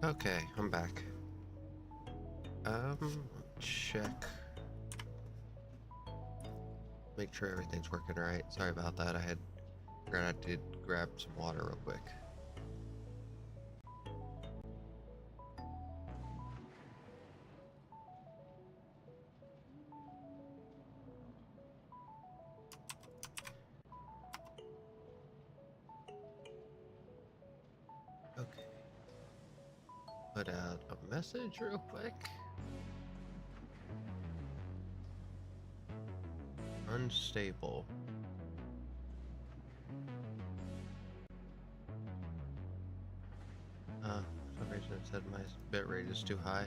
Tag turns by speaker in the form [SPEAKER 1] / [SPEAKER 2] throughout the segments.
[SPEAKER 1] Okay, I'm back. Check. Make sure everything's working right. Sorry about that. I forgot to grab some water real quick. Okay. Put out a message real quick. Unstable. For some reason it said my bitrate is too high.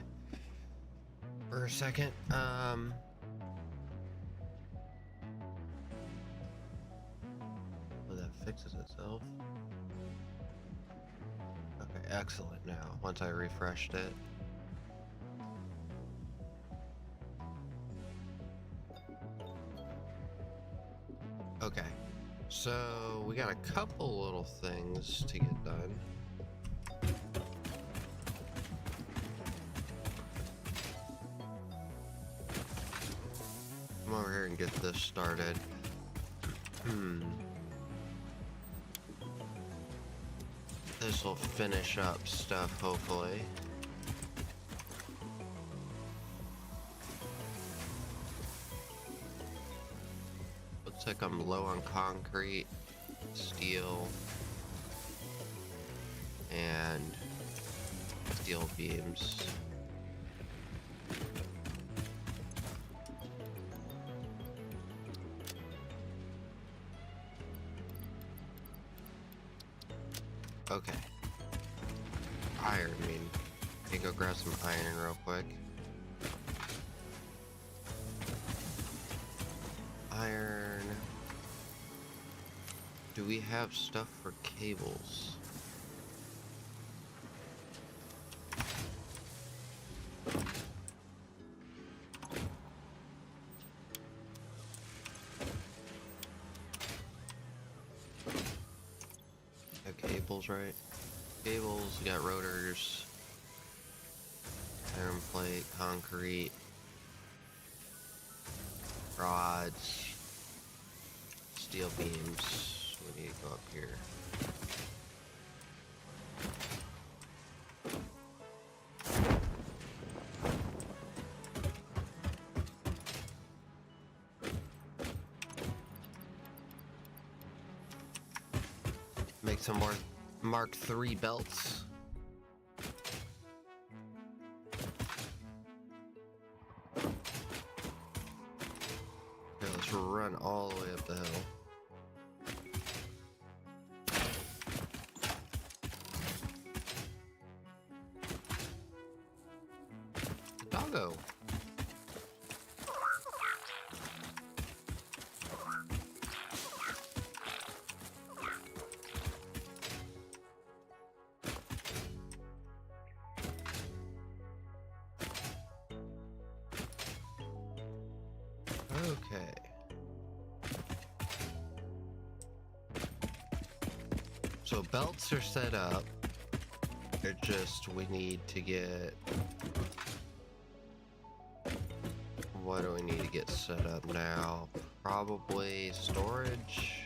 [SPEAKER 1] For a second, well, that fixes itself. Okay, excellent now, once I refreshed it. Okay, so we got a couple little things to get done. Come over here and get this started. This will finish up stuff, hopefully. Looks like I'm low on concrete, steel, and steel beams. Okay. Iron, I mean, I can go grab some iron real quick. Iron. Do we have stuff for cables? Got cables, right? Cables, we got rotors, iron plate, concrete, rods, steel beams. We need to go up here. Make some more Mark III belts. Here, let's run all the way up the hill. Doggo. Okay. So belts are set up. They're just, we need to get... What do we need to get set up now? Probably storage.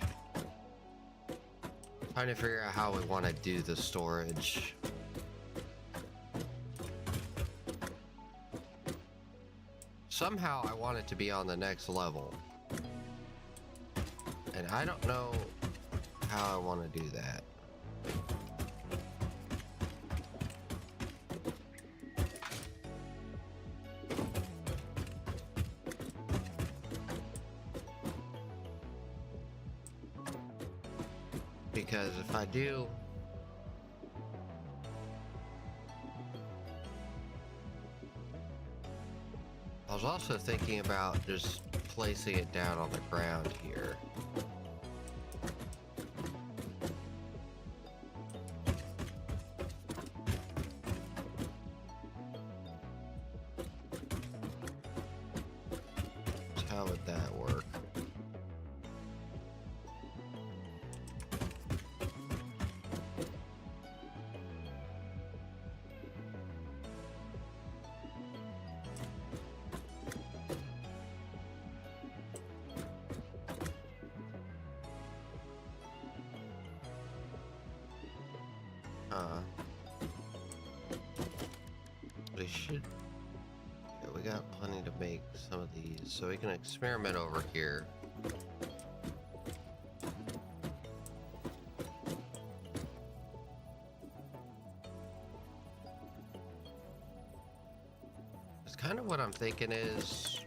[SPEAKER 1] Trying to figure out how we want to do the storage. Somehow I want it to be on the next level. And I don't know how I want to do that. Because if I do, I was also thinking about just placing it down on the ground here. So how would that work? Huh. We should... Yeah, we got plenty to make some of these, so we can experiment over here. It's kind of what I'm thinking is...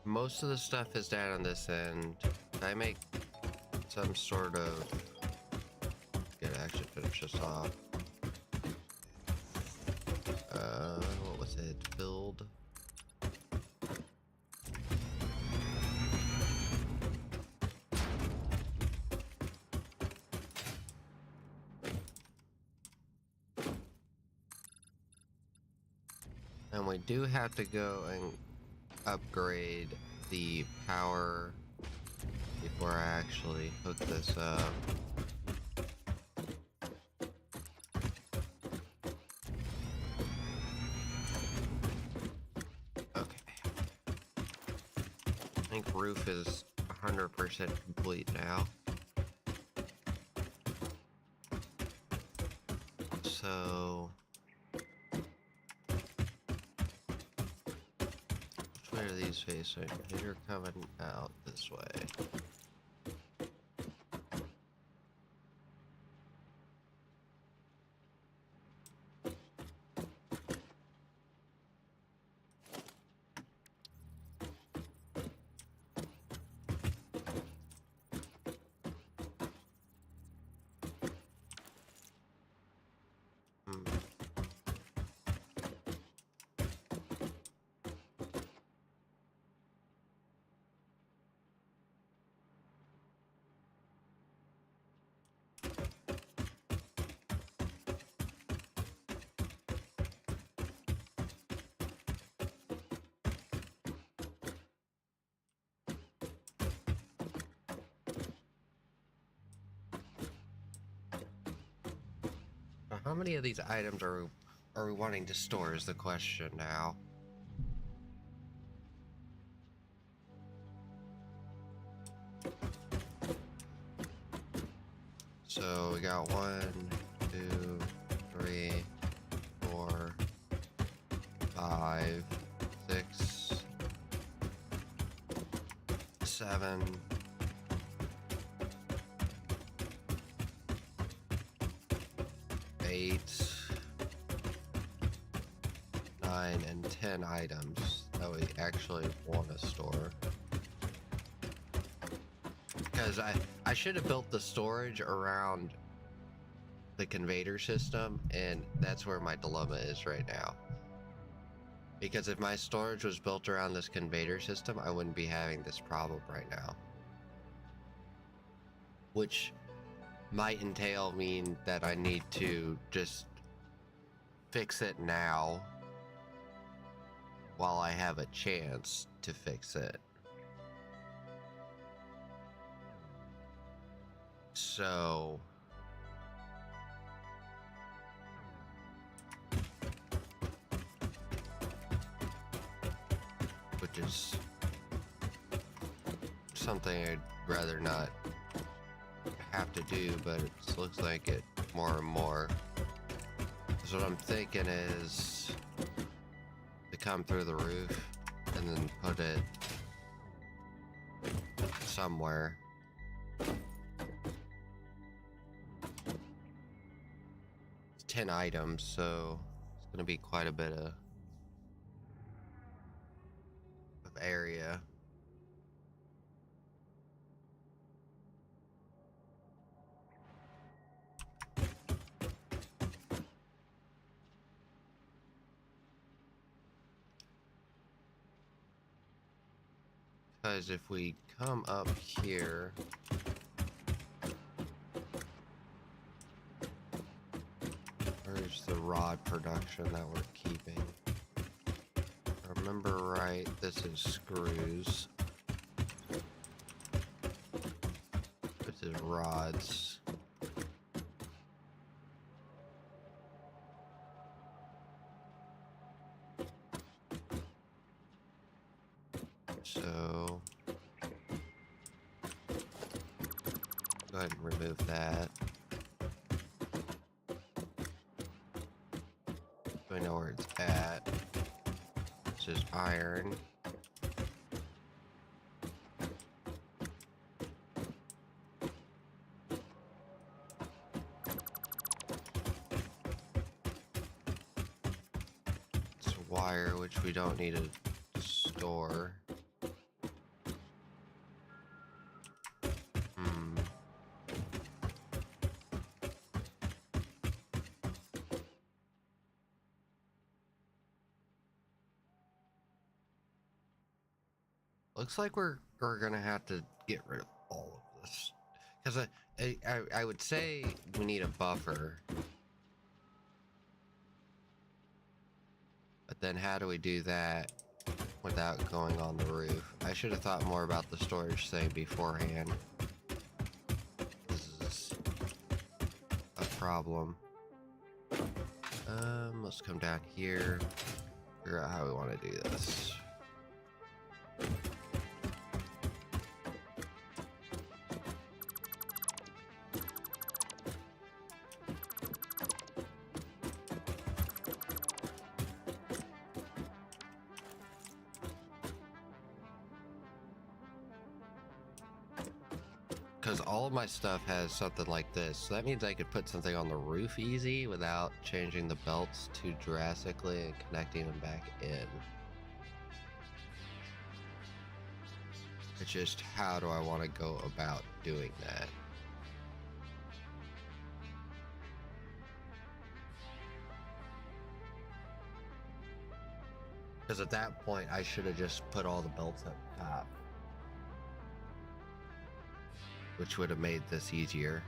[SPEAKER 1] Most of the stuff is down on this end. Can I make some sort of... Get actually finish this off. What was it? Build. And we do have to go and upgrade the power before I actually hook this up. Okay. I think roof is 100% complete now. So... which way are these facing? They're coming out this way. How many of these items are we wanting to store is the question now. So we got 1, 2, 3, 4, 5, 6, 7. 8, 9, and 10 items that we actually want to store. Because I should have built the storage around the conveyor system, and that's where my dilemma is right now. Because if my storage was built around this conveyor system, I wouldn't be having this problem right now. Which might mean that I need to just fix it now while I have a chance to fix it. So which is something I'd rather not have to do, but it looks like it more and more. So what I'm thinking is to come through the roof and then put it somewhere. It's 10 items, so it's gonna be quite a bit of area. Because if we come up here, where's the rod production that we're keeping? If I remember right, this is screws. This is rods. So go ahead and remove that. So I know where it's at. This is iron. It's wire, which we don't need to store. Looks like we're gonna have to get rid of all of this, because I would say we need a buffer, but then how do we do that without going on the roof? I should have thought more about the storage thing beforehand. This is a problem. Let's come down here, figure out how we want to do this. Because all of my stuff has something like this, so that means I could put something on the roof easy without changing the belts too drastically and connecting them back in. It's just, how do I want to go about doing that? Because at that point, I should have just put all the belts up top, which would have made this easier.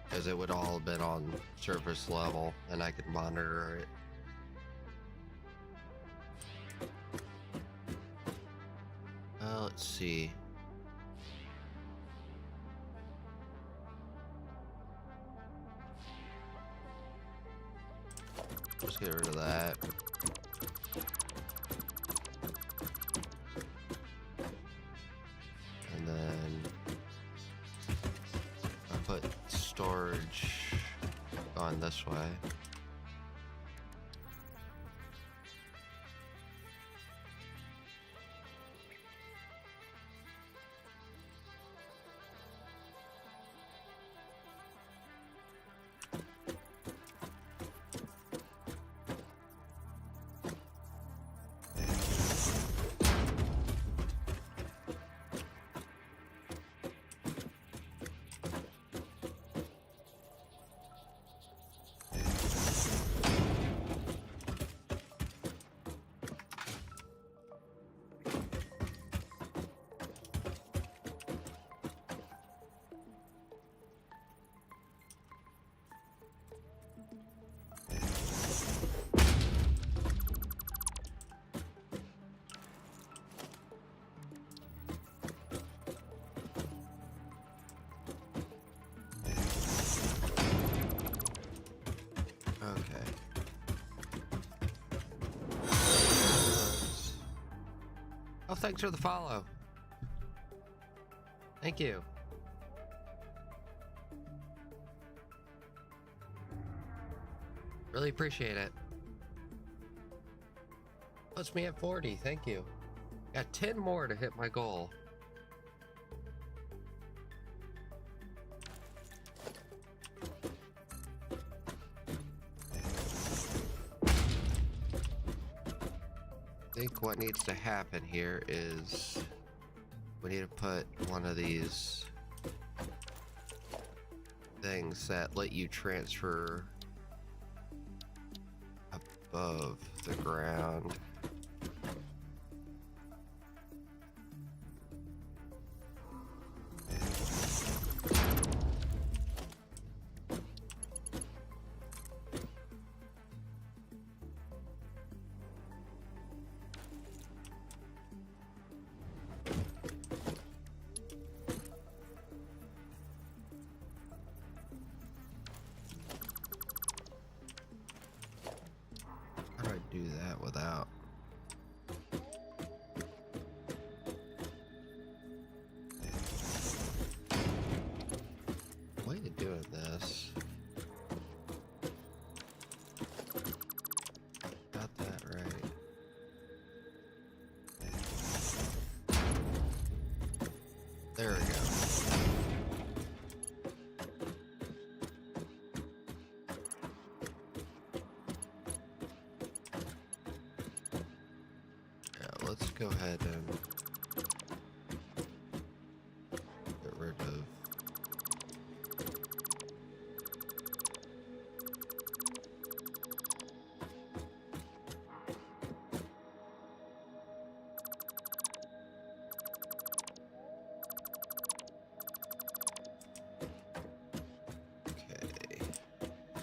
[SPEAKER 1] Because it would all have been on surface level and I could monitor it. Let's see. Let's get rid of that. And then I put storage going this way. Oh, thanks for the follow. Thank you. Really appreciate it. Puts me at 40. Thank you. Got 10 more to hit my goal. I think what needs to happen here is we need to put one of these things that let you transfer above the ground. Do that without let's go ahead and get rid of. Okay,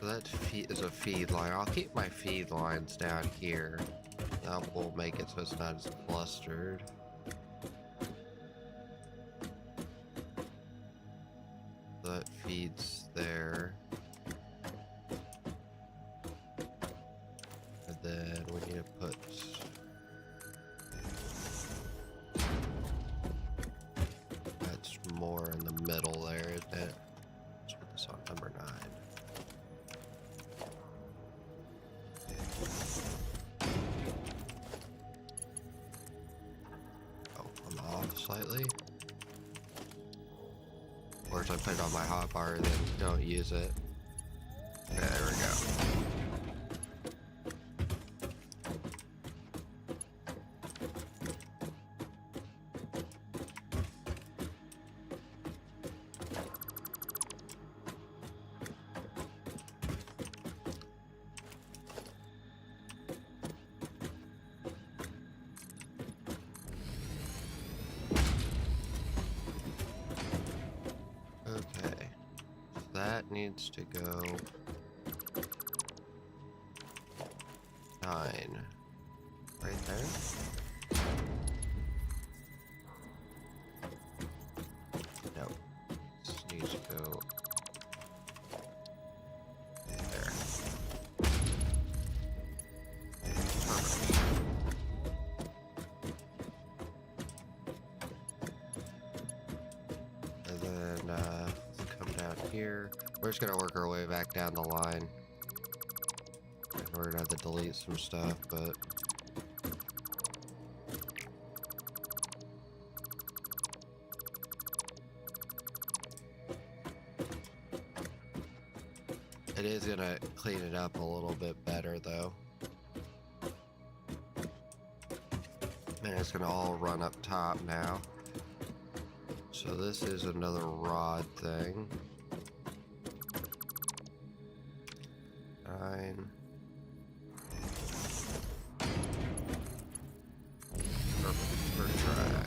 [SPEAKER 1] so that is a feed line. I'll keep my feed lines down here. That will make it so it's not as clustered. That feeds there. And then we need to put... That's more in the middle there, isn't it? Let's put this on number 9. Slightly, or if I put it on my hotbar, then don't use it. Okay, there we go. Okay, that needs to go 9 right there. Nope, this needs to go there. Perfect. And then let's come down here. We're just gonna work our way back down the line. And we're gonna have to delete some stuff, but it is gonna clean it up a little bit better though. And it's gonna all run up top now. So this is another rod thing. 9. Perfect, first try.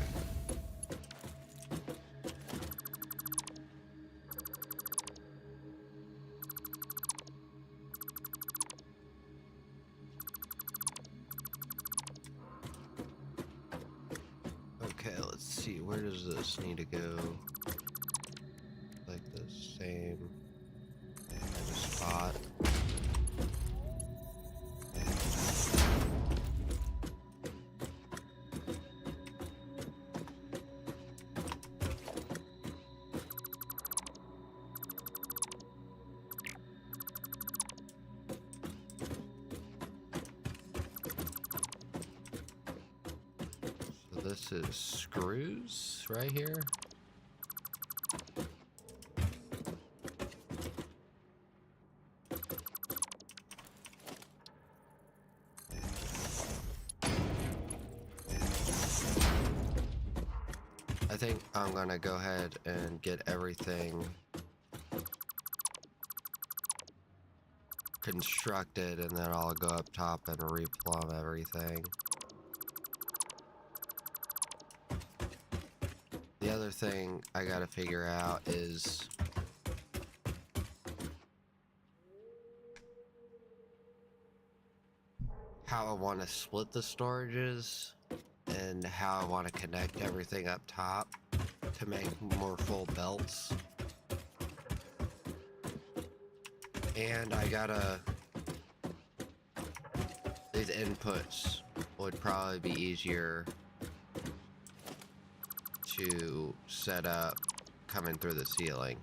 [SPEAKER 1] Okay, let's see, where does this need to go? Like the same kind of spot. This is screws right here. I think I'm gonna go ahead and get everything constructed, and then I'll go up top and replumb everything. The other thing I gotta figure out is how I want to split the storages and how I want to connect everything up top to make more full belts. And I gotta... These inputs would probably be easier to set up coming through the ceiling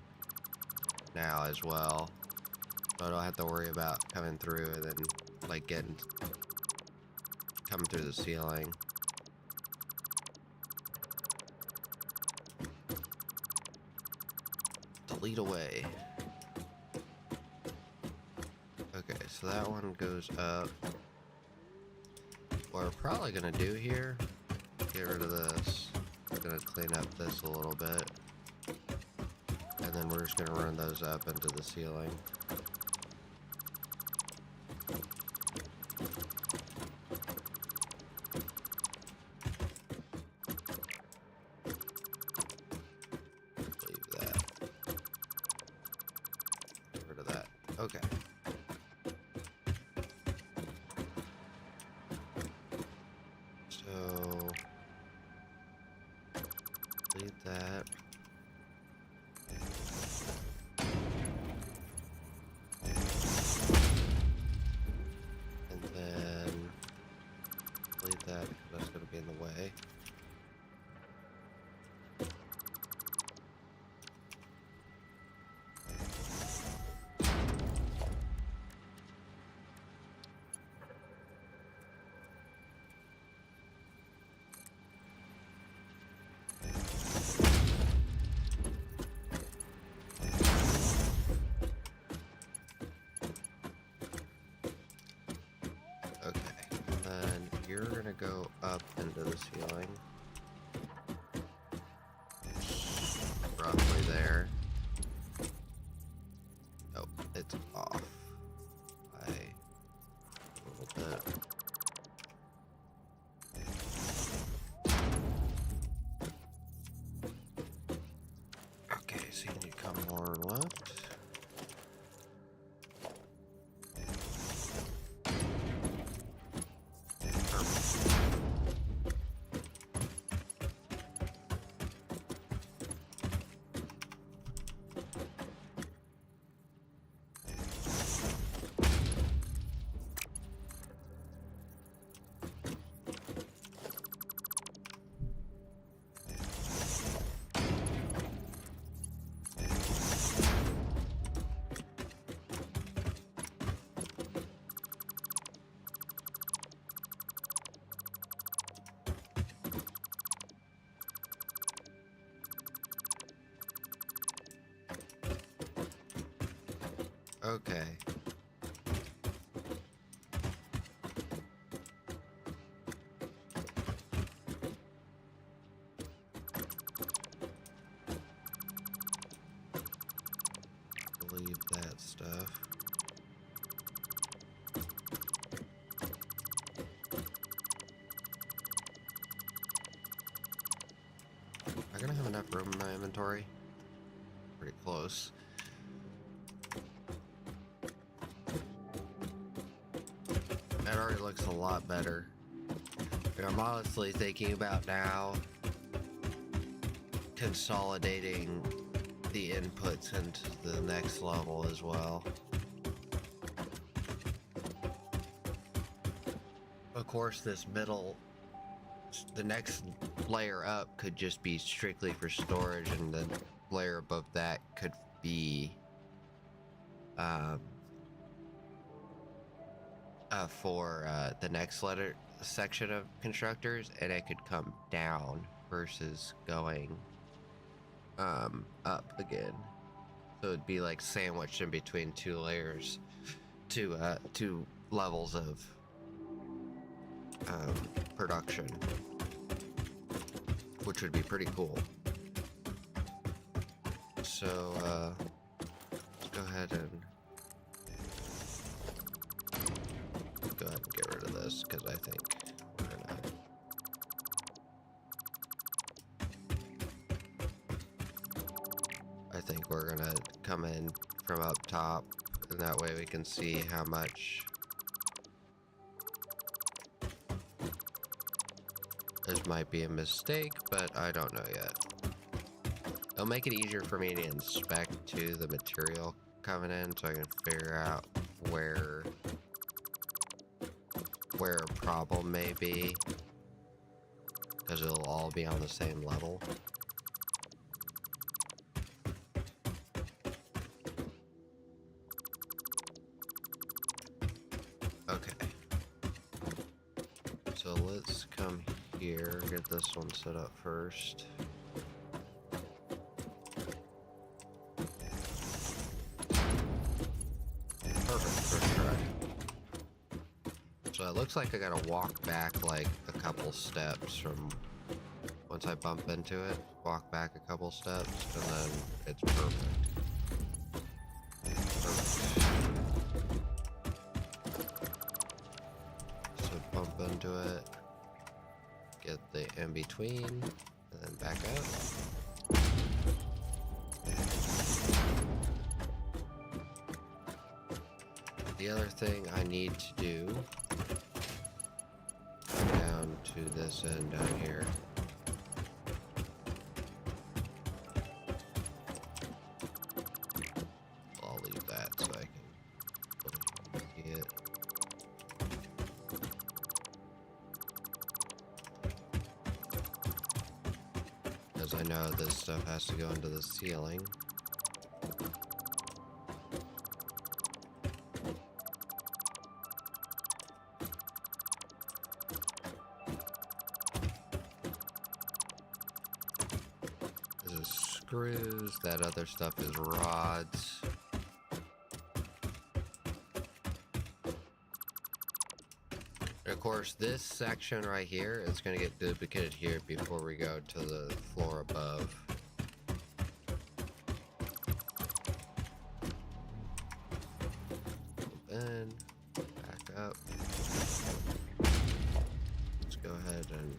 [SPEAKER 1] now as well, so I don't have to worry about coming through and then like coming through the ceiling. Delete away. Okay, so that one goes up. What we're probably gonna do here get rid of this. We're gonna clean up this a little bit. And then we're just gonna run those up into the ceiling. Leave that. Get rid of that. Okay. So leave that. And then leave that because that's going to be in the way. Okay, and then you're gonna go up into the ceiling. Roughly there. Oh, it's off by a little bit. Okay, so you need to come more left. Okay. Leave that stuff. Am I gonna have enough room in my inventory? Pretty close. That already looks a lot better. And I'm honestly thinking about now consolidating the inputs into the next level as well. Of course, this middle, the next layer up could just be strictly for storage, and the layer above that could be for the next section of constructors, and it could come down versus going up again. So it'd be like sandwiched in between two layers, two levels of production, which would be pretty cool. So let's go ahead and get rid of this, because I think we're gonna come in from up top, and that way we can see how much. This might be a mistake, but I don't know yet. It'll make it easier for me to inspect to the material coming in, so I can figure out where a problem may be, because it'll all be on the same level. Okay. So let's come here, get this one set up first. Perfect, first try. So it looks like I gotta walk back like a couple steps from Once I bump into it, walk back a couple steps, and then it's perfect. So bump into it, get the in-between, and then back up. The other thing I need to do, down to this end down here. I'll leave that so I can see it. Because I know this stuff has to go into the ceiling. Screws, that other stuff is rods. And of course, this section right here is going to get duplicated here before we go to the floor above. Then back up. Let's go ahead and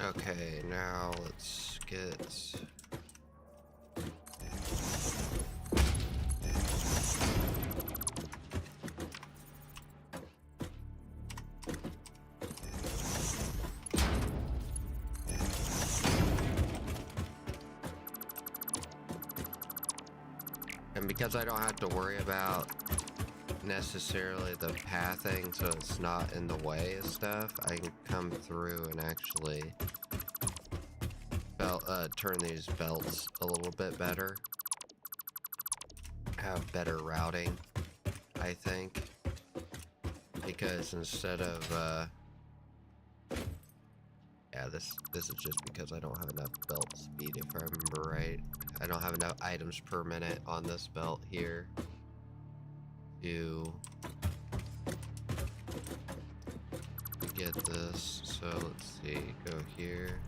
[SPEAKER 1] okay, now let's get... And because I don't have to worry about necessarily the pathing, so it's not in the way of stuff, I can come through and actually turn these belts a little bit better. Have better routing, I think. Because instead of yeah, this is just because I don't have enough belt speed, if I remember right. I don't have enough items per minute on this belt here to get this. So let's see, go here.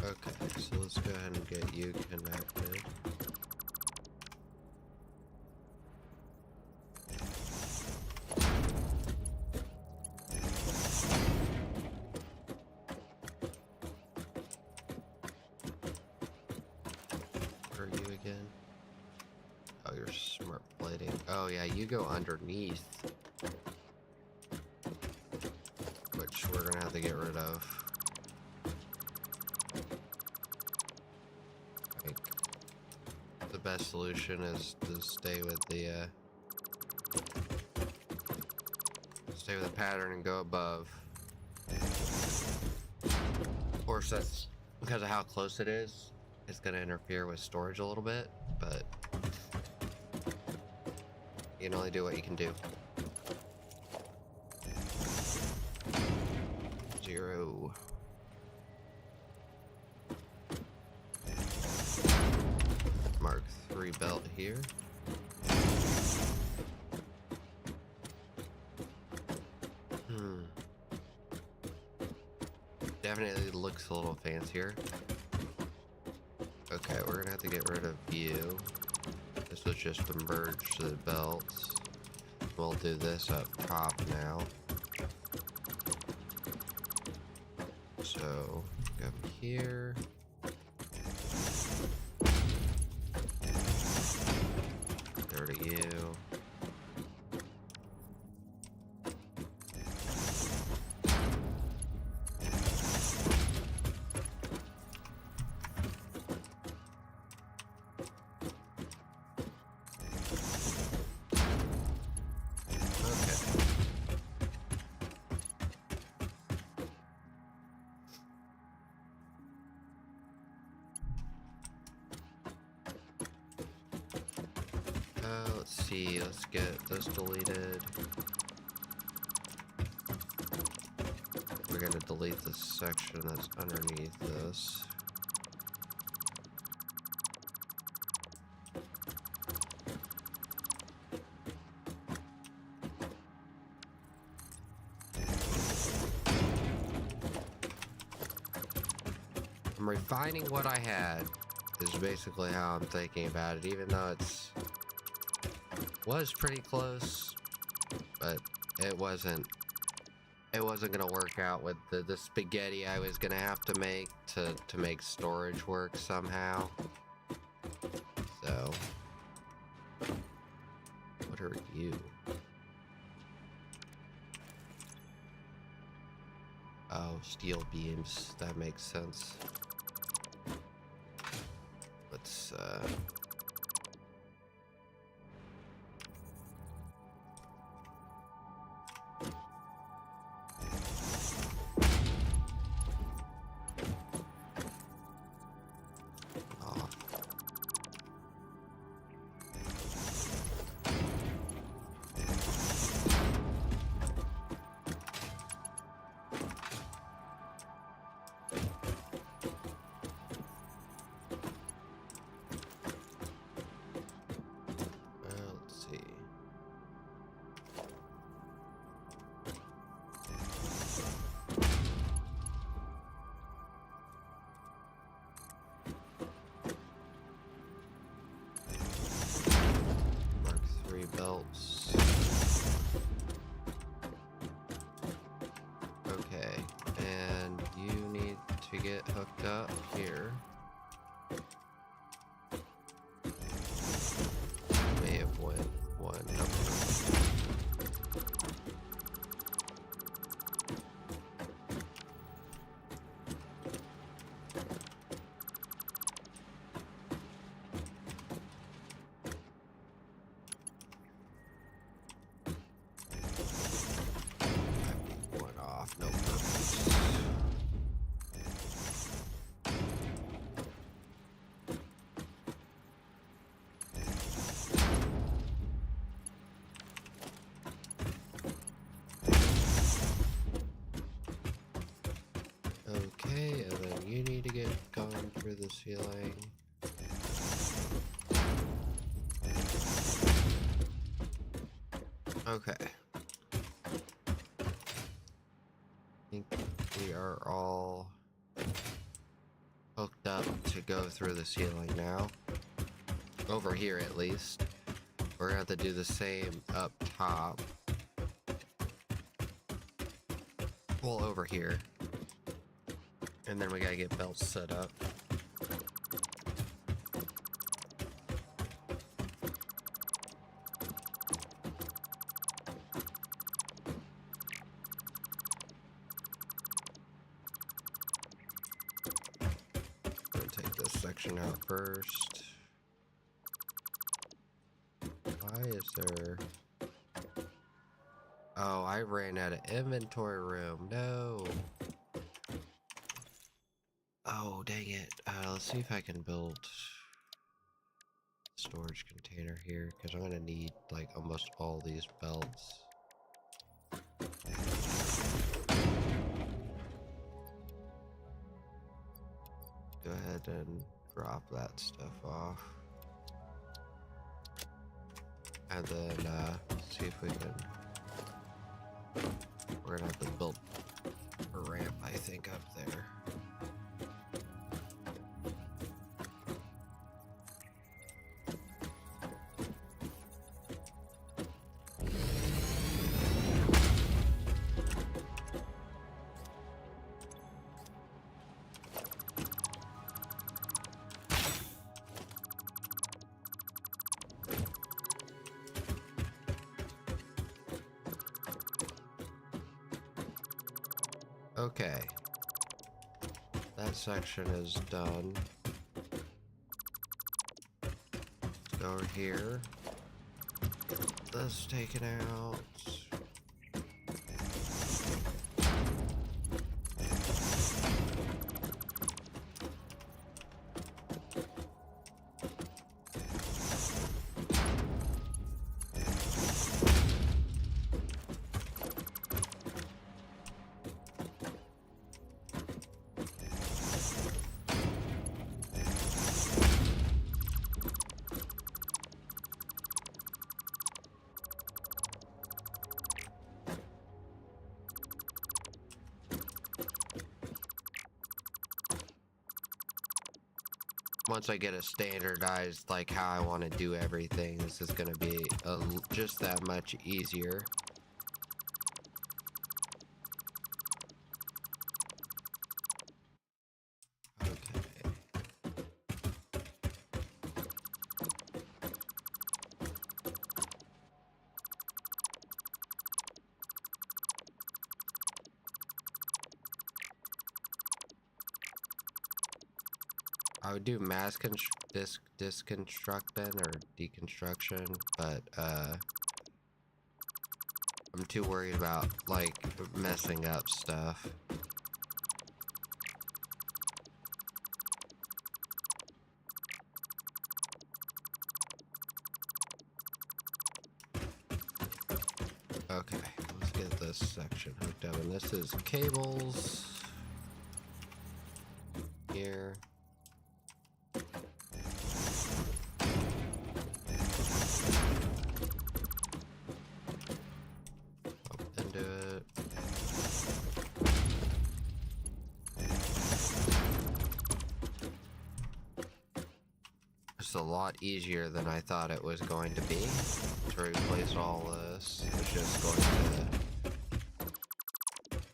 [SPEAKER 1] Okay, so let's go ahead and get you connected. Where are you again? Oh, you're smart plating. Oh yeah, you go underneath. Which we're gonna have to get rid of. The best solution is to stay with the pattern and go above. Of course, that's because of how close it is. It's going to interfere with storage a little bit, but you can only do what you can do. 0. Mark 3 belt here. Definitely looks a little fancier. Okay, we're gonna have to get rid of you. This was just to merge the belts. We'll do this up top now. So go here. There to you. Let's see, let's get this deleted. We're gonna delete this section that's underneath this. I'm refining what I had, is basically how I'm thinking about it, even though was pretty close, but it wasn't gonna work out with the spaghetti I was gonna have to make to make storage work somehow. So what are you? Oh, steel beams, that makes sense. Let's see. Mark 3 belts. Okay, and you need to get hooked up here. May have went one. Nope. One off, no purpose. Okay, and then you need to get going through the ceiling. Okay. I think we are all hooked up to go through the ceiling now. Over here, at least. We're gonna have to do the same up top. Well, over here. And then we gotta get belts set up. Gonna take this section out first. Why is there... Oh, I ran out of inventory room. No. Oh, dang it. Let's see if I can build a storage container here, because I'm going to need, like, almost all these belts. Go ahead and drop that stuff off. And then, see if we can... We're going to have to build a ramp, I think, up there. Okay. That section is done. Let's go over here. Get this taken out. Once I get a standardized, like, how I want to do everything, this is going to be just that much easier. Okay. I would do mass disconstruction or deconstruction, but I'm too worried about, like, messing up stuff. Okay, let's get this section hooked up, and this is cables here. A lot easier than I thought it was going to be to replace all this. It's just going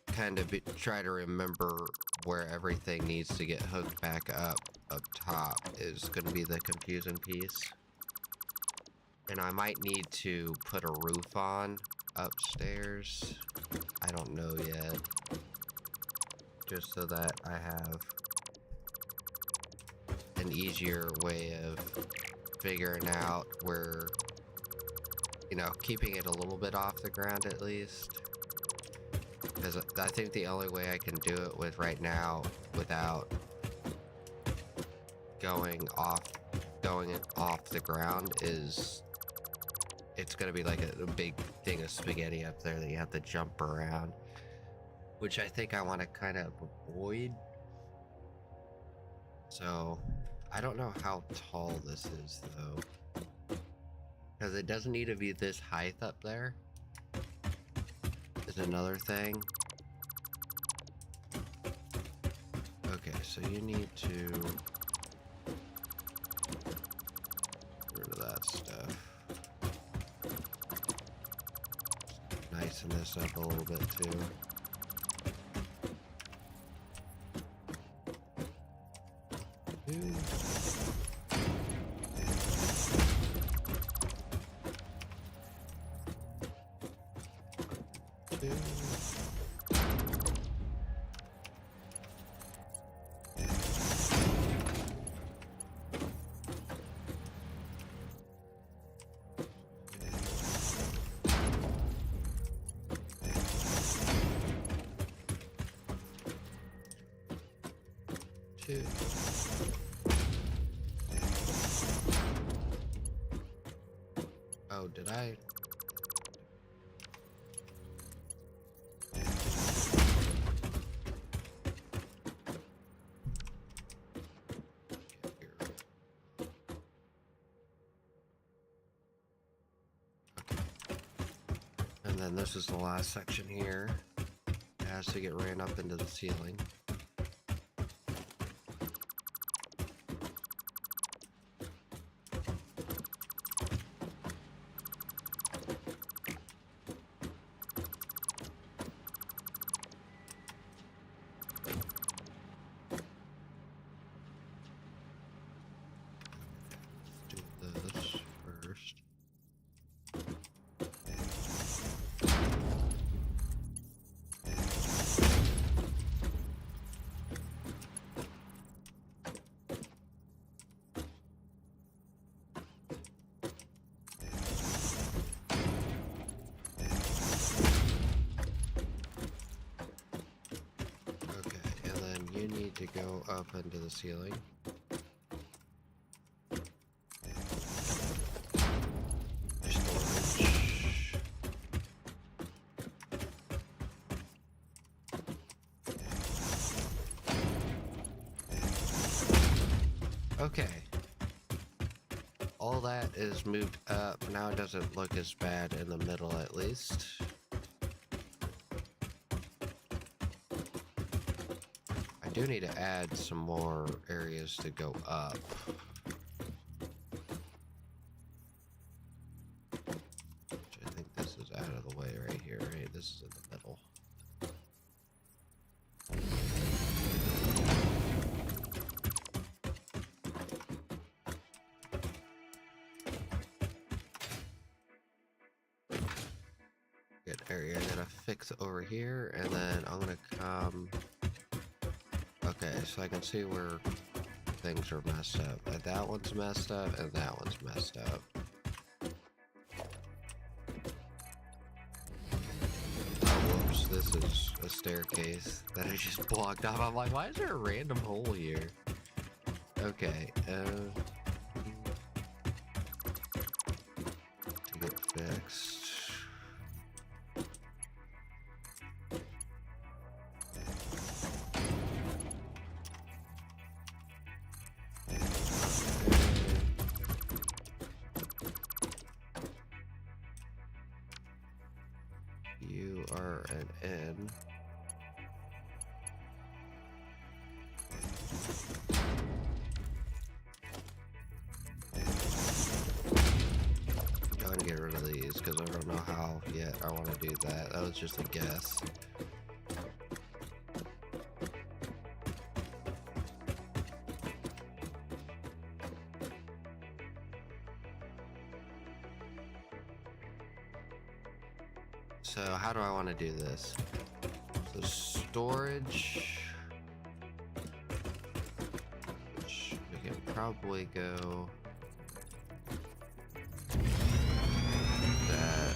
[SPEAKER 1] to kind of try to remember where everything needs to get hooked back up top is going to be the confusing piece. And I might need to put a roof on upstairs. I don't know yet. Just so that I have an easier way of figuring out where, you know, keeping it a little bit off the ground at least. Because I think the only way I can do it with right now without going off the ground is it's gonna be like a big thing of spaghetti up there that you have to jump around, which I think I want to kind of avoid. So I don't know how tall this is though, because it doesn't need to be this height up there. Is another thing. Okay, so you need to get rid of that stuff. Nice this up a little bit too. Oh, did I? And then this is the last section here. It has to get ran up into the ceiling. to go up into the ceiling. Storage. Okay. All that is moved up. Now it doesn't look as bad in the middle, at least. I do need to add some more areas to go up. Which I think this is out of the way right here, right? This is in the middle. Good area. I'm gonna fix over here, and then I'm gonna come. Okay, so I can see where things are messed up. That one's messed up, and that one's messed up. Oh, whoops! This is a staircase that I just blocked off. I'm like, why is there a random hole here? Okay. To get fixed. You are an N. I'm gonna get rid of these because I don't know how yet I want to do that. That was just a guess. So how do I want to do this? So storage, which we can probably go that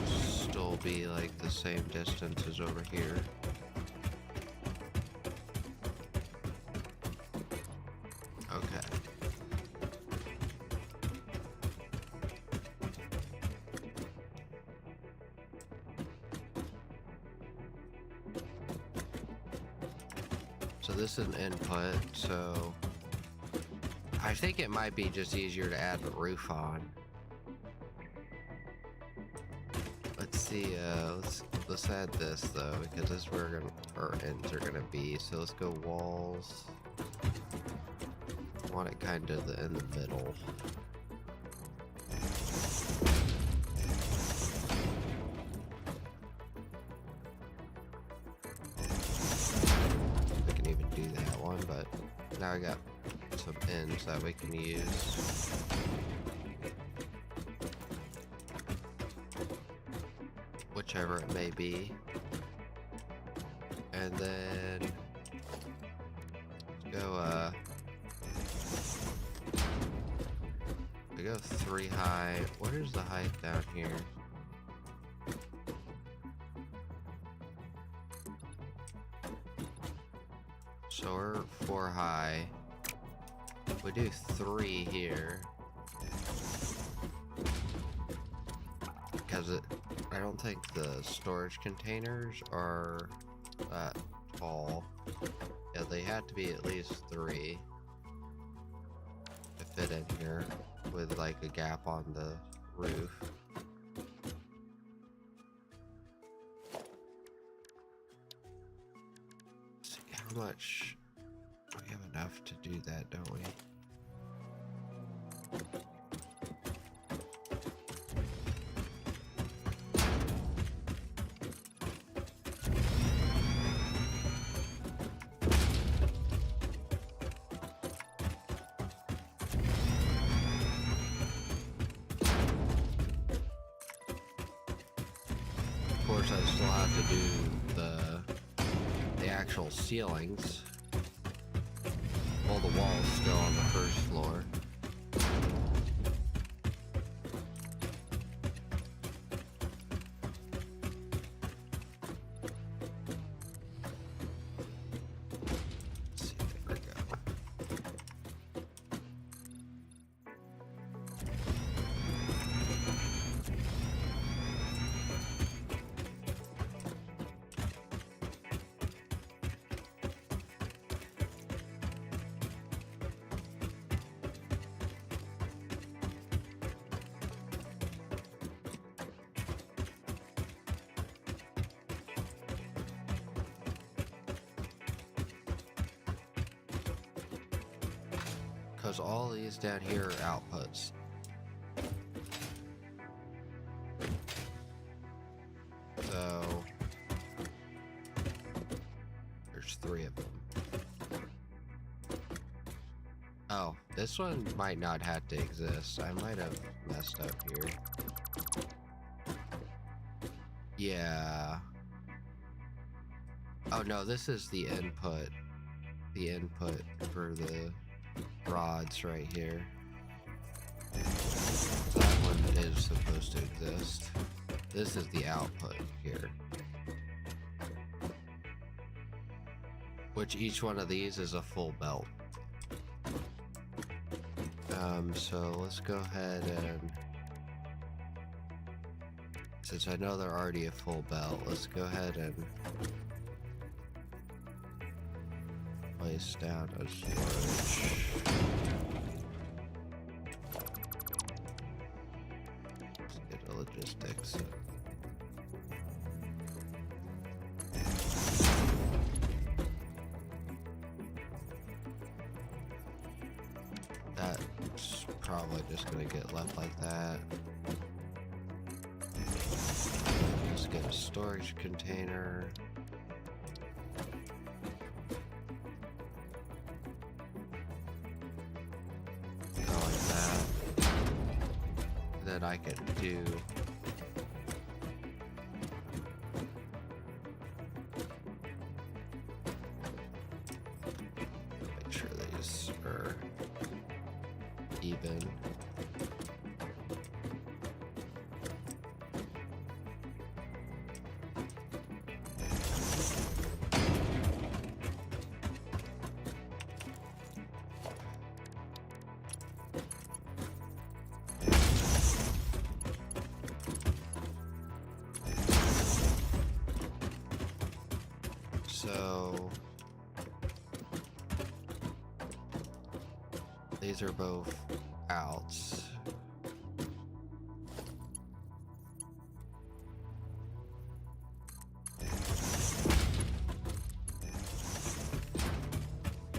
[SPEAKER 1] still be like the same distance as over here. Okay. So this is an input, so I think it might be just easier to add the roof on. Let's see, let's add this though, because this is where our ends are gonna be. So let's go walls. I want it kind of in the middle. But now I got some ends that we can use. Whichever it may be. And then let's go we go 3 high. What is the height down here? So we're 4 high. We do 3 here. Because I don't think the storage containers are that tall. Yeah, they had to be at least 3 to fit in here with like a gap on the roof. How much? We have enough to do that, don't we? Of course, I still have to do the actual ceilings. All the walls still on the first floor. Because all these down here are outputs. So there's 3 of them. Oh, this one might not have to exist. I might have messed up here. Yeah. Oh no, this is the input. The input for the rods right here. That one is supposed to exist. This is the output here. Which each one of these is a full belt. So let's go ahead and, since I know they're already a full belt, let's go ahead and place down a storage. Let's get a logistics. That's probably just gonna get left like that. Let's get a storage container. Go like that. Then I can do make sure these are even. So these are both outs.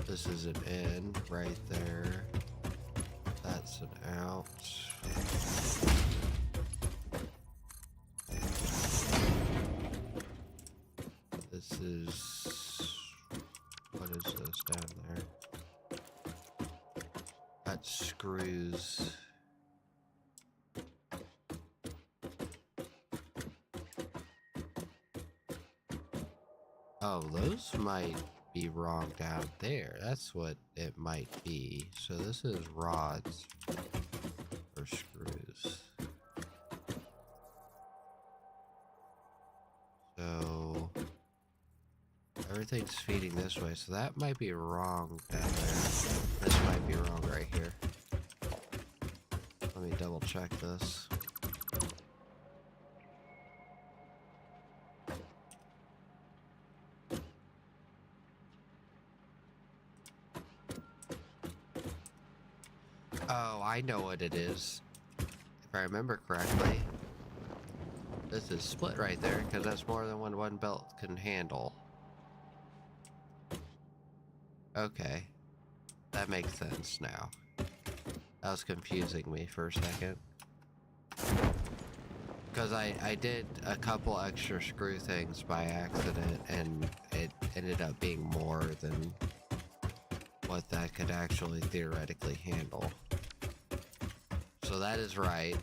[SPEAKER 1] This is an in right there. That's an out. This is, what is this down there? That's screws. Oh, those might be wrong down there. That's what it might be. So this is rods or screws. So everything's feeding this way, so that might be wrong down there. This might be wrong right here. Let me double check this. Oh, I know what it is. If I remember correctly, this is split right there because that's more than one belt can handle. Okay, that makes sense now. That was confusing me for a second. Because I did a couple extra screw things by accident and it ended up being more than what that could actually theoretically handle. So that is right.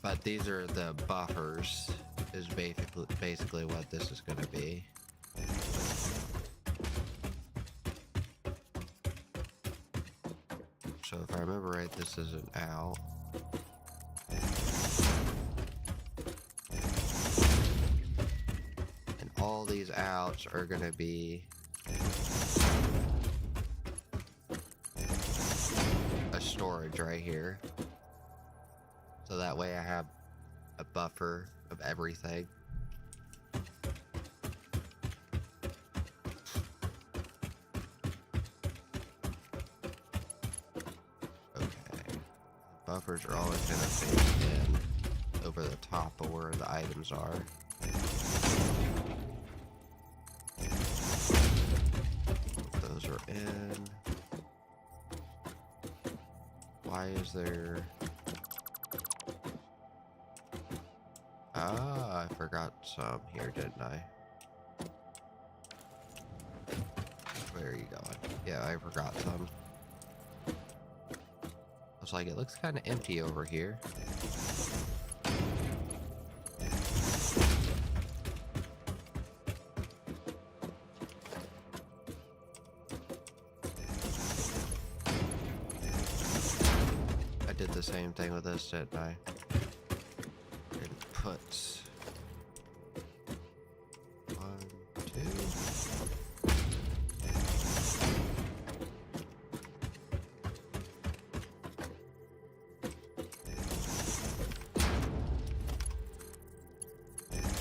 [SPEAKER 1] But these are the buffers, is basically what this is going to be. So if I remember right, this is an out. And all these outs are going to be a storage right here. So that way I have a buffer of everything. Buffers are always going to face in over the top of where the items are. Those are in. Why is there... Ah, I forgot some here, didn't I? Where are you going? Yeah, I forgot some. I was like, it looks kind of empty over here. I did the same thing with this, didn't I? Inputs. 1, 2.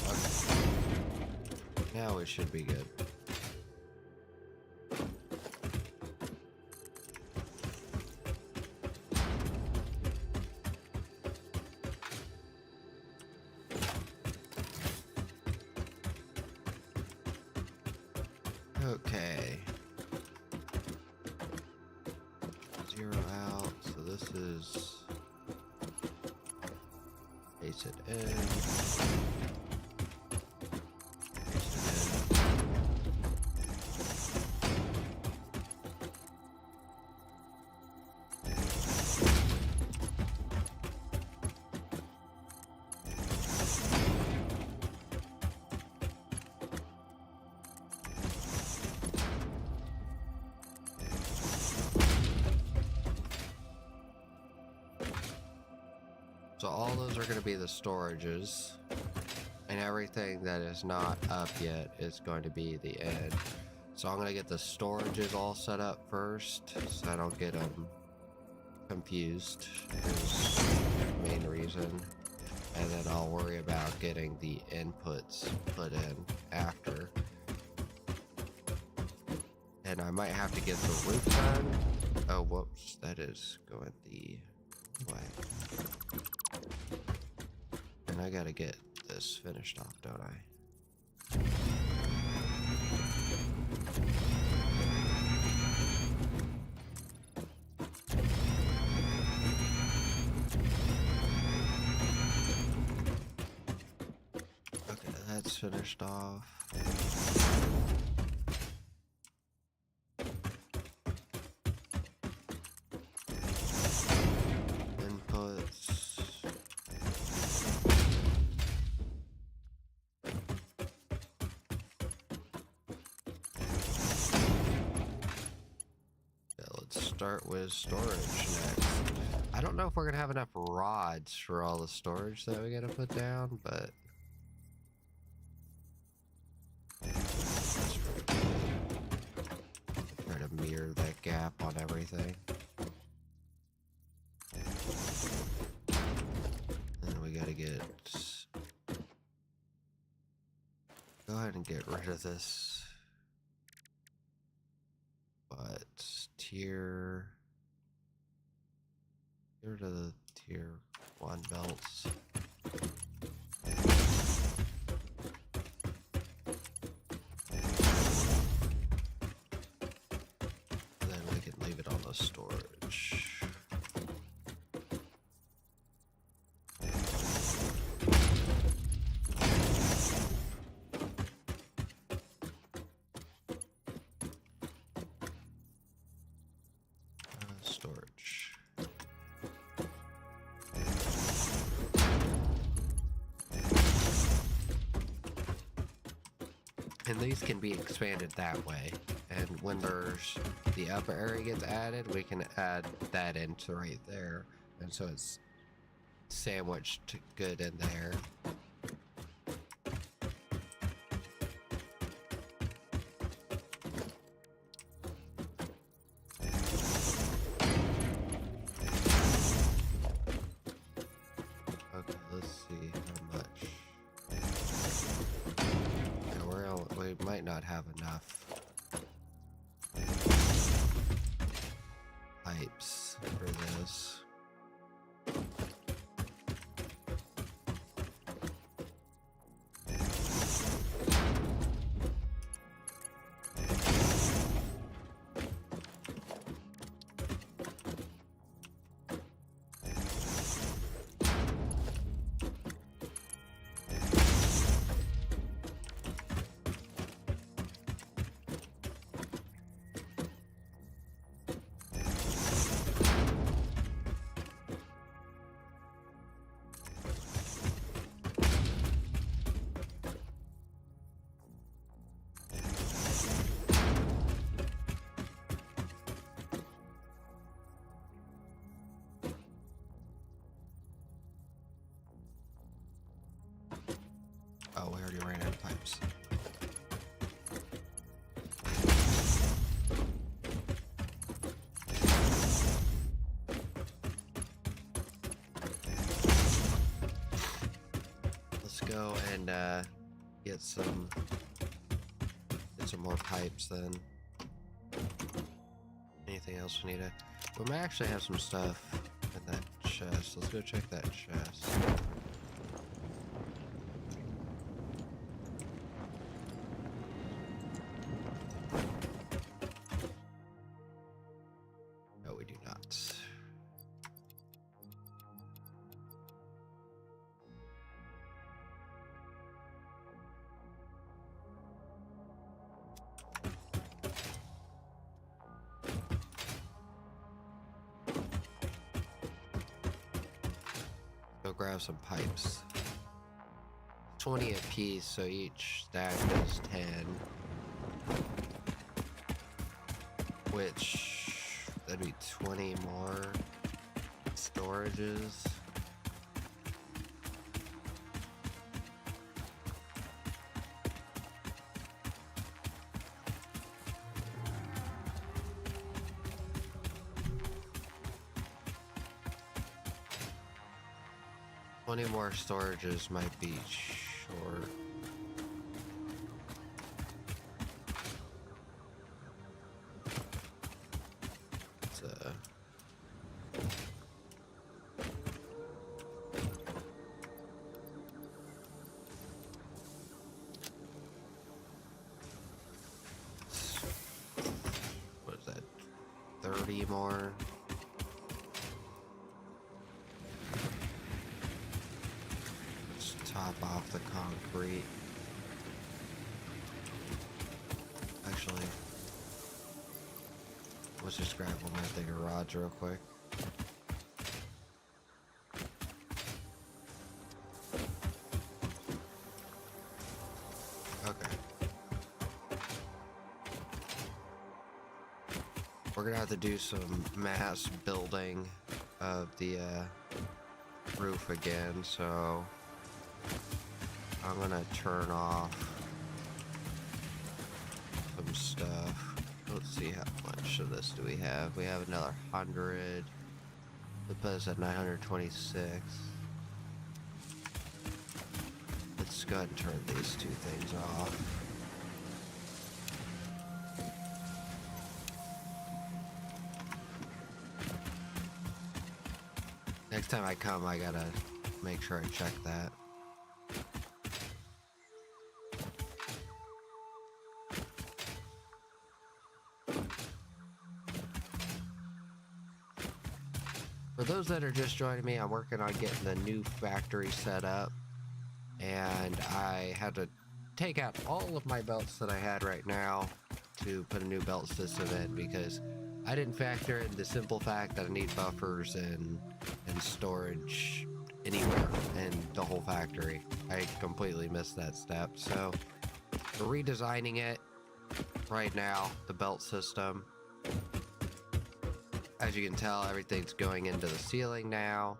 [SPEAKER 1] Okay. Now it should be good. Okay. 0 out, so this is paste it in. Paste it in. So all those are going to be the storages, and everything that is not up yet is going to be the end. So I'm going to get the storages all set up first, so I don't get them confused, is the main reason. And then I'll worry about getting the inputs put in after. And I might have to get the roof done. Oh, whoops, that is going the way. And I gotta get this finished off, don't I? Okay, that's finished off. Start with storage next. I don't know if we're gonna have enough rods for all the storage that we gotta put down, but that's pretty good. Try to mirror that gap on everything. And we gotta get... Go ahead and get rid of this. But tier... Get rid of the tier 1 belts. And then we can leave it on the storage. Storage. And these can be expanded that way. And when there's the upper area gets added, we can add that into right there. And so it's sandwiched good in there. Okay, let's see how much. Yeah, we might not have enough pipes for this. pipes. Let's go and get some more pipes then. Anything else we need to... We might actually have some stuff in that chest. Let's go check that chest. No, we do not. Go grab some pipes. 20 a piece, so each stack is 10. Which, that'd be 20 more storages. Twenty more storages might be short. What is that? 30 more. Top off the concrete. Actually, let's just grab one more thing of rods real quick. Okay. We're gonna have to do some mass building of the roof again, so I'm gonna turn off some stuff. Let's see how much of this do we have. We have another 100. It put us at 926. Let's go ahead and turn these two things off. Next time I come, I gotta make sure I check that. For those that are just joining me, I'm working on getting the new factory set up, and I had to take out all of my belts that I had right now to put a new belt system in, because I didn't factor in the simple fact that I need buffers and storage anywhere in the whole factory. I completely missed that step, so we're redesigning it right now, the belt system. As you can tell, everything's going into the ceiling now,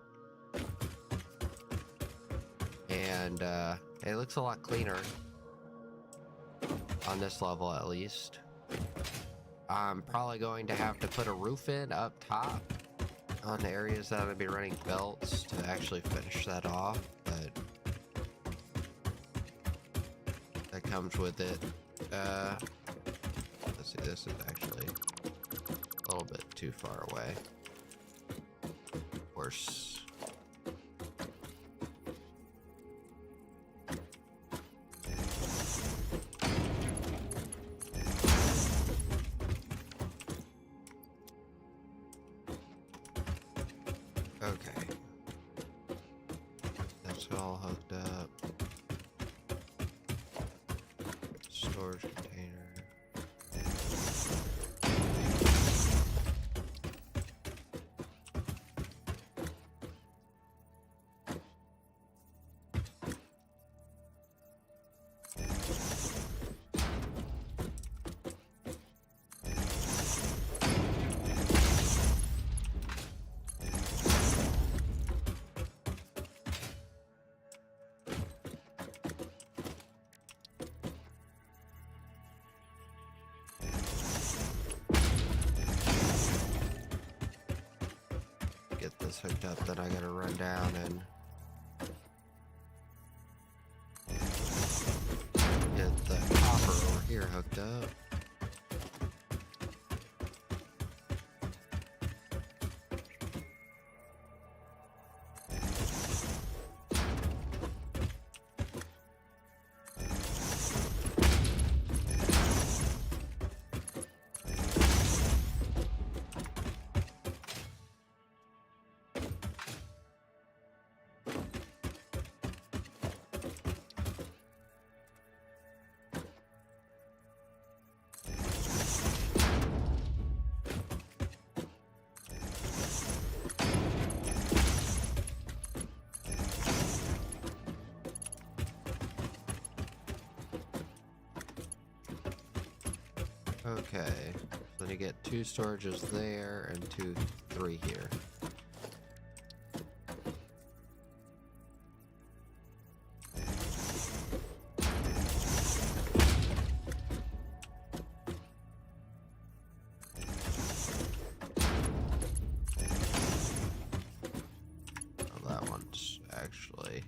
[SPEAKER 1] and it looks a lot cleaner on this level, at least. I'm probably going to have to put a roof in up top on the areas that I'm going to be running belts to actually finish that off, but that comes with it. Let's see, this is actually a little bit too far away. Of course. Okay. That's all hooked up. Storage container. hooked up, then I gotta run down and get the copper over here hooked up. Okay, so you get 2 storages there and 3 here. Oh, that one's actually...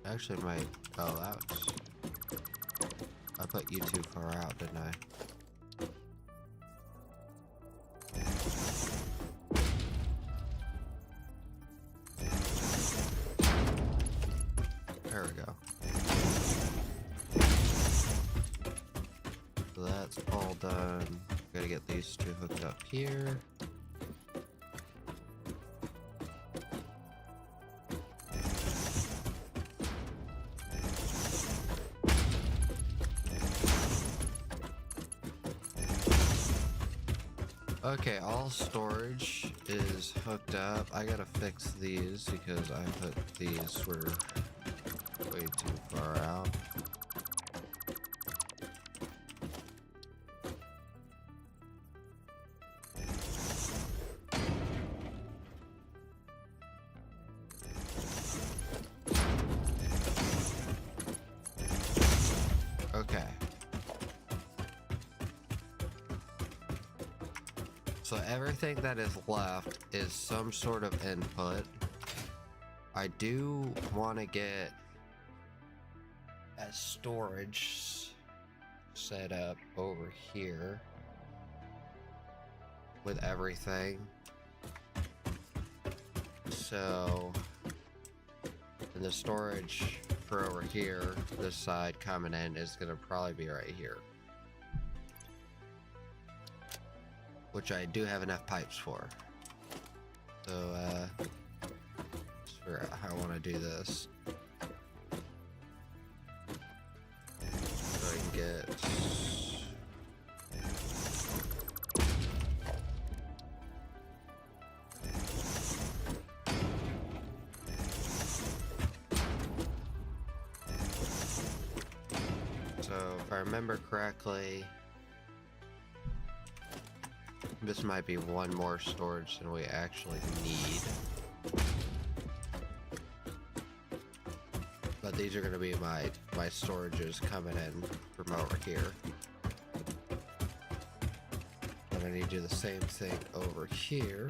[SPEAKER 1] Actually, my... Oh, that's... I put you too far out, didn't I? There we go. So that's all done. Gotta get these 2 hooked up here. Okay, all storage is hooked up. I gotta fix these because I put these were way too far out. Okay. So everything that is left is some sort of input. I do want to get a storage set up over here with everything. So, and the storage for over here, this side coming in, is going to probably be right here. Which I do have enough pipes for. So, just figure out how I want to do this. So I can get... So, if I remember correctly, this might be one more storage than we actually need. But these are going to be my storages coming in from over here. But I need to do the same thing over here.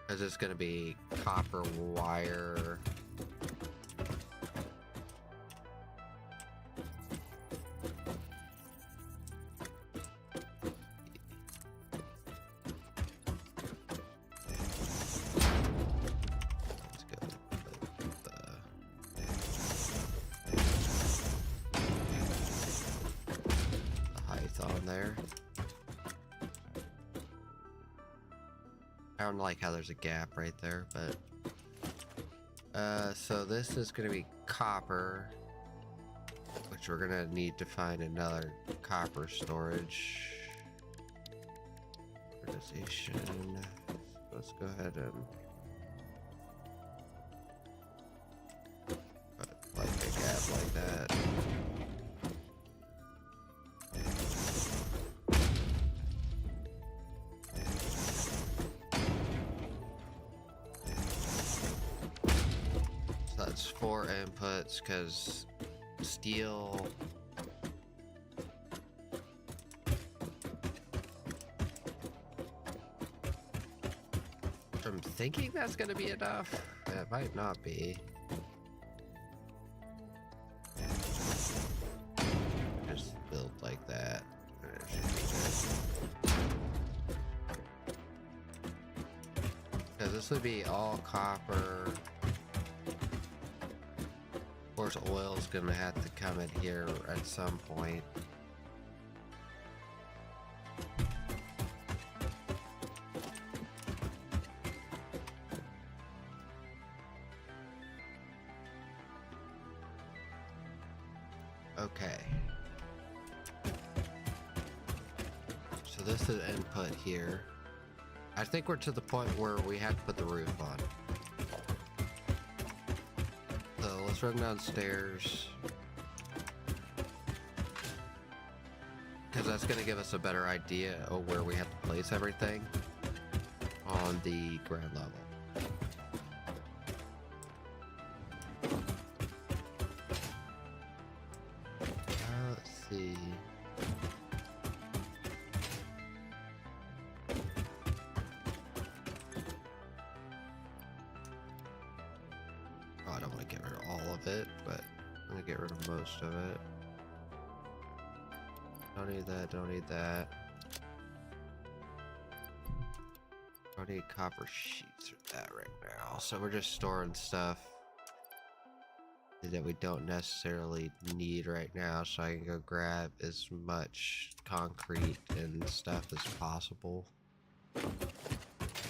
[SPEAKER 1] Because it's going to be copper wire. There. I don't like how there's a gap right there, but so this is going to be copper, which we're going to need to find another copper storage. Organization. Let's go ahead and put like a gap like that. that's 4 inputs because steel. I'm thinking that's gonna be enough. It might not be. Just build like that. Because this would be all copper. Of course, oil's gonna have to come in here at some point. Okay. So this is input here. I think we're to the point where we have to put the roof on. So let's run downstairs. Because that's going to give us a better idea of where we have to place everything on the ground level. Let's see. Oh, I don't want to get rid of all of it, but I'm going to get rid of most of it. Don't need that, don't need that. Don't need copper sheets or that right now. So we're just storing stuff that we don't necessarily need right now, so I can go grab as much concrete and stuff as possible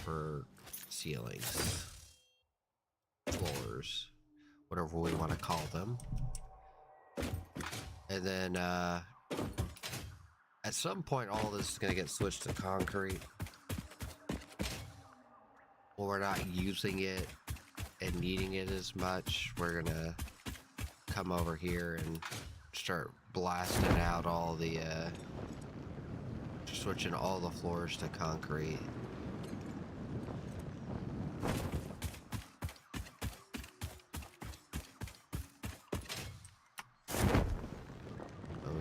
[SPEAKER 1] for ceilings, floors, whatever we want to call them. And then at some point all this is going to get switched to concrete. When we're not using it and needing it as much, we're going to come over here and start blasting out all the switching all the floors to concrete. So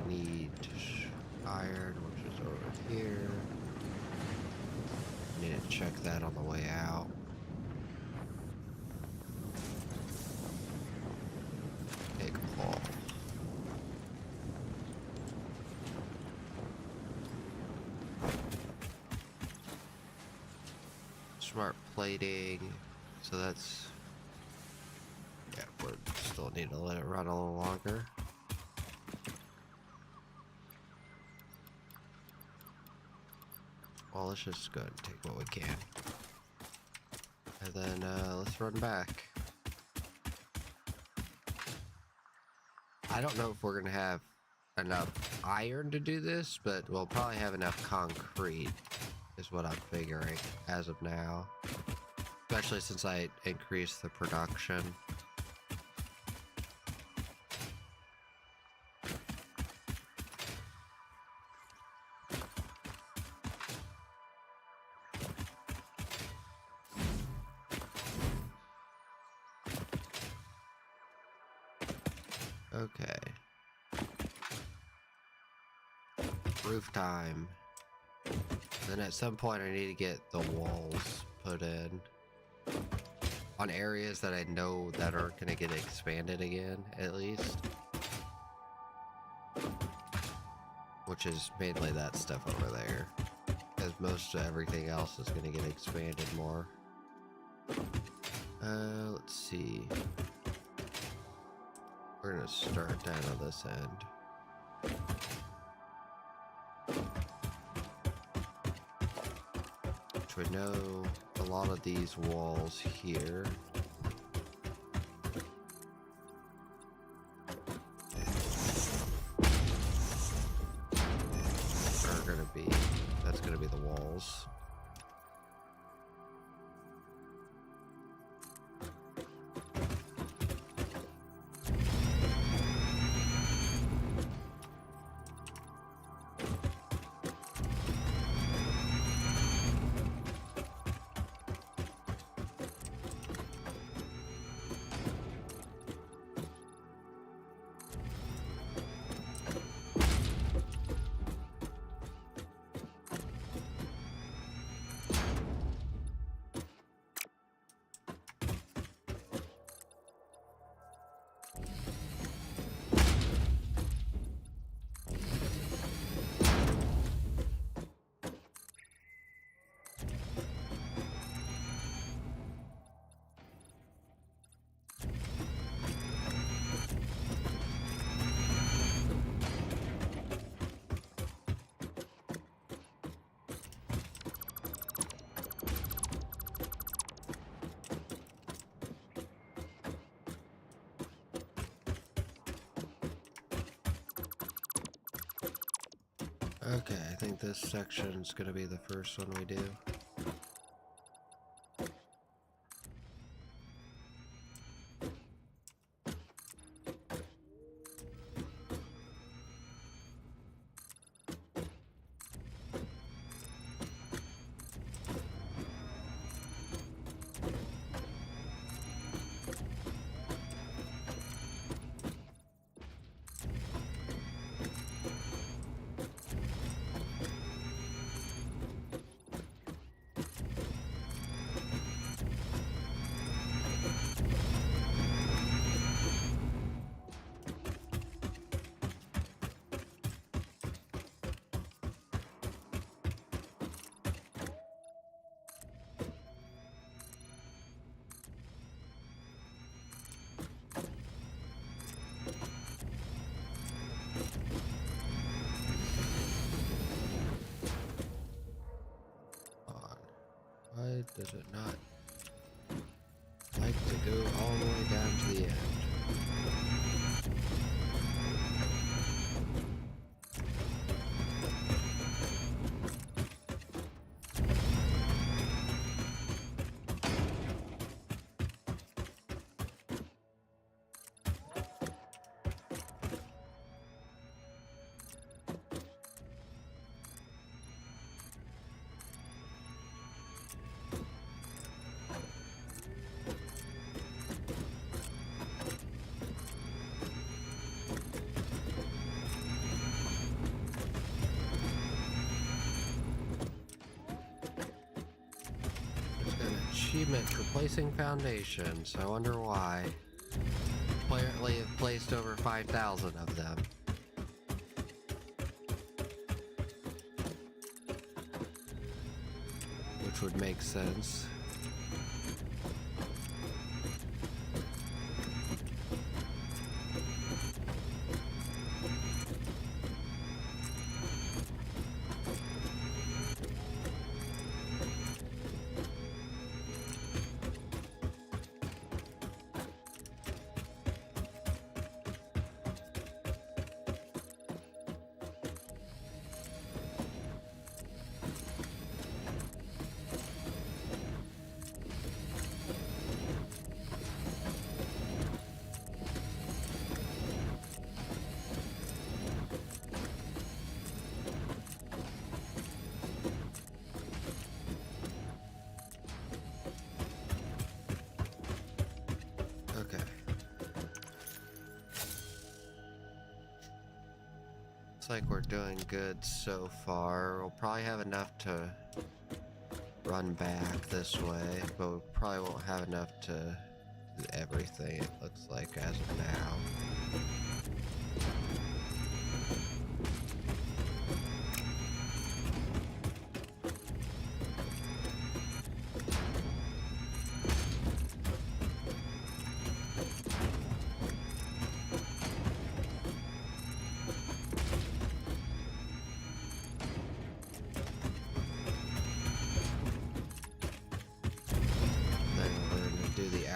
[SPEAKER 1] we need iron, which is over here. Need to check that on the way out. Smart plating, so that's, yeah, we still need to let it run a little longer. Well, let's just go ahead and take what we can, and then let's run back. I don't know if we're gonna have enough iron to do this, but we'll probably have enough concrete is what I'm figuring as of now, especially since I increased the production. Okay. Roof time. Then at some point I need to get the walls put in on areas that I know that are going to get expanded again, at least. Which is mainly that stuff over there, because most of everything else is going to get expanded more. Let's see. We're going to start down on this end. We know a lot of these walls here are gonna be, that's gonna be the walls. Okay, I think this section's gonna be the first one we do. Why does it not like to go all the way down to the end? Achievement replacing foundations. I wonder why. Apparently have placed over 5,000 of them. Which would make sense. Okay. Looks like we're doing good so far. We'll probably have enough to run back this way, but we probably won't have enough to do everything, it looks like, as of now.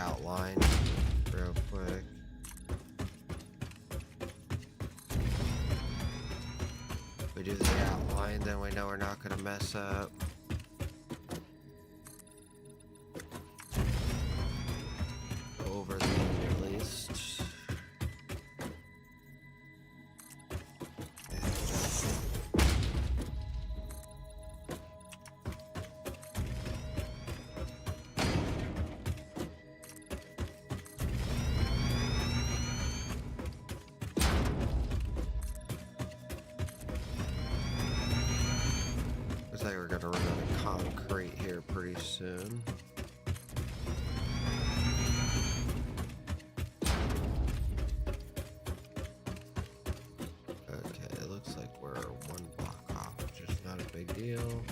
[SPEAKER 1] Outline real quick. We do the outline, then we know we're not gonna mess up. Over the end at least. Looks like we're gonna run out of concrete here pretty soon. Okay, it looks like we're one block off, which is not a big deal.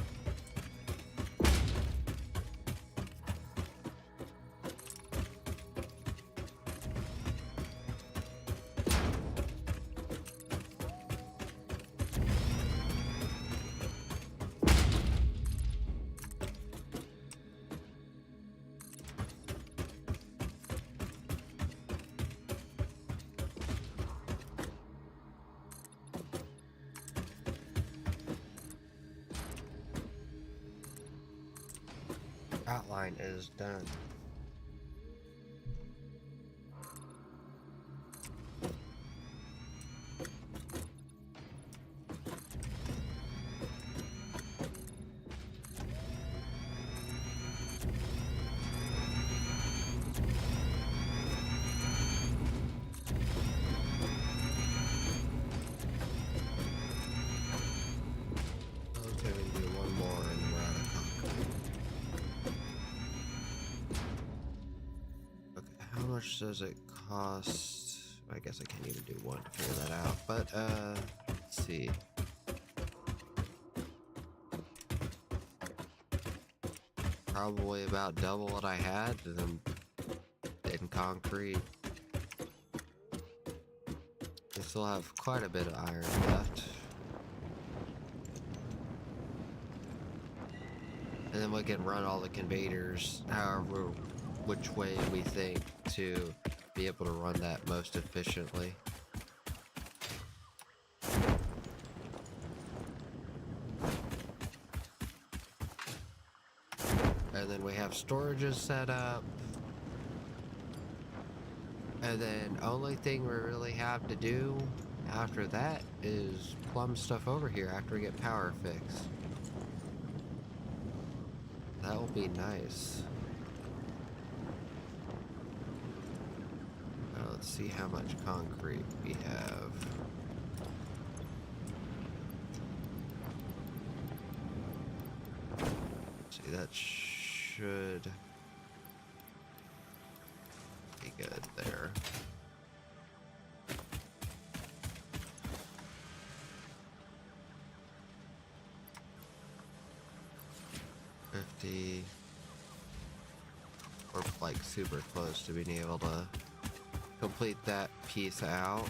[SPEAKER 1] outline is done. Okay, we can do one more and we're out of concrete. Okay, how much does it cost? I guess I can't even do one to figure that out, but let's see. Probably about double what I had in concrete. I still have quite a bit of iron left. And then we can run all the conveyors however which way we think to be able to run that most efficiently. And then we have storages set up. And then only thing we really have to do after that is plumb stuff over here after we get power fixed. That will be nice. Now let's see how much concrete we have. Let's see, that should be good there. We're like super close to being able to complete that piece out.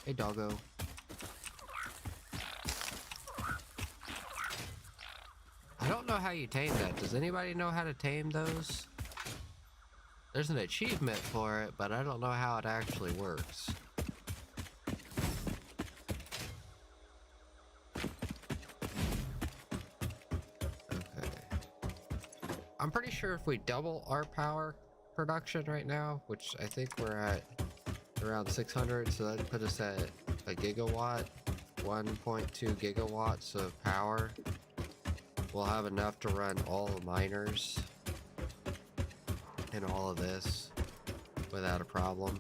[SPEAKER 1] Hey, doggo. I don't know how you tame that. Does anybody know how to tame those? There's an achievement for it, but I don't know how it actually works. Okay. I'm pretty sure if we double our power production right now, which I think we're at around 600, so that'd put us at a gigawatt, 1.2 gigawatts of power. We'll have enough to run all the miners and all of this without a problem.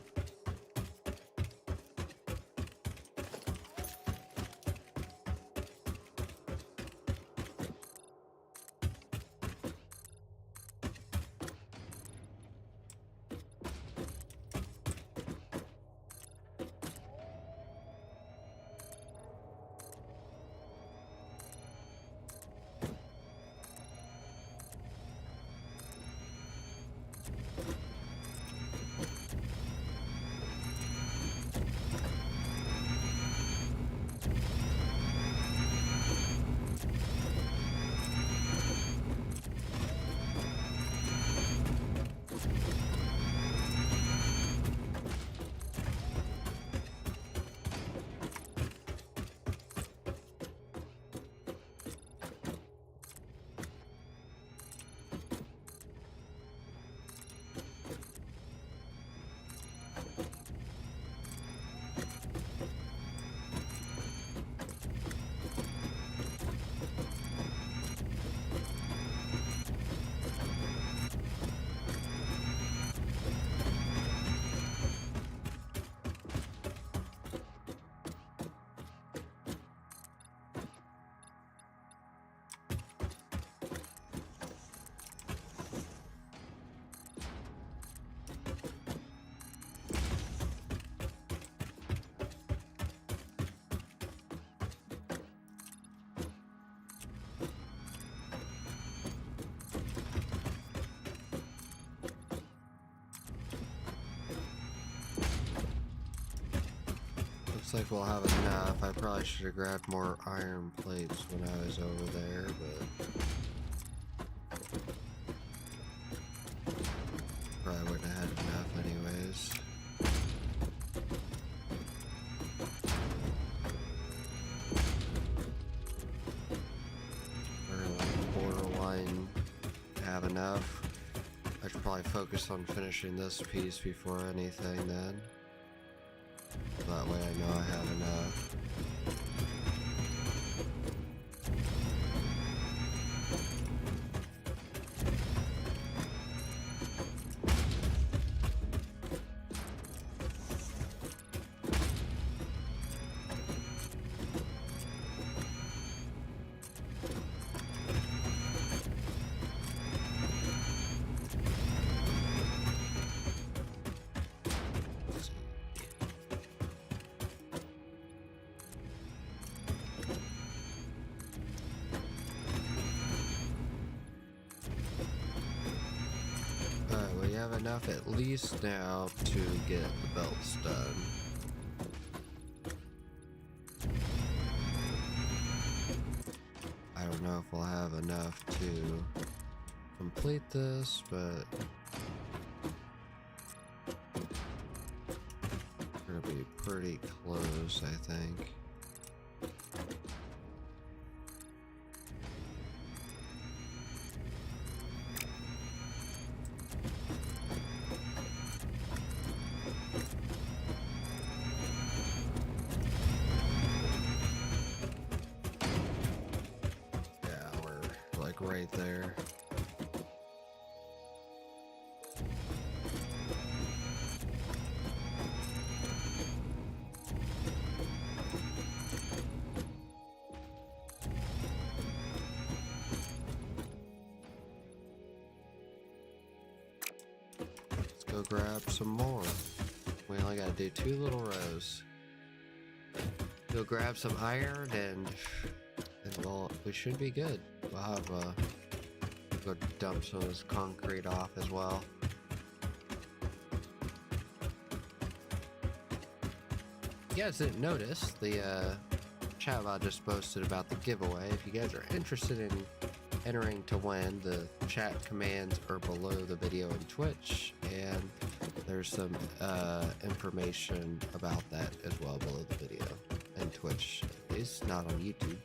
[SPEAKER 1] Looks like we'll have enough. I probably should have grabbed more iron plates when I was over there, but probably wouldn't have had enough anyways. We're like borderline have enough. I should probably focus on finishing this piece before anything then. That way I know I have enough. We have enough at least now to get the belts done. I don't know if we'll have enough to complete this, but we're gonna be pretty close, I think. Right there. Let's go grab some more. We only gotta do 2 little rows. Go grab some iron and we should be good. We'll have go dump some of this concrete off as well. If you guys didn't notice, the chat I just posted about the giveaway. If you guys are interested in entering to win, the chat commands are below the video in Twitch, and there's some information about that as well below the video in Twitch. It's not on YouTube.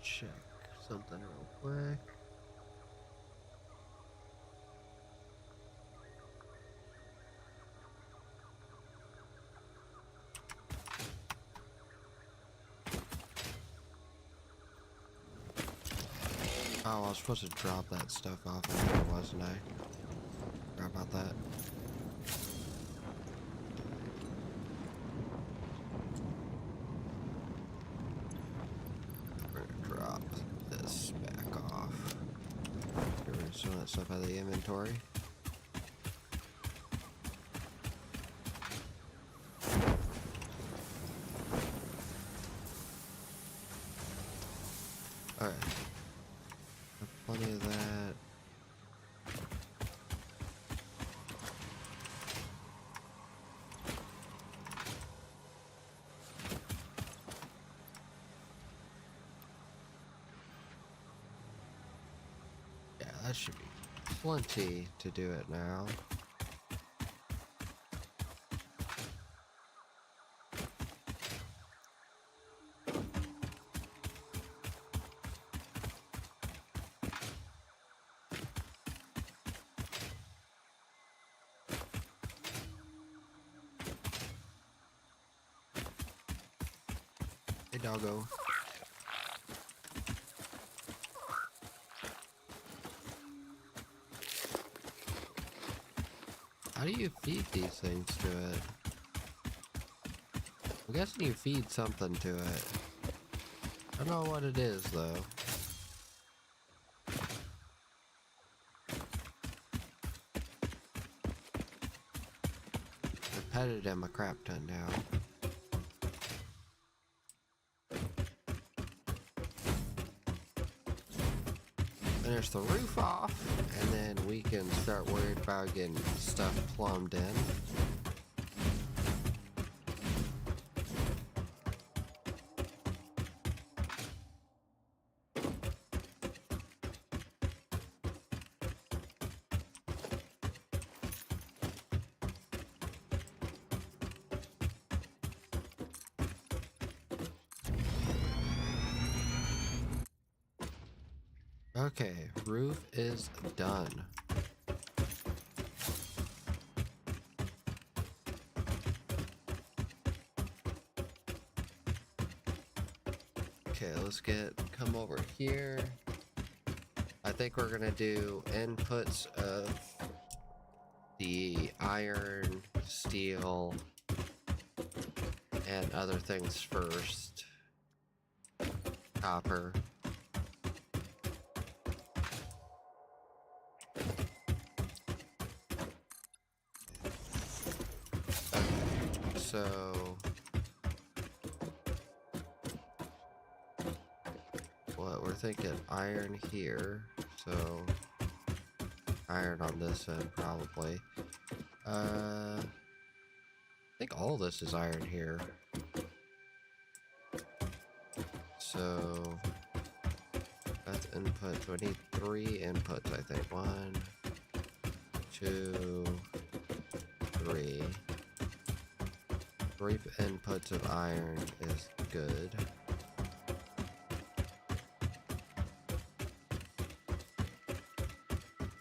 [SPEAKER 1] Check something real quick. Oh, I was supposed to drop that stuff off in there, wasn't I? Forgot about that. Drop this back off. Get rid of some of that stuff out of the inventory. Alright. Plenty of that. Yeah, that should be plenty to do it now. Hey, doggo. How do you feed these things to it? I'm guessing you feed something to it. I don't know what it is, though. headed in my crap ton now. Finish the roof off, and then we can start worried about getting stuff plumbed in. Okay, roof is done. Okay, let's come over here. I think we're gonna do inputs of the iron, steel, and other things first. Copper. So what we're thinking, iron here, so iron on this end probably. I think all this is iron here. So that's input. So I need 3 inputs, I think. 1, 2, 3. 3 inputs of iron is good.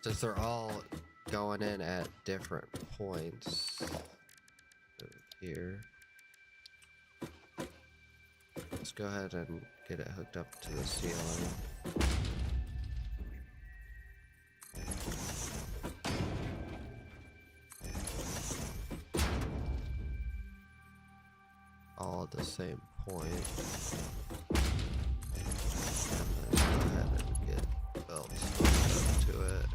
[SPEAKER 1] Since they're all going in at different points here, let's go ahead and get it hooked up to the ceiling. All at the same point. And then go ahead and get belts hooked up to it.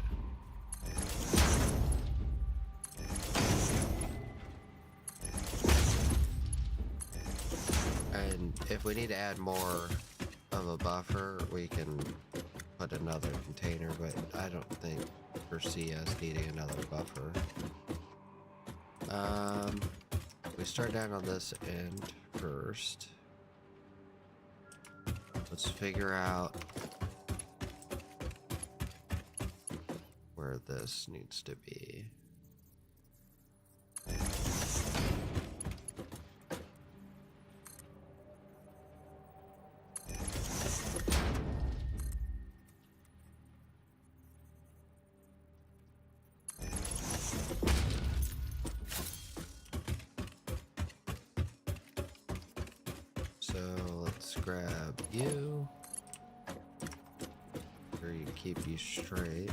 [SPEAKER 1] And if we need to add more of a buffer, we can put another container, but I don't foresee us needing another buffer. We start down on this end first. Let's figure out where this needs to be. So let's grab you, or you keep you straight.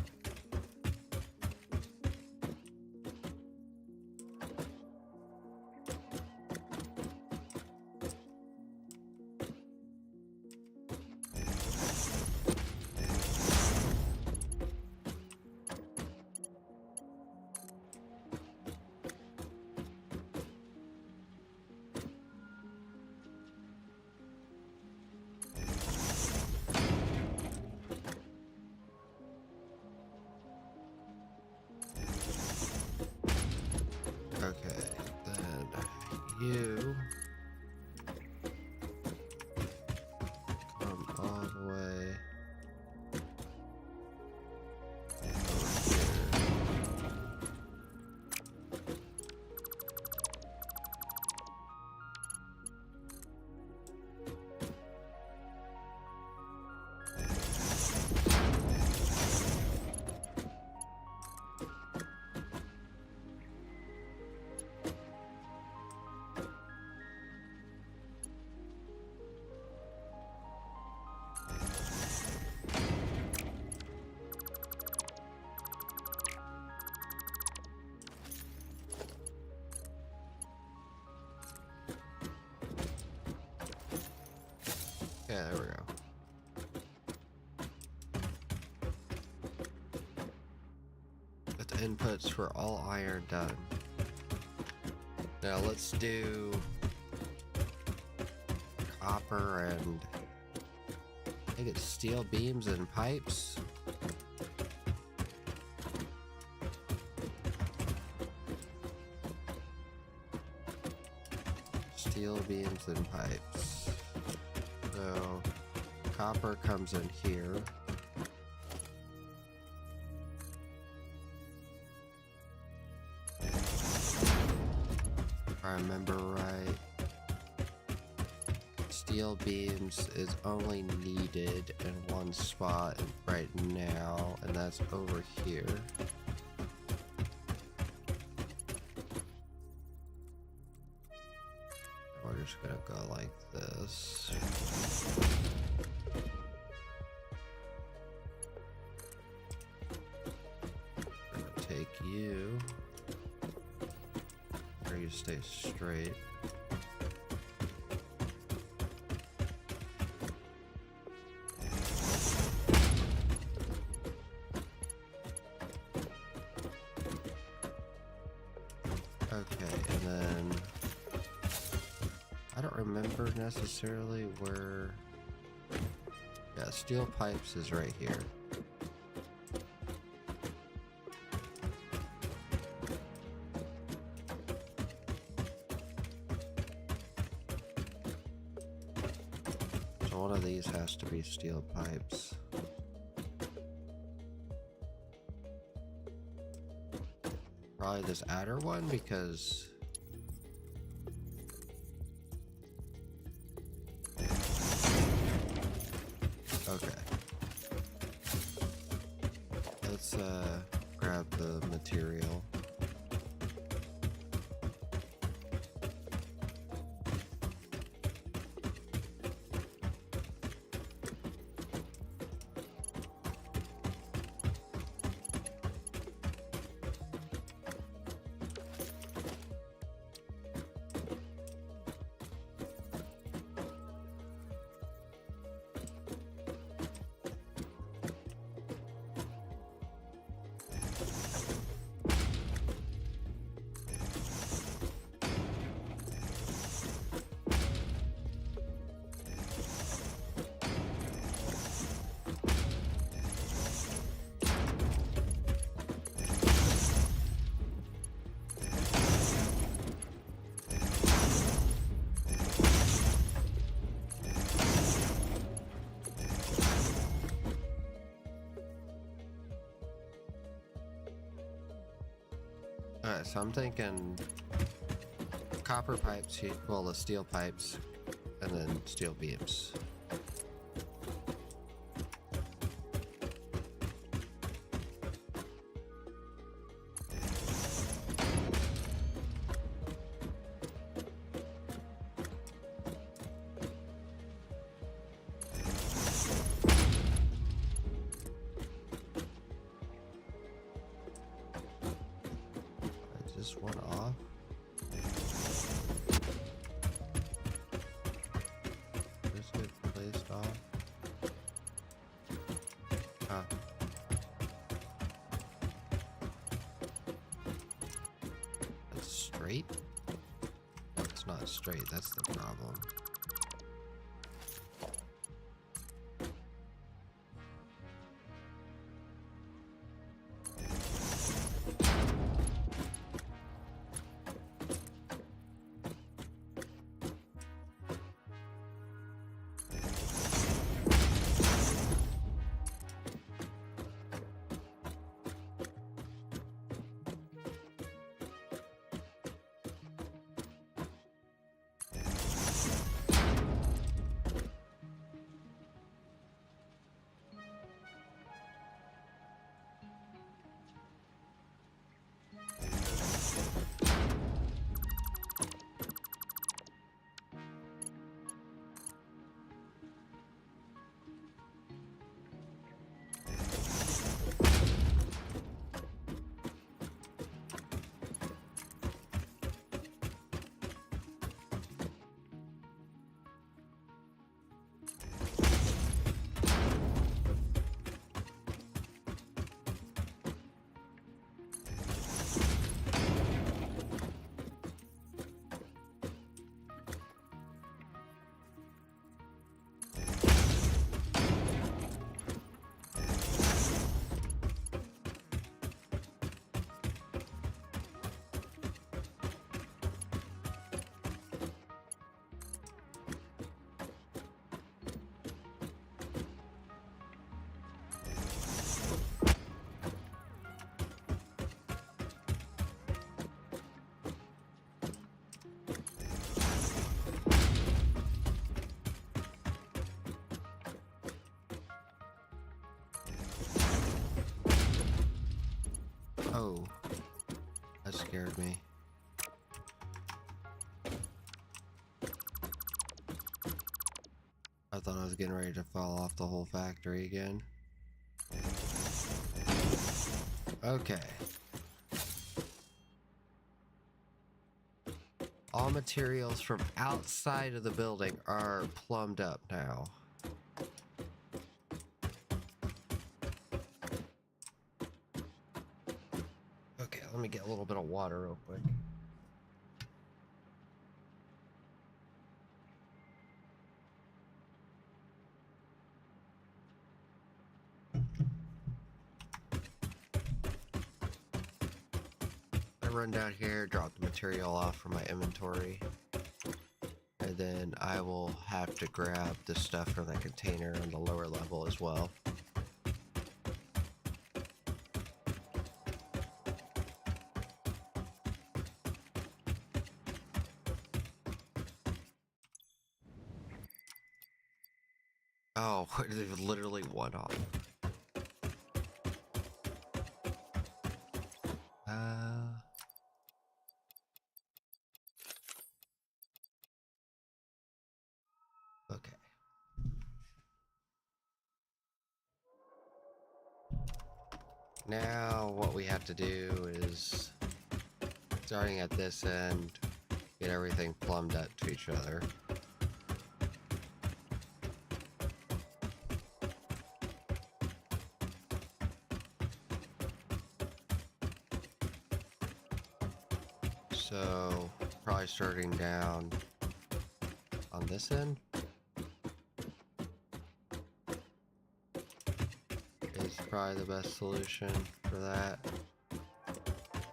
[SPEAKER 1] Okay, then you come all the way over here. Yeah, there we go. Got the inputs for all iron done. Now let's do copper and I think it's steel beams and pipes. Steel beams and pipes. So copper comes in here. If I remember right, steel beams is only needed in one spot right now, and that's over here. We're just gonna go like this. We're gonna take you. Or you stay straight. Okay, and then I don't remember necessarily where. Yeah, steel pipes is right here. So one of these has to be steel pipes. Probably this outer one because okay. Let's grab the material. Alright, so I'm thinking copper pipes, well, the steel pipes, and then steel beams. Is one off? Just get placed off. Ah. That's straight? It's not straight, that's the problem. scared me. I thought I was getting ready to fall off the whole factory again. Okay. All materials from outside of the building are plumbed up now. Okay, let me get a little bit of water real quick. I run down here, drop the material off from my inventory, and then I will have to grab the stuff from the container on the lower level as well. Oh, there's literally one off. Okay. Now what we have to do is, starting at this end, get everything plumbed up to each other. So, probably starting down on this end is probably the best solution for that.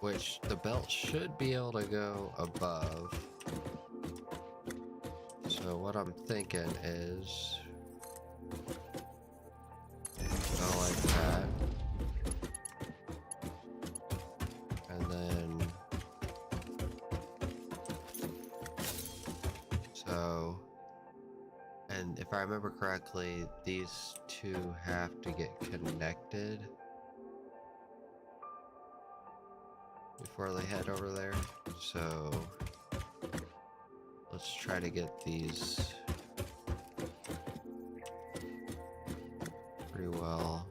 [SPEAKER 1] Which the belt should be able to go above. So what I'm thinking is go like that. And then so, and if I remember correctly, these two have to get connected before they head over there. So let's try to get these pretty well.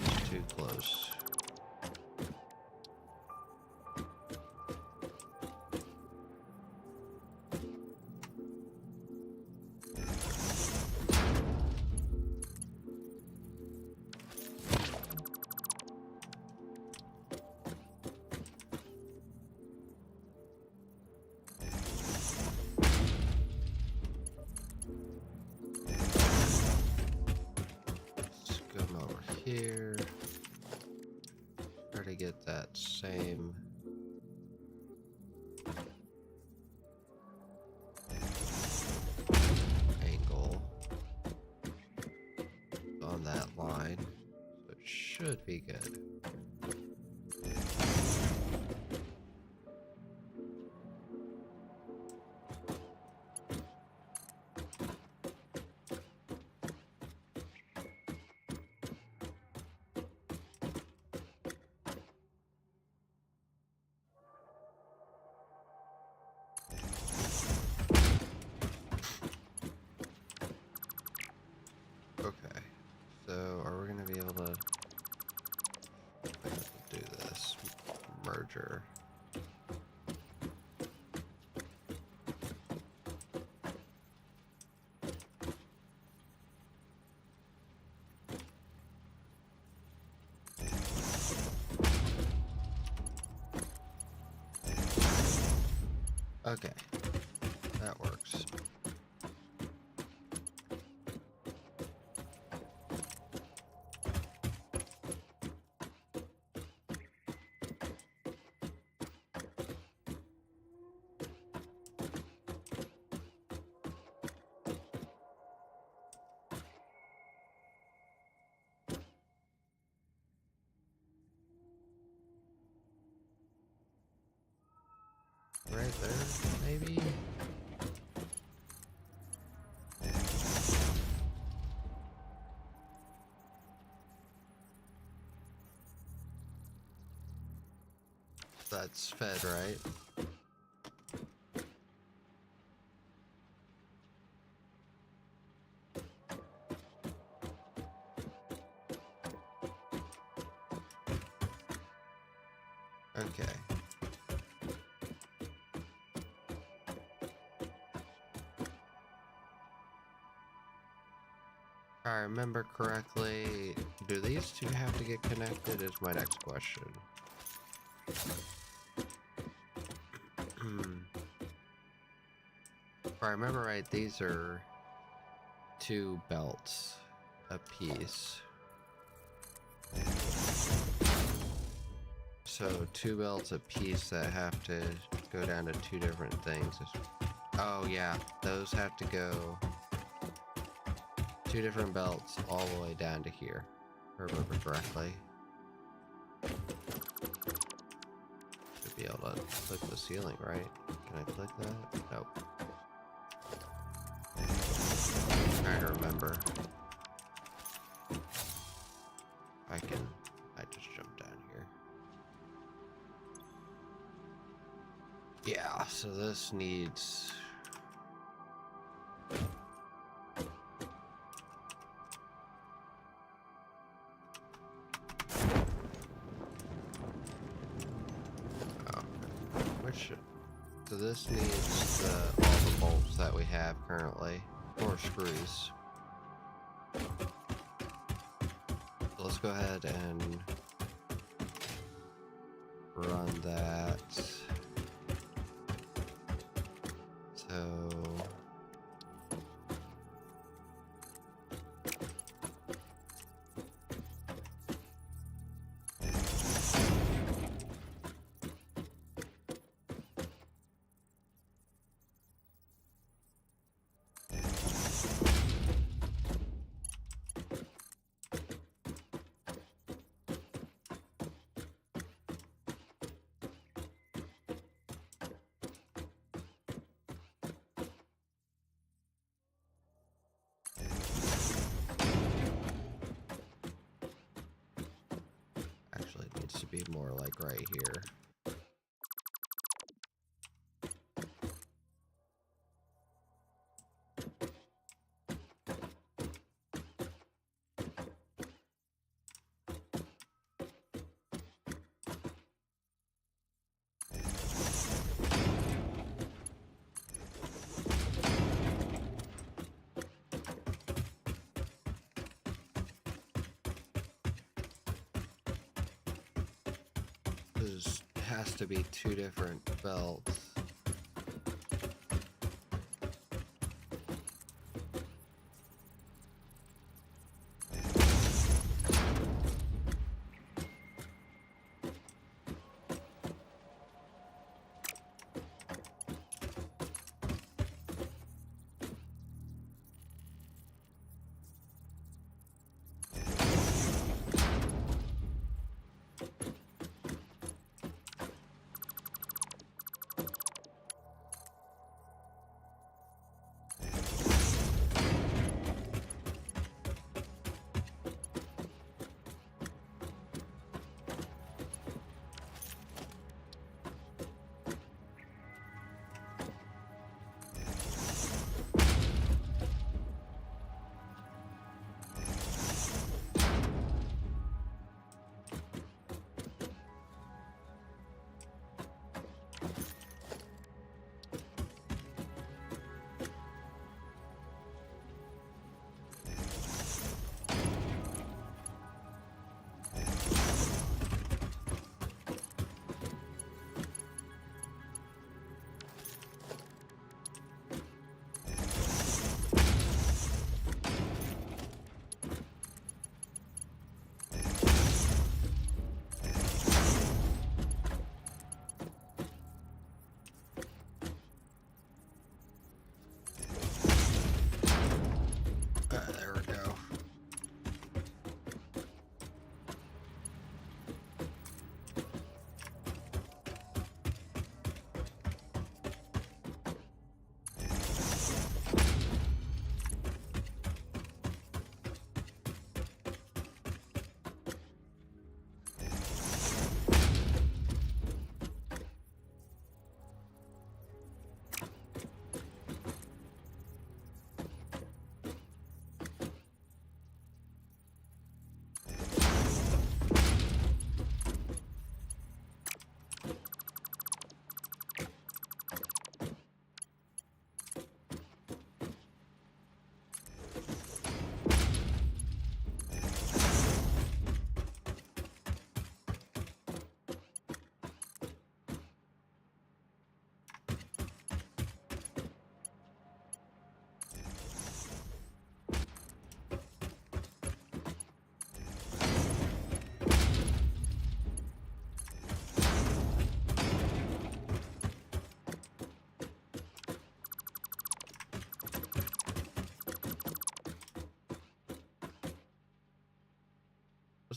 [SPEAKER 1] It's too close. Here, try to get that same angle on that line, so it should be good. Okay, so are we going to be able to do this merger? Okay, that works. Right there, maybe? That's fed, right? Okay. If I remember correctly, do these two have to get connected is my next question. If I remember right, these are 2 belts a piece. So 2 belts a piece that have to go down to 2 different things. Oh yeah, those have to go 2 different belts all the way down to here, if I remember correctly. Should be able to click the ceiling, right? Can I click that? Nope. I'm trying to remember. I just jumped down here. Yeah, so this needs... So this needs all the bolts that we have currently, 4 screws. So let's go ahead and run that. So actually it needs to be more like right here. It has to be 2 different belts.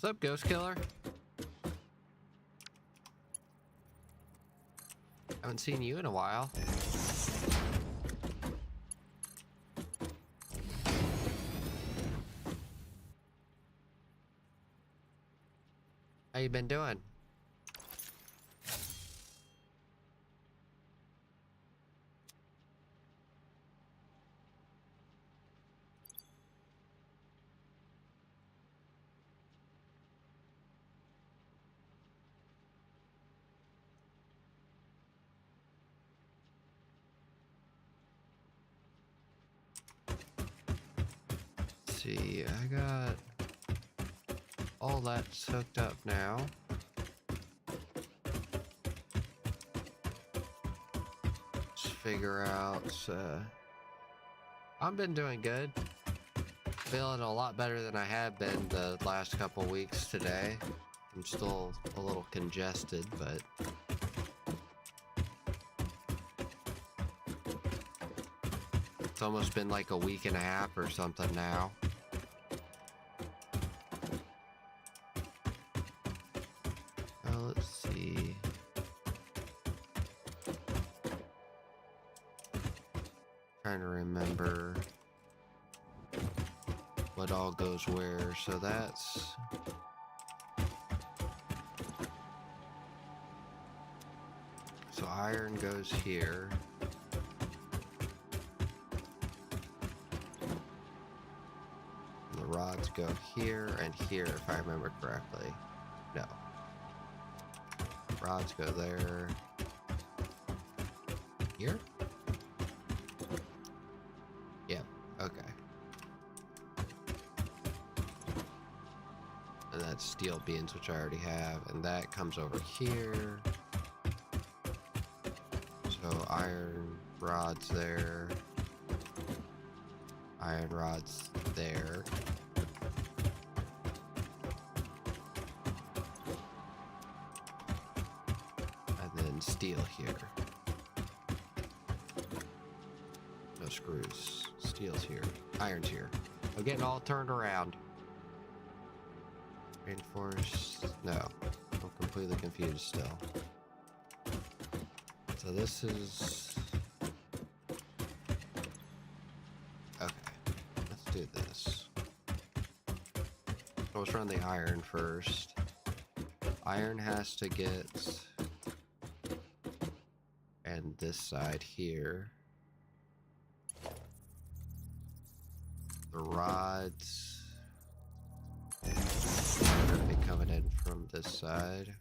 [SPEAKER 1] What's up, Ghost Killer? Haven't seen you in a while. How you been doing? See, I got all that's hooked up now. Let's figure out. I've been doing good. Feeling a lot better than I have been the last couple weeks today. I'm still a little congested, but it's almost been like a week and a half or something now. Let's see. Trying to remember what all goes where. So that's iron goes here. And the rods go here and here, if I remember correctly. No. Rods go there. Here? Yep, okay. And that's steel beams, which I already have. And that comes over here. So iron rods there. Iron rods there. Steel here. No screws. Steel's here. Iron's here. I'm getting all turned around. Reinforced. No. I'm completely confused still. So this is... Okay. Let's do this. So let's run the iron first. Iron has to get... and this side here. The rods are going to be coming in from this side.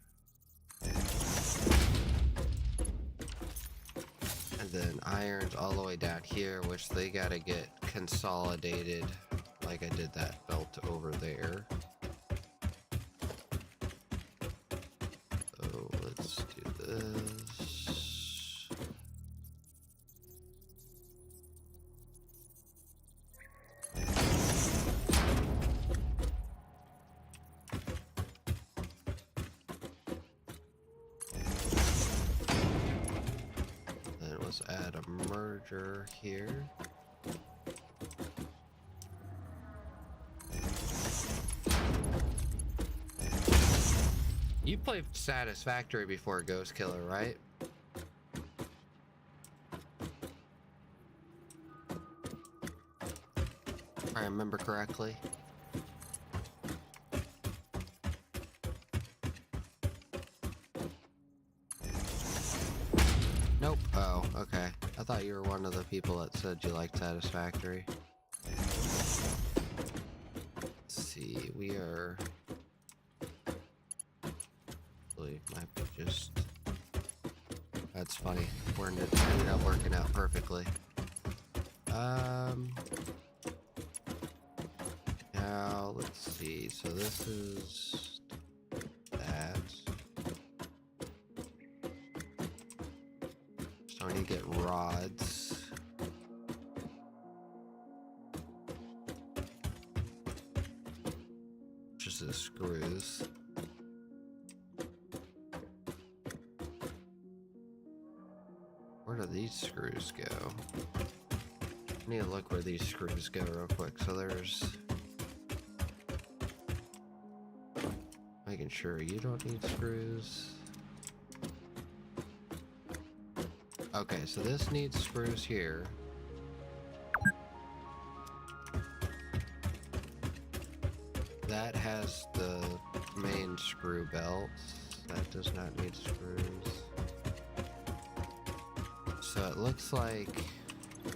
[SPEAKER 1] And then iron's all the way down here, which they got to get consolidated like I did that belt over there. So let's do this. Add a merger here. You played Satisfactory before Ghost Killer, right? If I remember correctly. Nope. Oh, okay. I thought you were one of the people that said you liked Satisfactory. Let's see, we are... might be just... That's funny. We're ended up working out perfectly. Now, let's see. So this is... that. So I need to get rods. Just the screws. Where do these screws go? I need to look where these screws go real quick. So there's... Making sure you don't need screws. Okay, so this needs screws here. That has the main screw belts. That does not need screws. So it looks like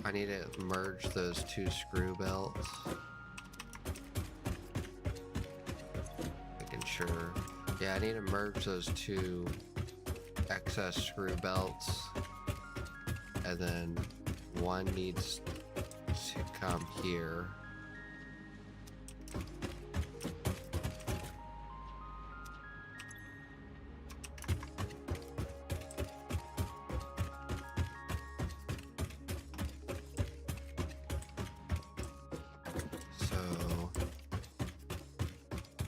[SPEAKER 1] I need to merge those two screw belts. Making sure. Yeah, I need to merge those two excess screw belts. And then one needs to come here.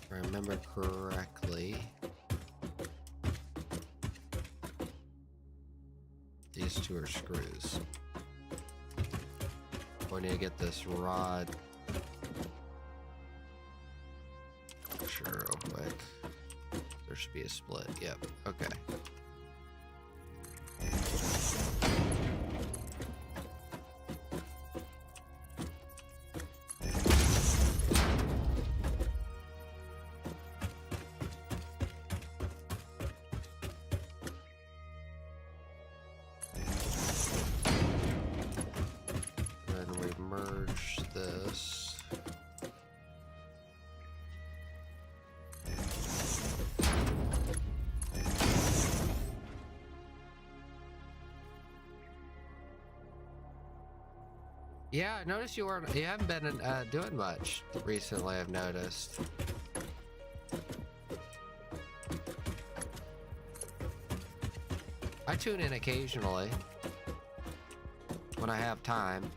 [SPEAKER 1] Remember correctly, these two are screws. We need to get this rod. Sure, real quick. There should be a split. Yep. Okay. Yeah, I noticed you haven't been doing much recently, I've noticed. I tune in occasionally when I have time.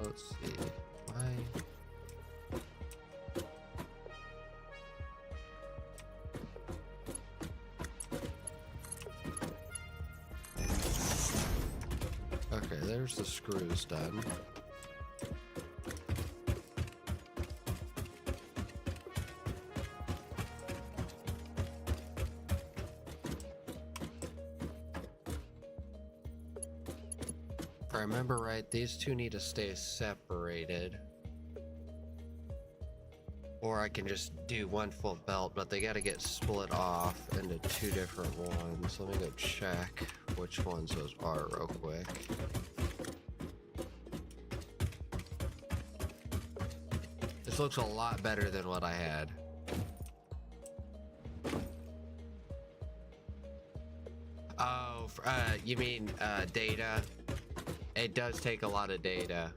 [SPEAKER 1] Let's see. Why? Okay, there's the screws done. If I remember right, these two need to stay separated. Or I can just do one full belt, but they gotta get split off into two different ones. Let me go check which ones those are real quick. This looks a lot better than what I had. Oh, you mean data? It does take a lot of data.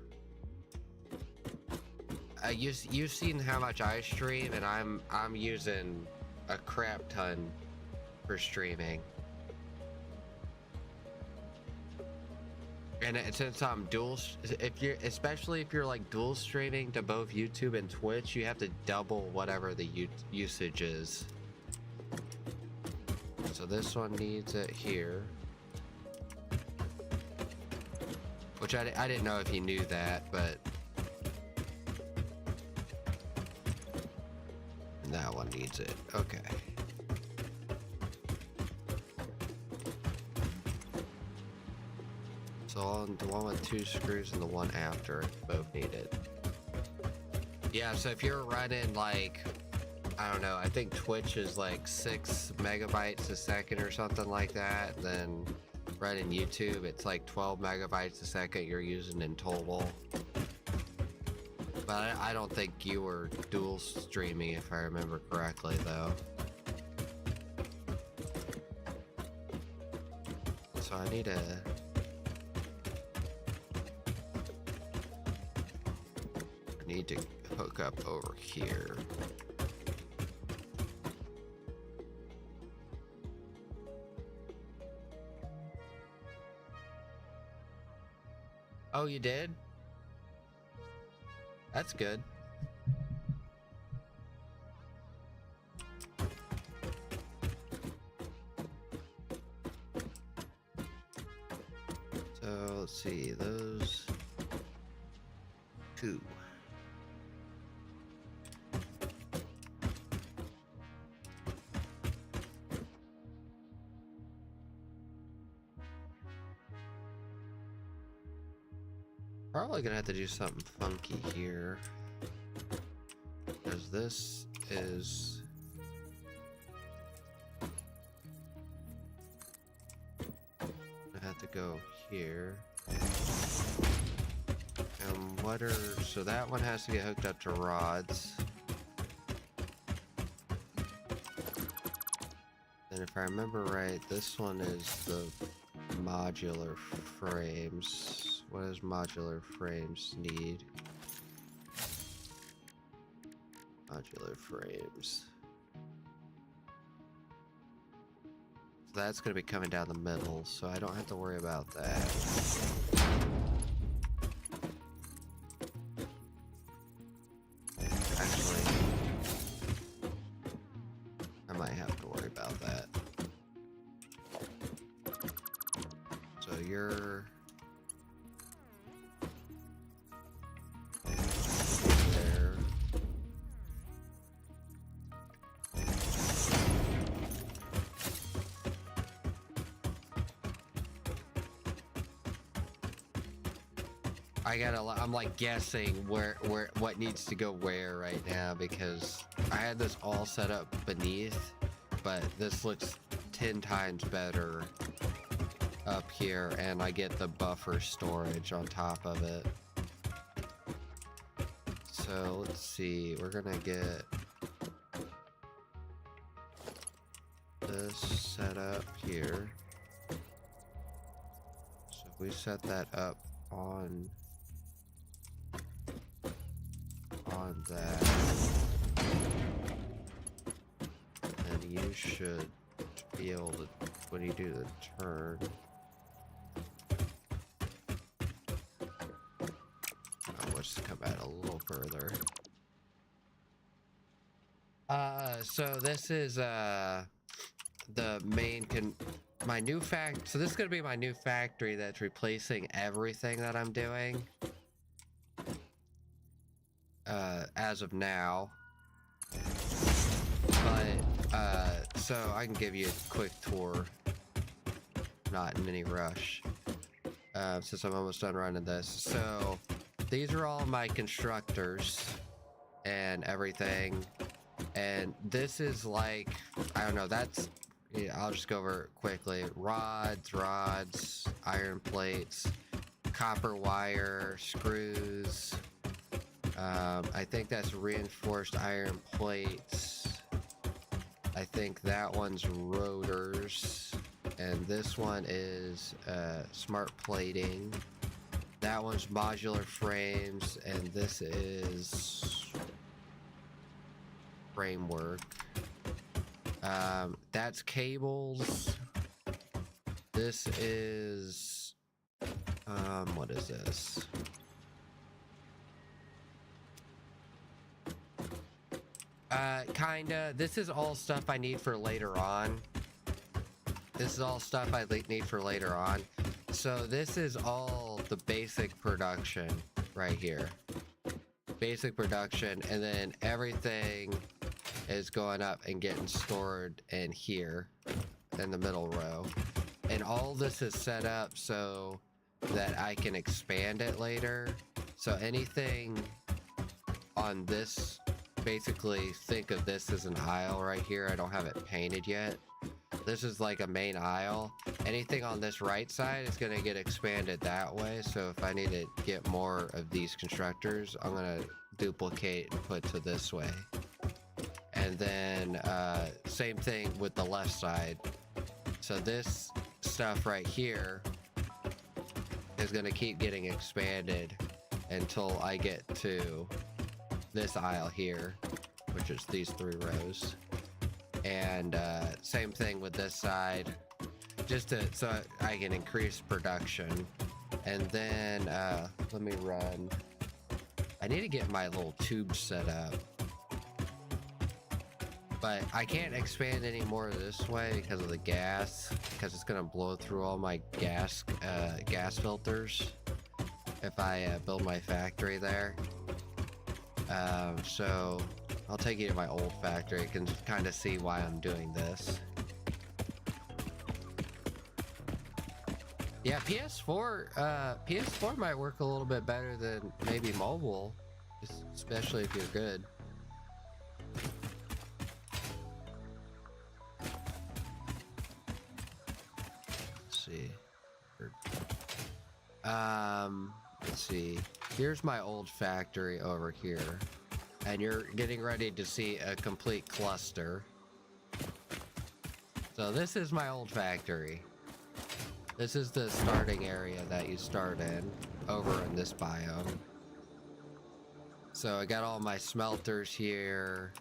[SPEAKER 1] You've seen how much I stream, and I'm using a crap ton for streaming. And since I'm especially if you're like dual streaming to both YouTube and Twitch, you have to double whatever the usage is. So this one needs it here. Which I didn't know if you knew that, but... that one needs it. Okay. So on the one with two screws and the one after it, both need it. Yeah, so if you're running like, I don't know, I think Twitch is like 6 megabytes a second or something like that, then running YouTube, it's like 12 megabytes a second you're using in total. But I don't think you were dual streaming, if I remember correctly, though. So I need to hook up over here. Oh, you did? That's good. So let's see, those M.2. Probably gonna have to do something funky here, because this is gonna have to go here. And what are, so that one has to get hooked up to rods. And if I remember right, this one is the modular frames. What does modular frames need? Modular frames. So that's going to be coming down the middle, so I don't have to worry about that. Actually, I might have to worry about that. So you're there. I'm like guessing what needs to go where right now, because I had this all set up beneath, but this looks 10 times better up here, and I get the buffer storage on top of it. So let's see, we're gonna get this set up here. So if we set that up on that, and you should be able to, when you do the turn, let's come out a little further. So this is the main my new so this is gonna be my new factory that's replacing everything that I'm doing as of now. But so I can give you a quick tour, not in any rush, since I'm almost done running this. So these are all my constructors and everything, and this is like, I don't know, that's, yeah, I'll just go over it quickly. Rods, iron plates, copper wire, screws. I think that's reinforced iron plates. I think that one's rotors, and this one is smart plating. That one's modular frames, and this is framework. That's cables. This is what is this? Kinda. This is all stuff I need for later on. This is all stuff I need for later on. So this is all the basic production right here. Basic production, and then everything is going up and getting stored in here in the middle row. And all this is set up so that I can expand it later. So anything on this, basically think of this as an aisle right here. I don't have it painted yet. This is like a main aisle. Anything on this right side is going to get expanded that way. So if I need to get more of these constructors, I'm going to duplicate and put to this way. And then same thing with the left side. So this stuff right here is going to keep getting expanded until I get to this aisle here, which is these 3 rows. And same thing with this side, just so I can increase production. And then let me run. I need to get my little tube set up, but I can't expand any more this way because of the gas, because it's gonna blow through all my gas filters. if I build my factory there. So I'll take you to my old factory. You can kind of see why I'm doing this. Yeah, PS4 might work a little bit better than maybe mobile, especially if you're good. Let's see. Let's see. Here's my old factory over here, and you're getting ready to see a complete cluster. So this is my old factory. This is the starting area that you start in over in this biome. So I got all my smelters here,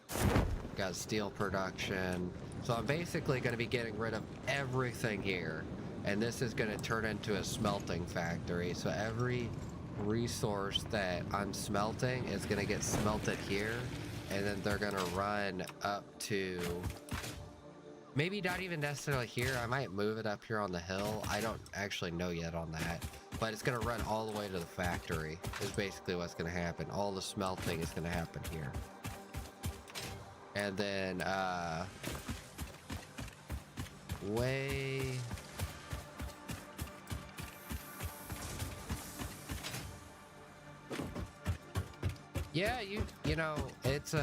[SPEAKER 1] got steel production. So I'm basically going to be getting rid of everything here. And this is going to turn into a smelting factory. So every resource that I'm smelting is going to get smelted here. And then they're going to run up to... maybe not even necessarily here. I might move it up here on the hill. I don't actually know yet on that. But it's going to run all the way to the factory is basically what's going to happen. All the smelting is going to happen here. And then, way... yeah, you know, it's,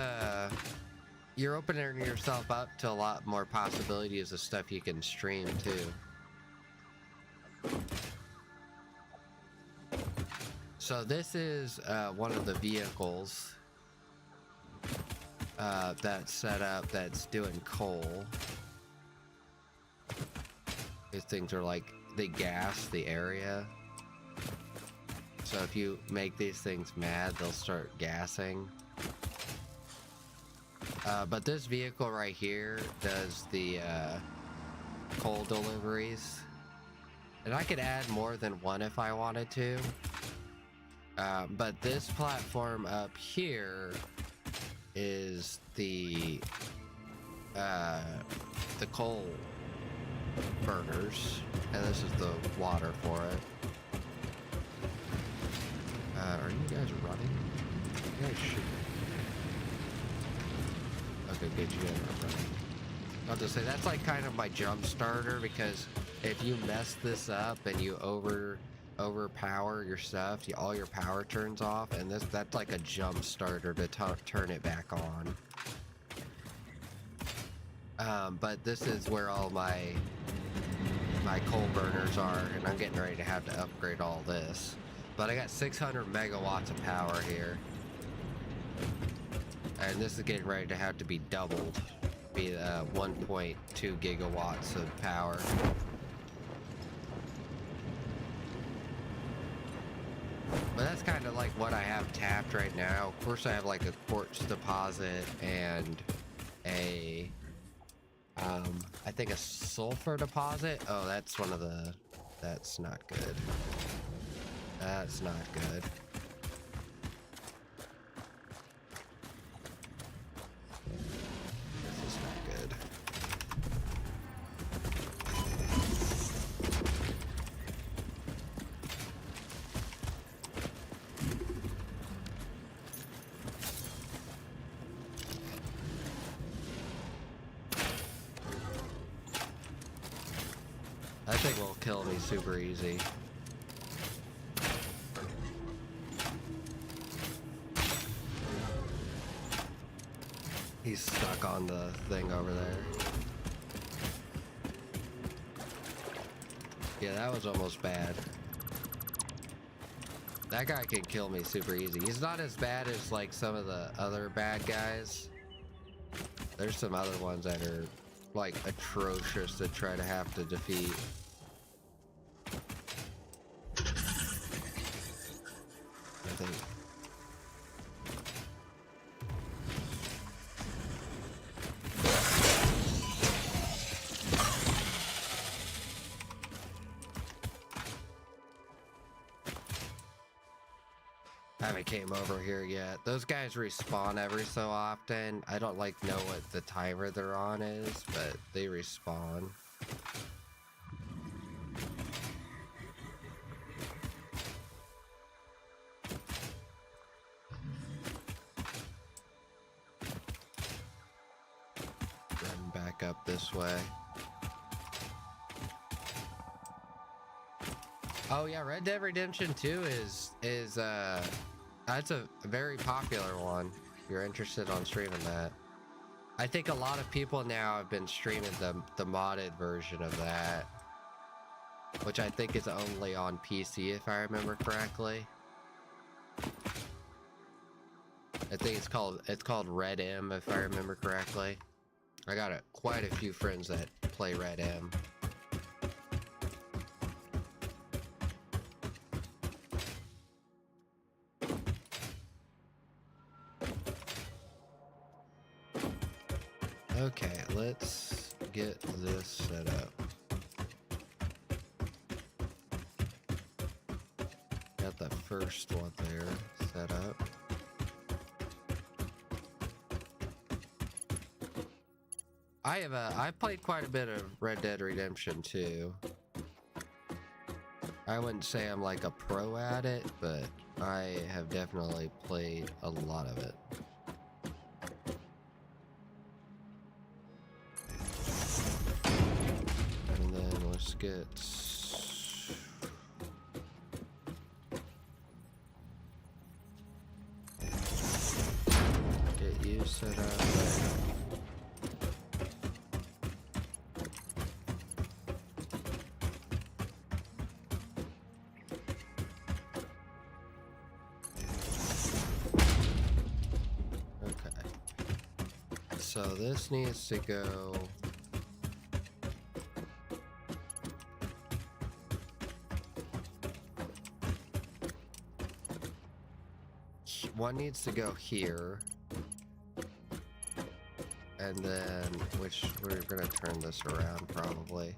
[SPEAKER 1] you're opening yourself up to a lot more possibilities of stuff you can stream too. So this is one of the vehicles that's set up that's doing coal. These things are like, they gas the area. So if you make these things mad, they'll start gassing. But this vehicle right here does the coal deliveries. And I could add more than one if I wanted to. But this platform up here is the coal burners. And this is the water for it. Are you guys running? You guys should. Okay, good, you guys are running. I'll just say that's like kind of my jump starter, because if you mess this up and you overpower your stuff, all your power turns off, and that's like a jump starter to turn it back on. But this is where all my coal burners are, and I'm getting ready to have to upgrade all this. But I got 600 megawatts of power here. And this is getting ready to have to be doubled. Be 1.2 gigawatts of power. But that's kind of like what I have tapped right now. Of course I have like a quartz deposit and a... I think a sulfur deposit. Oh, that's one of the... that's not good. That's not good. This is not good. That thing will kill me super easy. He's stuck on the thing over there. Yeah, that was almost bad. That guy can kill me super easy. He's not as bad as like some of the other bad guys. There's some other ones that are like atrocious to try to have to defeat. I think. Haven't came over here yet. Those guys respawn every so often. I don't like know what the timer they're on is, but they respawn. back up this way. Oh yeah, Red Dead Redemption 2 is that's a very popular one. If you're interested on streaming that. I think a lot of people now have been streaming the modded version of that, which I think is only on PC if I remember correctly. I think it's called Red M if I remember correctly. I got quite a few friends that play Red M. Okay, let's get this set up. Got the first one there set up. I played quite a bit of Red Dead Redemption 2. I wouldn't say I'm like a pro at it, but I have definitely played a lot of it. And then let's get you set up there. So this needs to go one needs to go here, and then which we're gonna turn this around probably.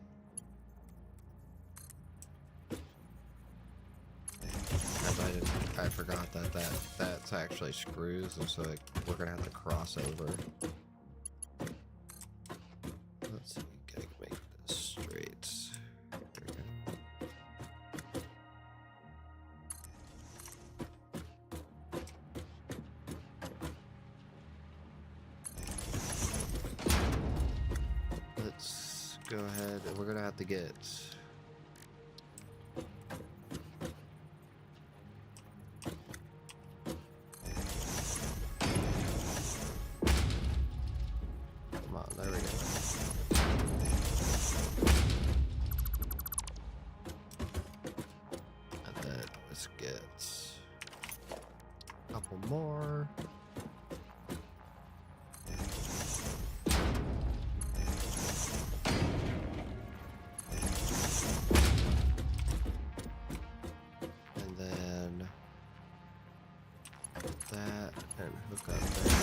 [SPEAKER 1] I forgot that's actually screws, and so we're gonna have to cross over. Let's see, gotta make this straight. There we go. Let's go ahead, and we're gonna have to get more. And then that and hook up there.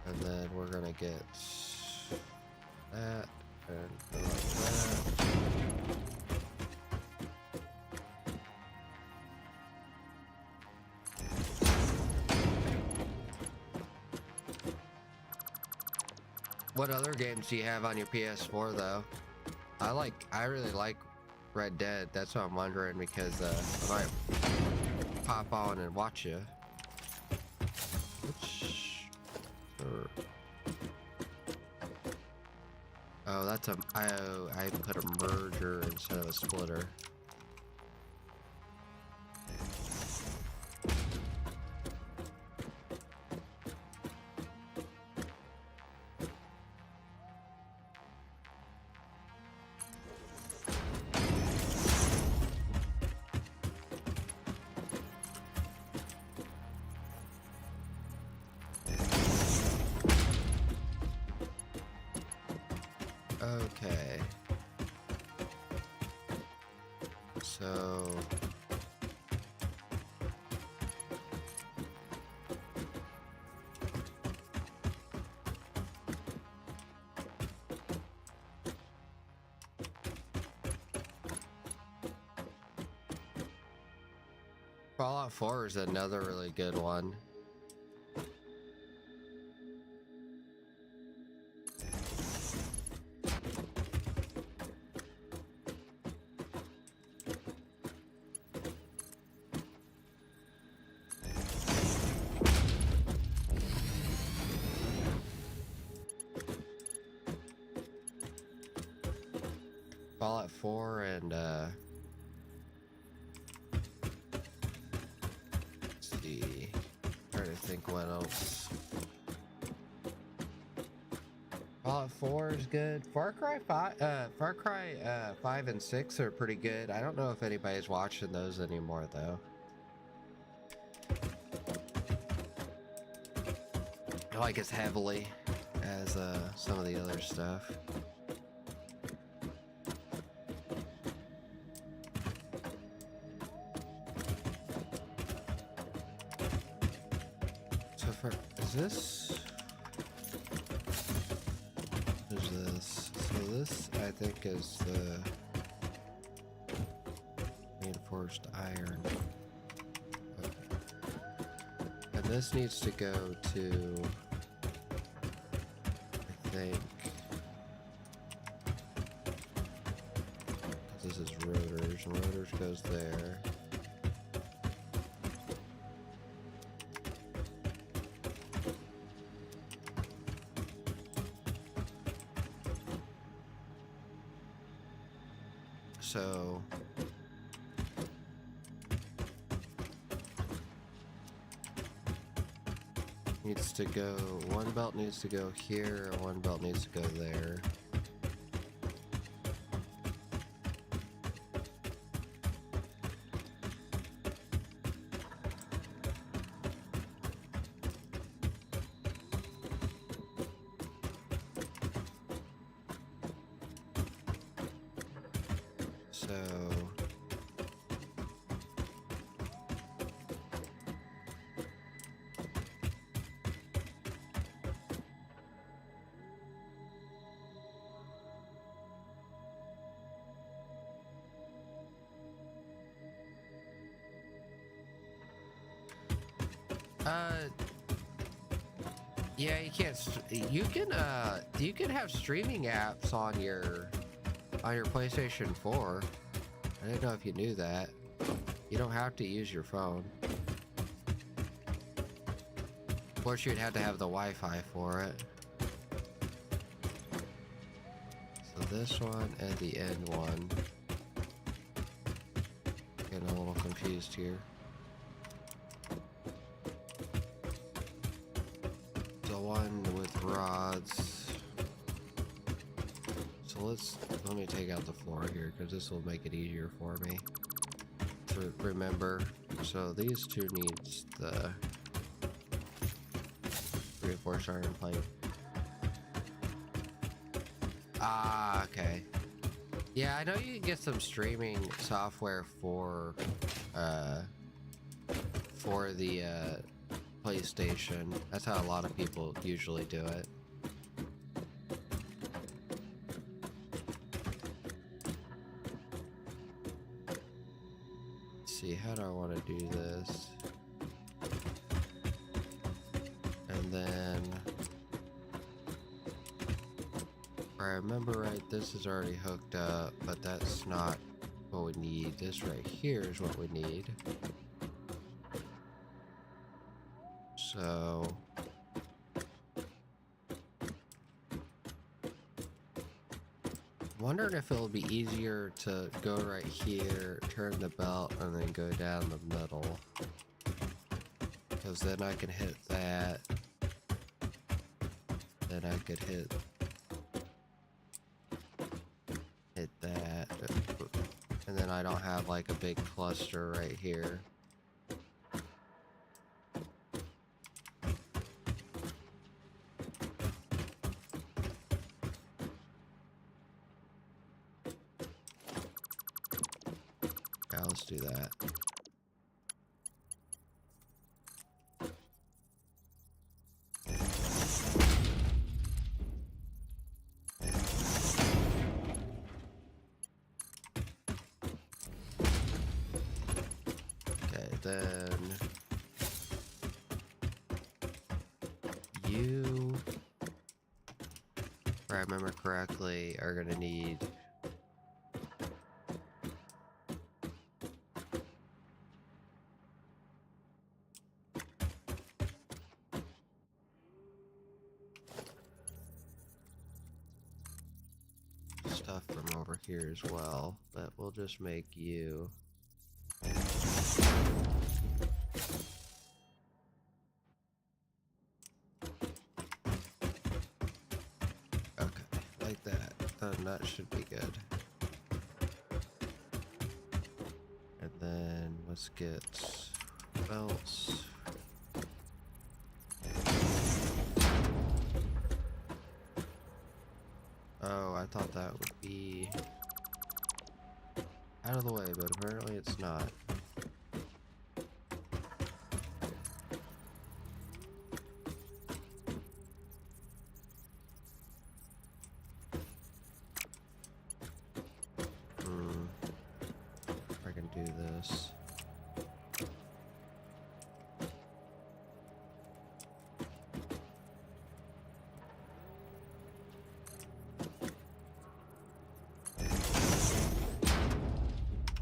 [SPEAKER 1] And then we're gonna get that and go like that. What other games do you have on your PS4 though? I really like Red Dead. That's what I'm wondering, because I might pop on and watch you. Oh, that's I put a merger instead of a splitter. Okay. So Fallout 4 is another really good one. Fallout 4 and let's see. Trying to think what else. Fallout 4 is good. Far Cry 5 and 6 are pretty good. I don't know if anybody's watching those anymore though. Like as heavily as some of the other stuff. So for is this? There's this. So this I think is the reinforced iron. Okay. And this needs to go to, I think, this is rotors, and rotors goes there. So needs to go, one belt needs to go here, and one belt needs to go there. So yeah, you can't. You can have streaming apps on your PlayStation 4. I didn't know if you knew that. You don't have to use your phone. Of course, you'd have to have the Wi-Fi for it. So this one and the end one. Getting a little confused here. The one with rods. So let me take out the floor here because this will make it easier for me to remember. So these two needs the reinforced iron plate. Ah, okay. Yeah, I know you can get some streaming software for the PlayStation. That's how a lot of people usually do it. Let's see, how do I want to do this? And then, if I remember right, this is already hooked up, but that's not what we need. This right here is what we need. So wondering if it'll be easier to go right here, turn the belt, and then go down the middle. Because then I can hit that. Then I could hit that. And then I don't have like a big cluster right here. Yeah, let's do that. Okay, then you, if I remember correctly, are gonna need stuff from over here as well, but we'll just make you. Okay, like that. Then that should be good. And then let's get belts. Oh, I thought that would be out of the way, but apparently it's not. I can do this.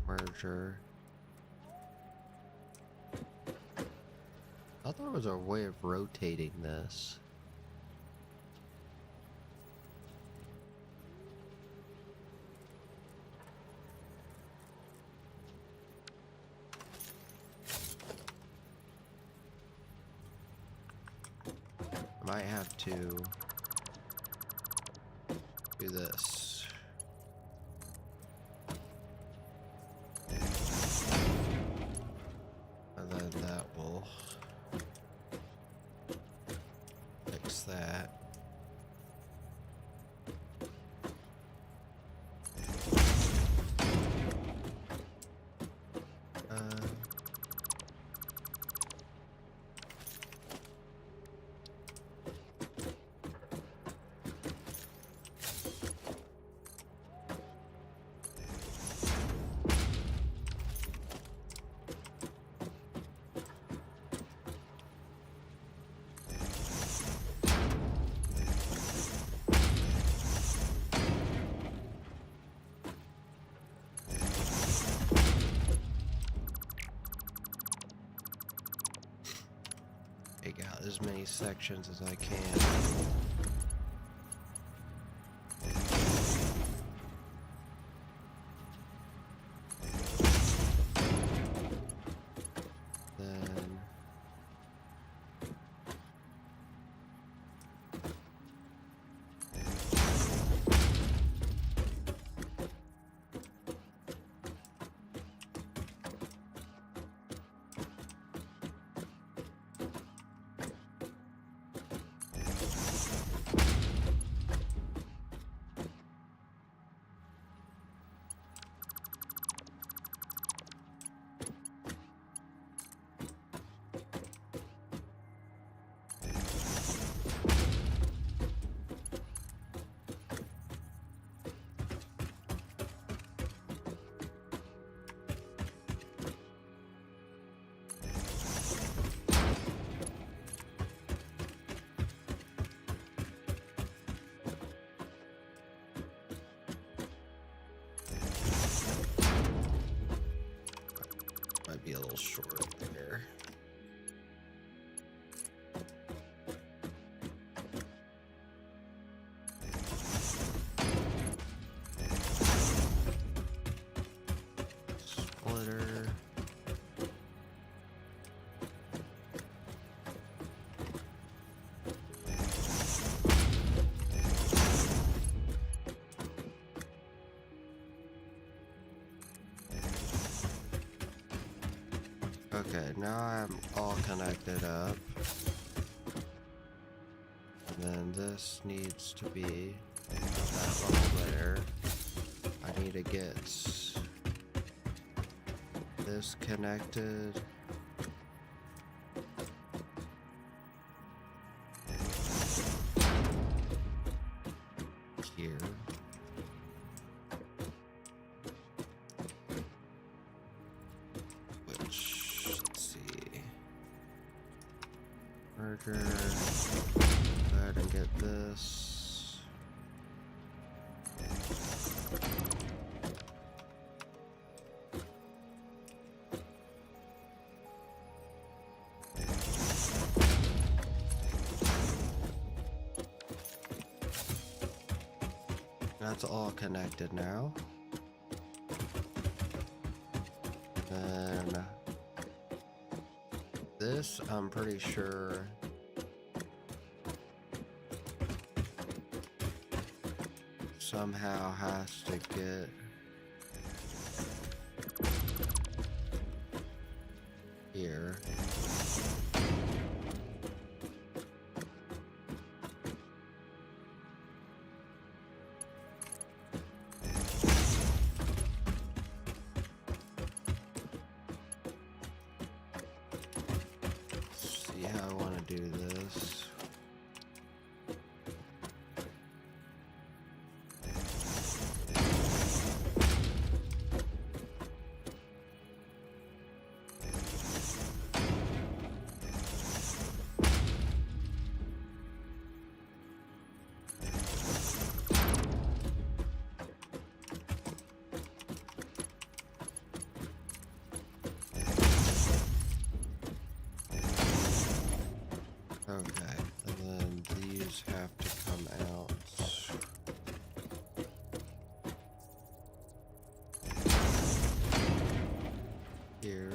[SPEAKER 1] Merger. I thought there was a way of rotating this. I might have to do this. And then that will fix that. Take out as many sections as I can. Might be a little short there. Splitter. Okay, now I'm all connected up. And then this needs to be at that level there. I need to get this connected. Here. Merger. Go ahead and get this. Now that's all connected now. Then this, I'm pretty sure somehow has to get here. See how I want to do this. Okay, and then these have to come out. Here.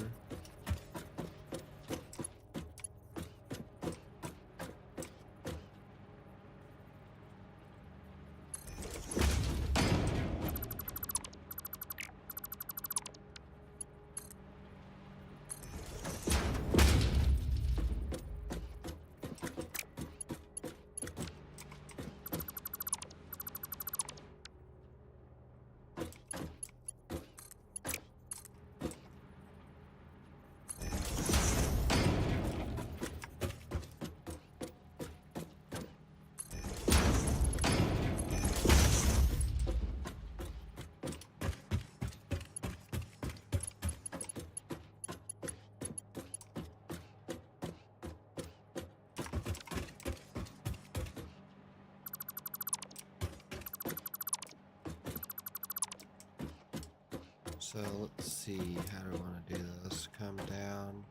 [SPEAKER 1] So let's see, how do I want to do this? Come down.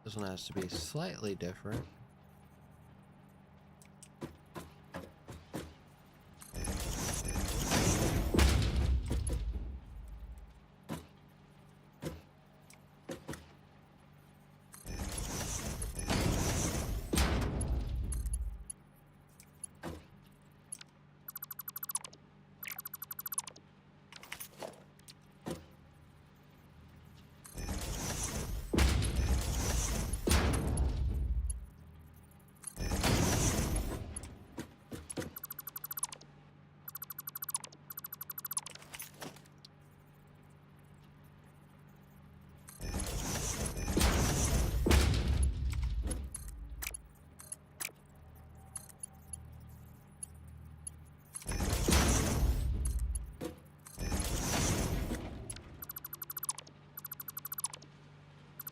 [SPEAKER 1] This one has to be slightly different.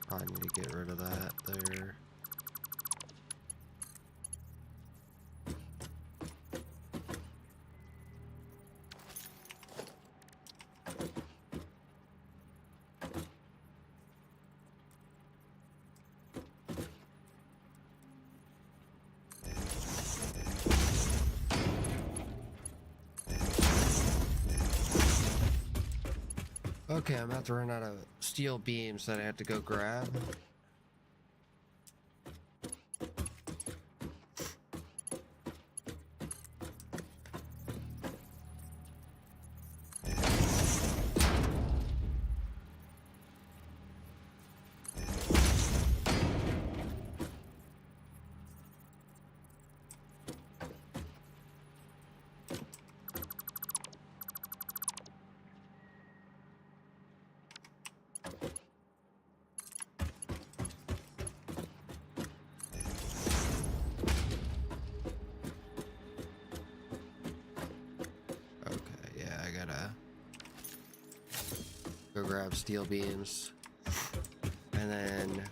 [SPEAKER 1] I need to get rid of that there. Okay, I'm about to run out of steel beams that I have to go grab. Go grab steel beams. And then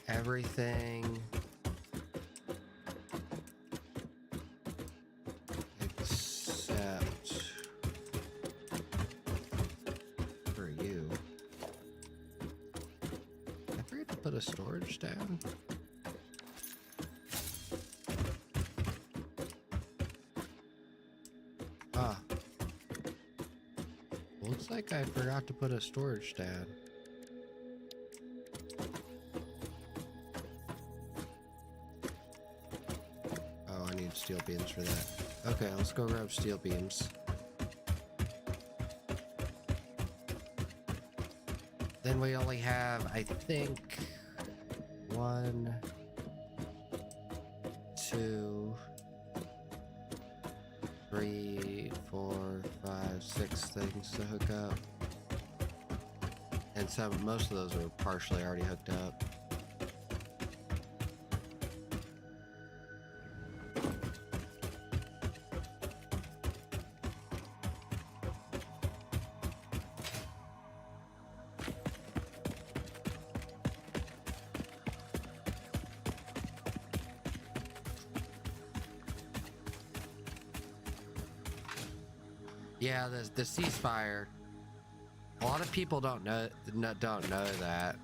[SPEAKER 1] everything except for you. I forget to put a storage down. like I forgot to put a storage down. Oh, I need steel beams for that. Okay, let's go grab steel beams. Then we only have, I think, 1, 2, 3, 4, 5, 6 things to hook up. And most of those are partially already hooked up. Yeah, the ceasefire. A lot of people don't know that.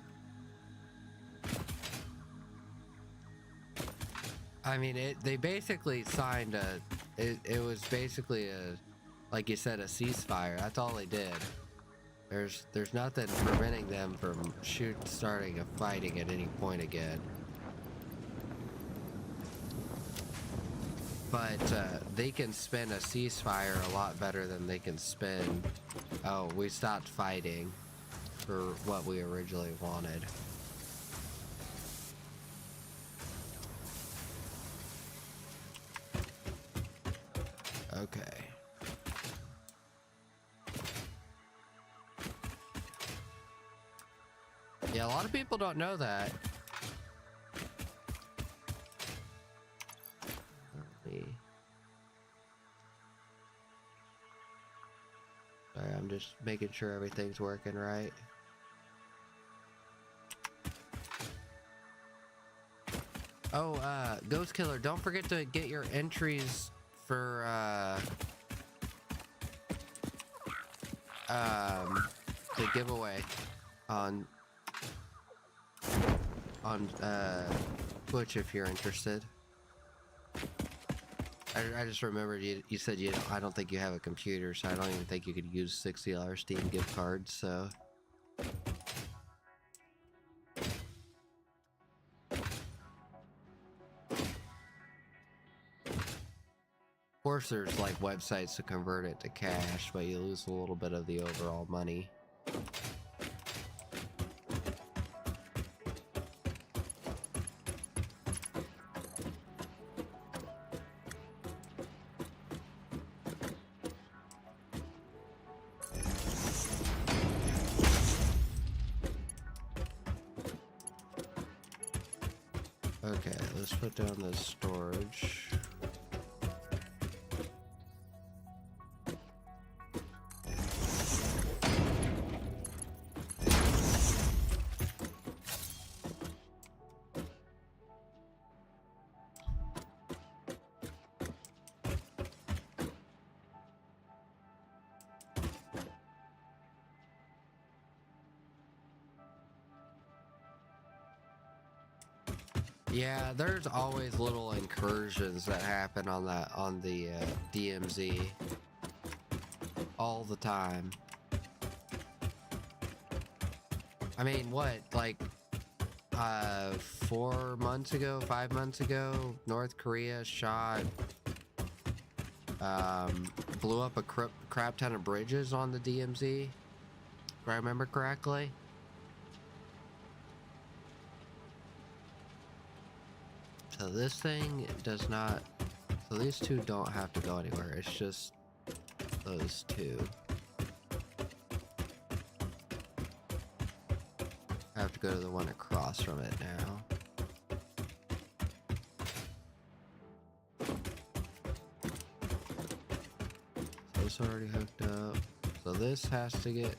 [SPEAKER 1] I mean, they basically signed it was basically like you said, a ceasefire. That's all they did. There's nothing preventing them from starting a fighting at any point again. But they can spin a ceasefire a lot better than they can spin, oh, we stopped fighting, for what we originally wanted. Okay. Yeah, a lot of people don't know that. Sorry, I'm just making sure everything's working right. Oh, Ghost Killer, don't forget to get your entries for, the giveaway on Twitch if you're interested. I just remembered you said I don't think you have a computer, so I don't even think you could use $60 Steam gift cards, so. Of course, there's like websites to convert it to cash, but you lose a little bit of the overall money. Okay, let's put down the storage. Yeah, there's always little incursions that happen on the DMZ all the time. I mean, what, like 4 months ago, 5 months ago, North Korea blew up a crap ton of bridges on the DMZ, if I remember correctly. So this thing does not, so these two don't have to go anywhere, it's just those two. I have to go to the one across from it now. So this already hooked up. So this has to get,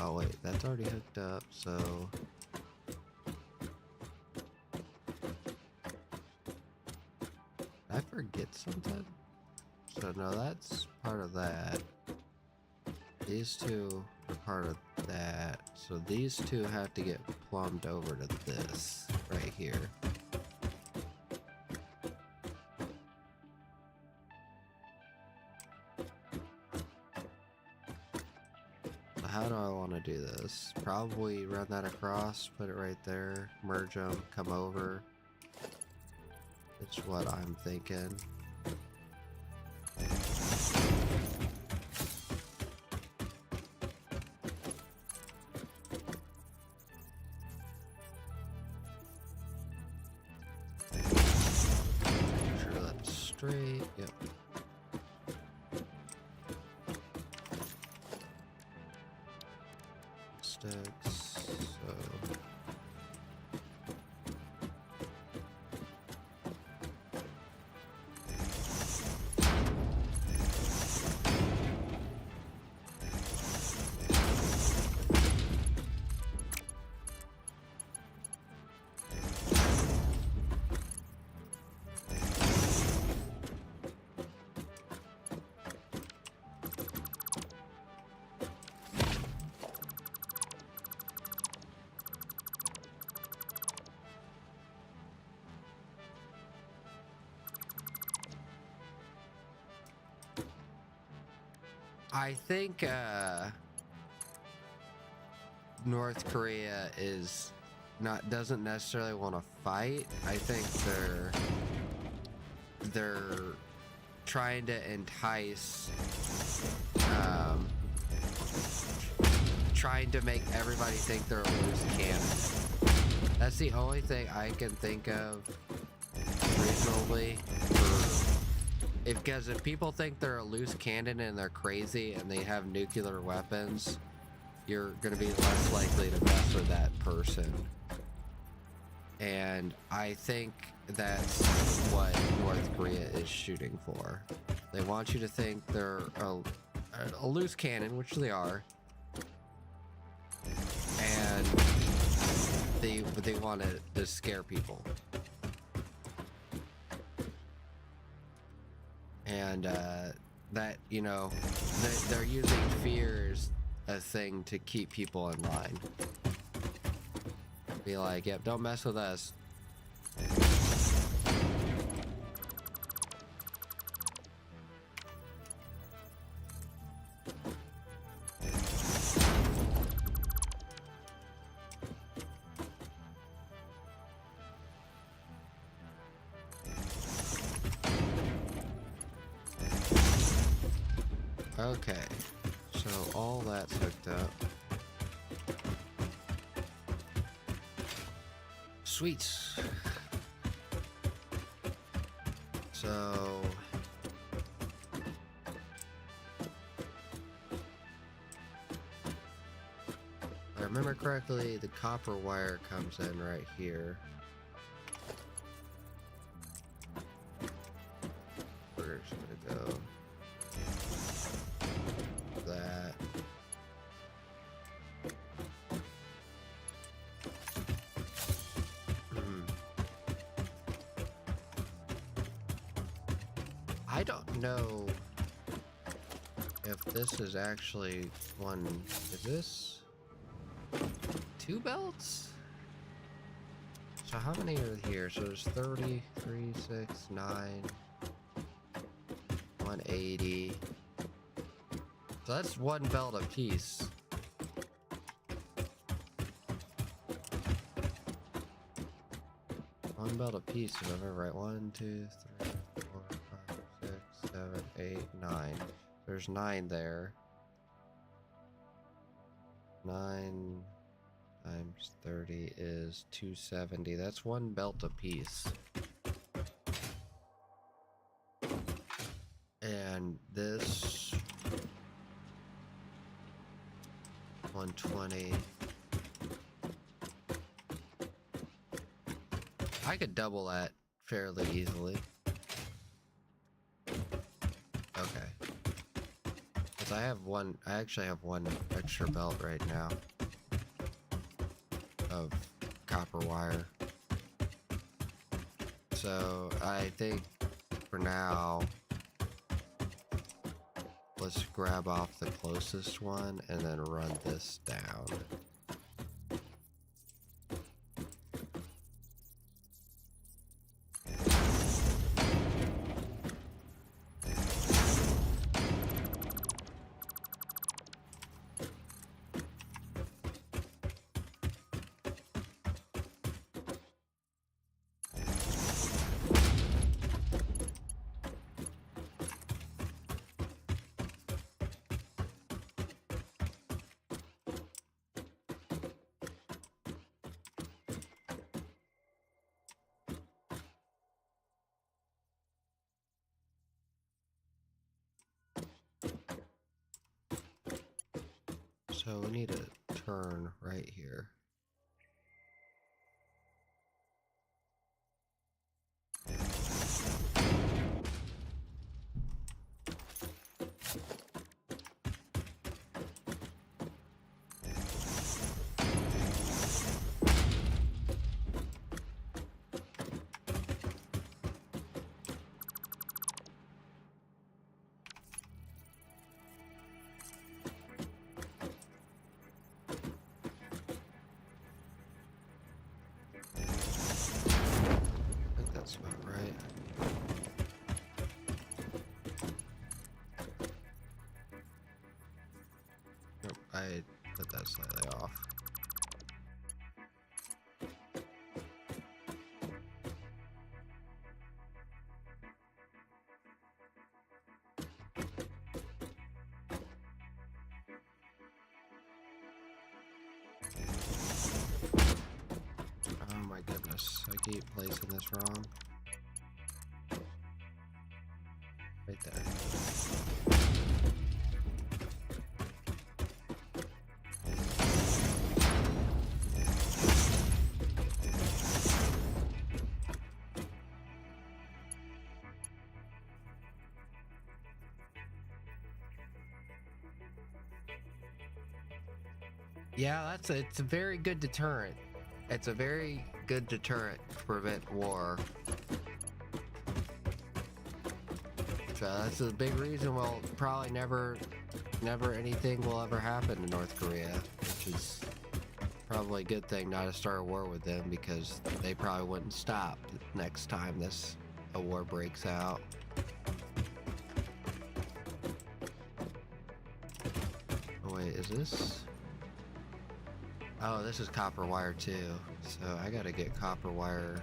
[SPEAKER 1] oh wait, that's already hooked up, so I forget something? So no, that's part of that. These two are part of that. So these two have to get plumbed over to this right here. I want to do this. Probably run that across, put it right there, merge them, come over. It's what I'm thinking. Make sure that's straight. Yep. Sticks. So. I think North Korea doesn't necessarily want to fight. I think they're trying to entice, trying to make everybody think they're a loose cannon. That's the only thing I can think of reasonably. Because if people think they're a loose cannon and they're crazy and they have nuclear weapons, you're going to be less likely to mess with that person. And I think that's what North Korea is shooting for. They want you to think they're a loose cannon, which they are. And they want to scare people. And that, you know, they're using fear as a thing to keep people in line. Be like, yep, don't mess with us. Okay, so all that's hooked up. Sweet. So if I remember correctly, the copper wire comes in right here. Where's it gonna go? That. I don't know if this is actually one. Is this 2 belts? So how many are here? So there's 30, 3, 6, 9, 180. So that's 1 belt a piece. One belt a piece, if I remember right. 1, 2, 3, 4, 5, 6, 7, 8, 9. There's 9 there. 9 times 30 is 270. That's 1 belt a piece. And this 120. I could double that fairly easily. Okay. Because I actually have 1 extra belt right now of copper wire. So I think for now, let's grab off the closest one and then run this down. So we need a turn right here. That's about right. Nope, I put that slightly off. Oh my goodness, I keep placing this wrong. Right there. Yeah, it's a very good deterrent. It's a very good deterrent to prevent war. So that's a big reason we'll probably never anything will ever happen to North Korea, which is probably a good thing not to start a war with them, because they probably wouldn't stop next time a war breaks out. Oh wait, is this? Oh, this is copper wire too. So I gotta get copper wire.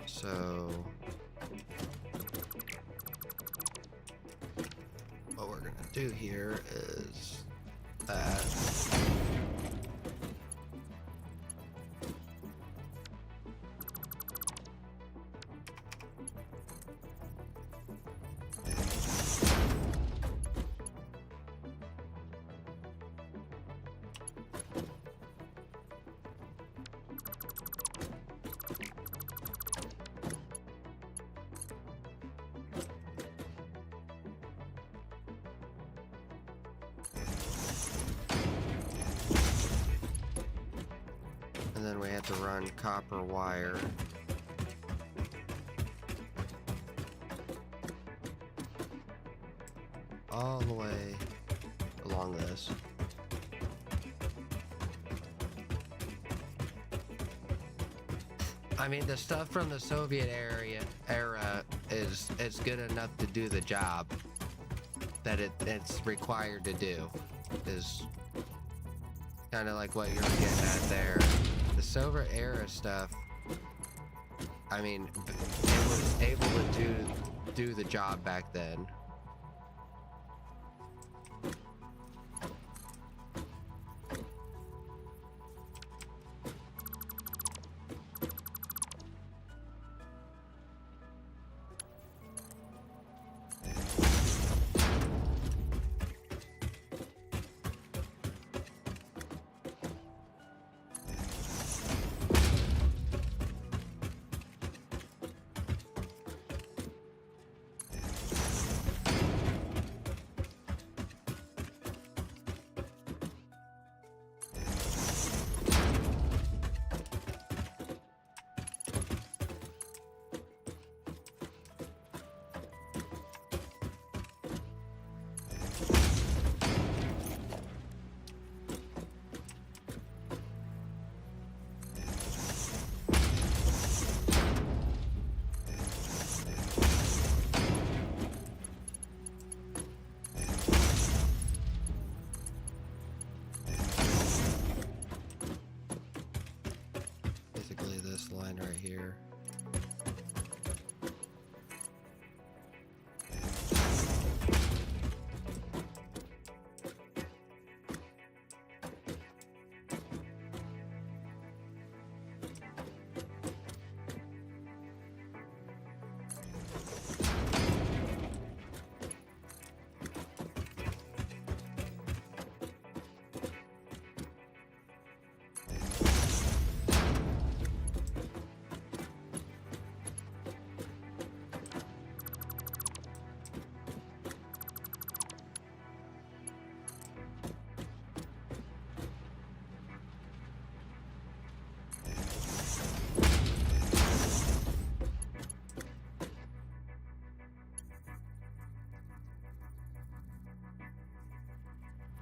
[SPEAKER 1] So what we're gonna do here is that. And then we have to run copper wire all the way along this. I mean, the stuff from the Soviet era is good enough to do the job that it's required to do. Is kind of like what you're getting at there. The Soviet era stuff, I mean, it was able to do the job back then.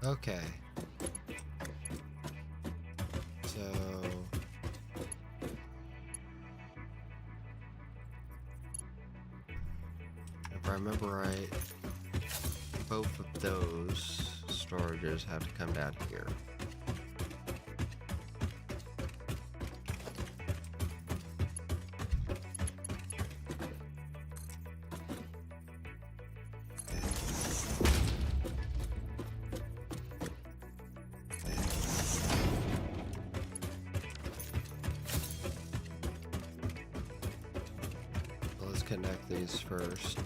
[SPEAKER 1] Okay. So if I remember right, both of those storages have to come down here. Let's connect these first.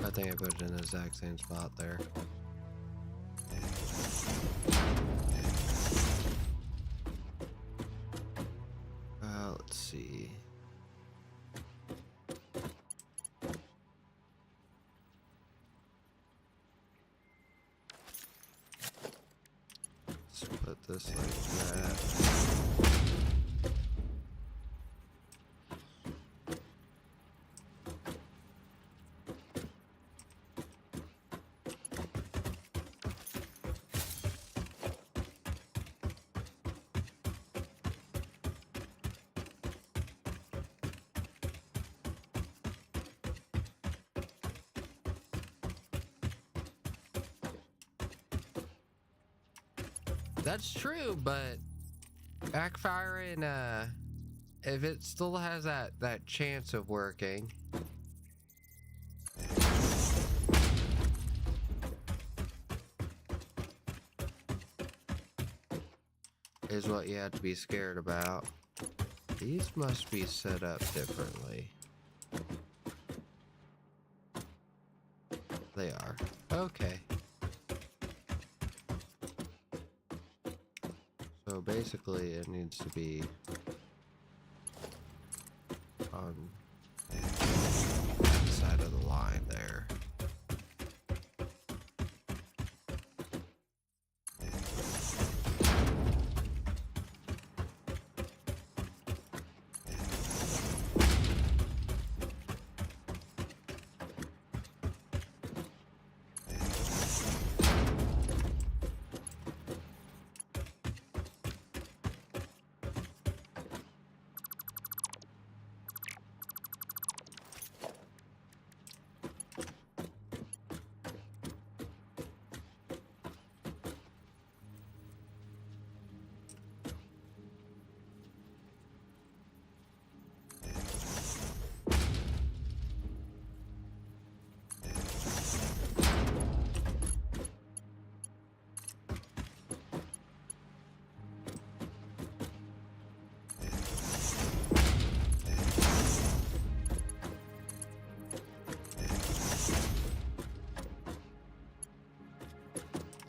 [SPEAKER 1] I think I put it in the exact same spot there. Let's see. Let's put this like that. That's true, but backfiring, if it still has that chance of working, is what you have to be scared about. These must be set up differently. They are. Okay. So basically it needs to be on that side of the line there.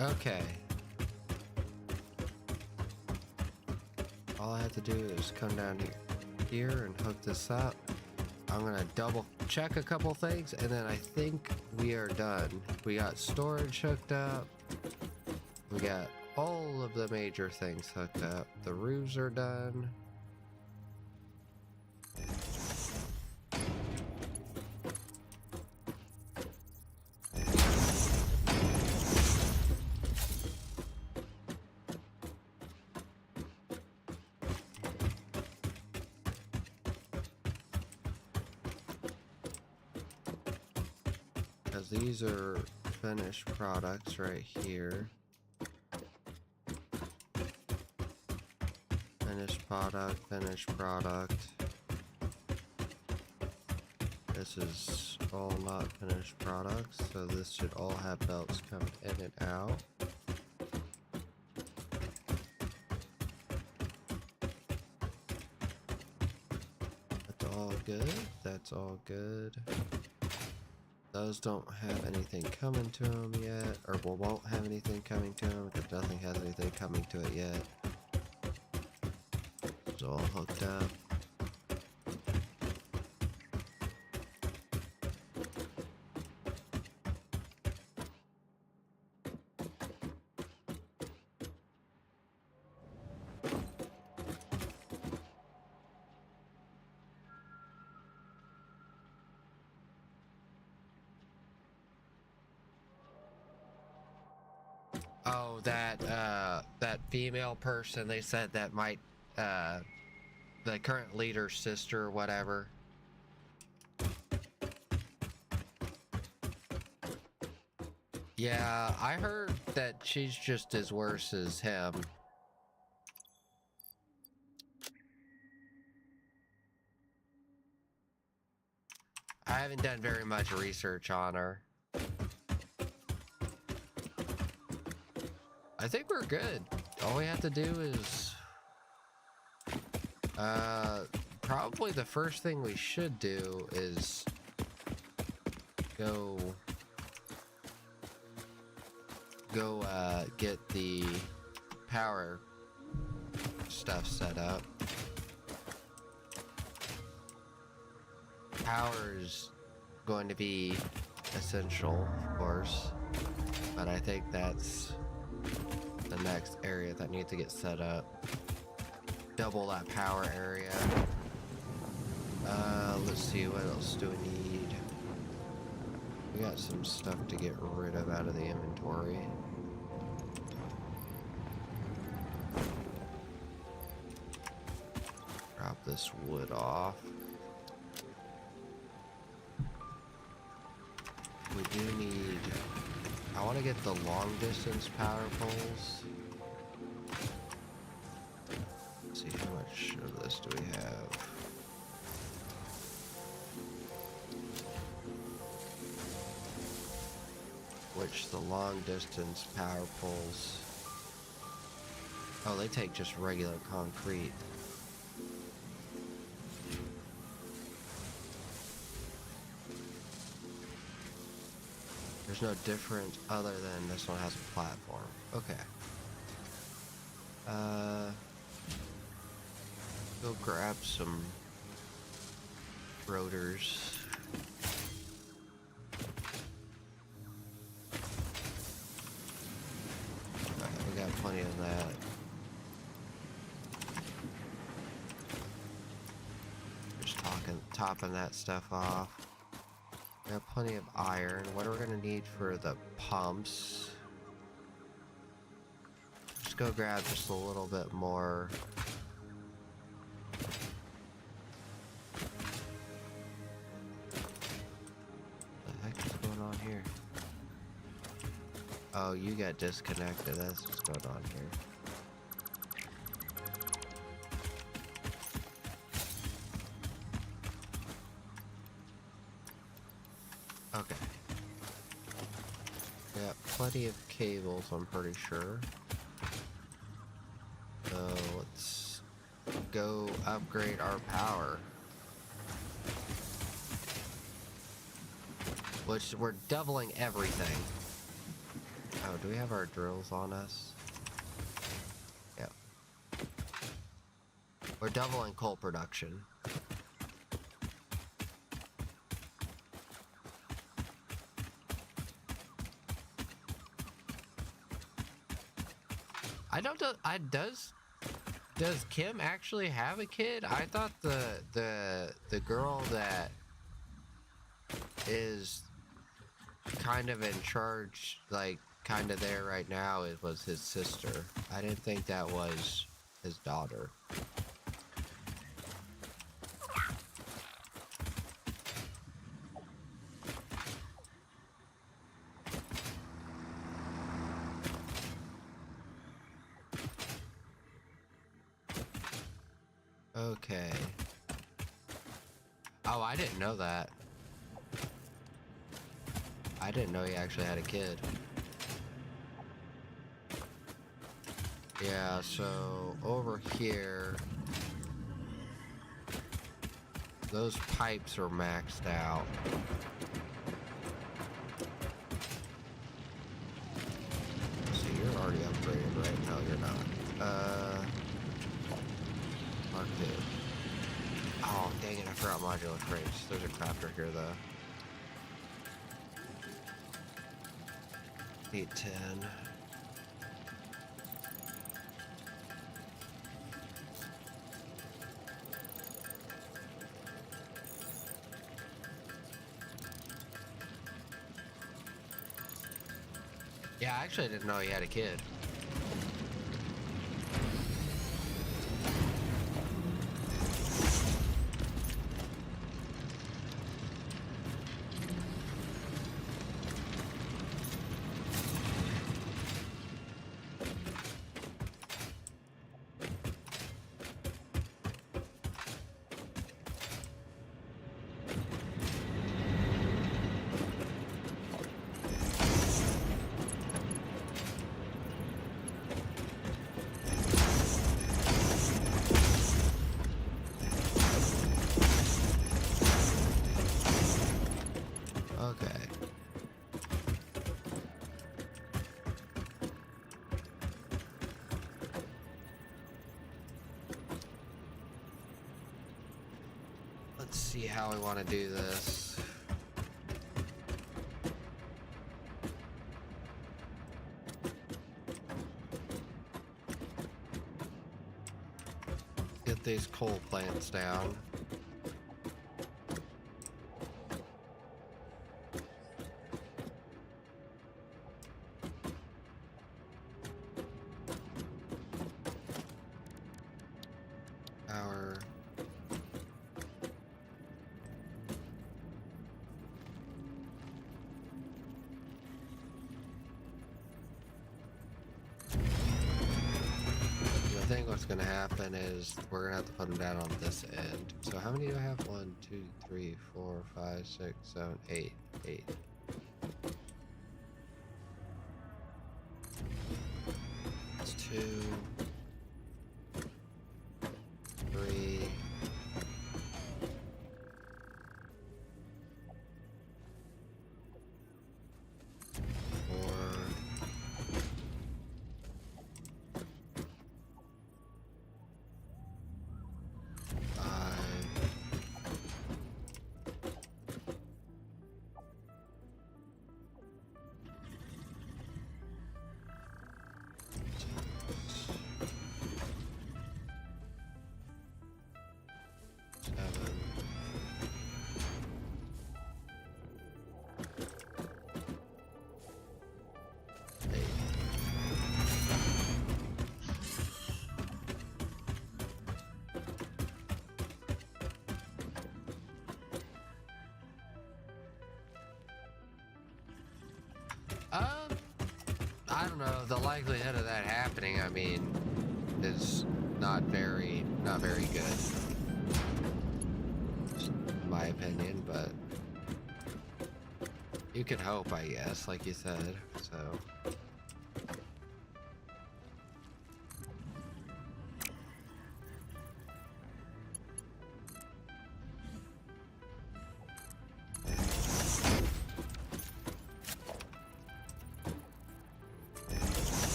[SPEAKER 1] Okay. All I have to do is come down here and hook this up. I'm gonna double check a couple things and then I think we are done. We got storage hooked up. We got all of the major things hooked up. The roofs are done. Because these are finished products right here. Finished product, finished product. This is all not finished products, so this should all have belts coming in and out. That's all good. That's all good. Those don't have anything coming to them yet, or won't have anything coming to them because nothing has anything coming to it yet. It's all hooked up. Oh, that female person, they said that might, the current leader's sister or whatever. Yeah, I heard that she's just as worse as him. I haven't done very much research on her. I think we're good. All we have to do is... probably the first thing we should do is... go get the power stuff set up. Power is going to be essential, of course, but I think that's the next area that needs to get set up. Double that power area. Let's see, what else do we need? We got some stuff to get rid of out of the inventory. Drop this wood off. We do need... I want to get the long distance power poles. Let's see, how much of this do we have? Which the long distance power poles... Oh, they take just regular concrete. There's no difference other than this one has a platform. Okay. Go grab some rotors. We got plenty of that. Just topping that stuff off. We have plenty of iron. What are we gonna need for the pumps? Just go grab just a little bit more. What the heck is going on here? Oh, you got disconnected. That's what's going on here. Okay. Got plenty of cables, I'm pretty sure. So let's go upgrade our power. Which we're doubling everything. Oh, do we have our drills on us? Yep. We're doubling coal production. Does Kim actually have a kid? I thought the girl that is kind of in charge, like kind of there right now, it was his sister. I didn't think that was his daughter. Okay. Oh, I didn't know that. I didn't know he actually had a kid. Yeah, so over here, those pipes are maxed out. So you're already upgraded, right? No, you're not. Mark 2. Oh, dang it, I forgot modular crates. There's a crafter here, though. Need 10. Yeah, I actually didn't know he had a kid. Okay. Let's see how we want to do this. Get these coal plants down. Power. I think what's gonna happen is we're gonna have to put them down on this end. So how many do I have? 1, 2, 3, 4, 5, 6, 7, 8. 8. That's 2, 3. 4. 5. 7. 8. I don't know. The likelihood of that happening, I mean, is not very good, in my opinion. But you can hope, I guess, like you said. So.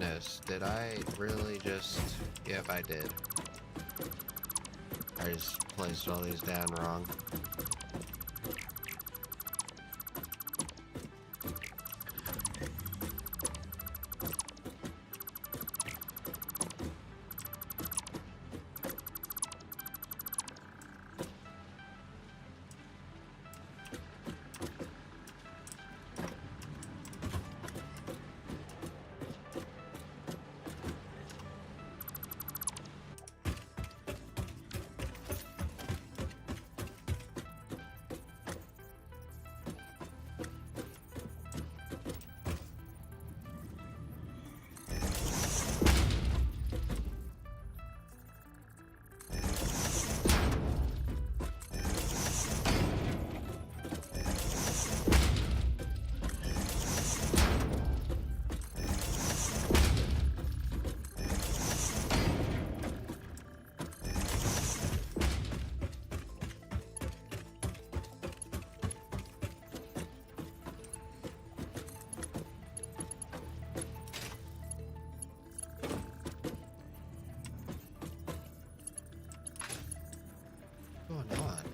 [SPEAKER 1] goodness, did I really just... Yep, I did. I just placed all these down wrong. What's going on?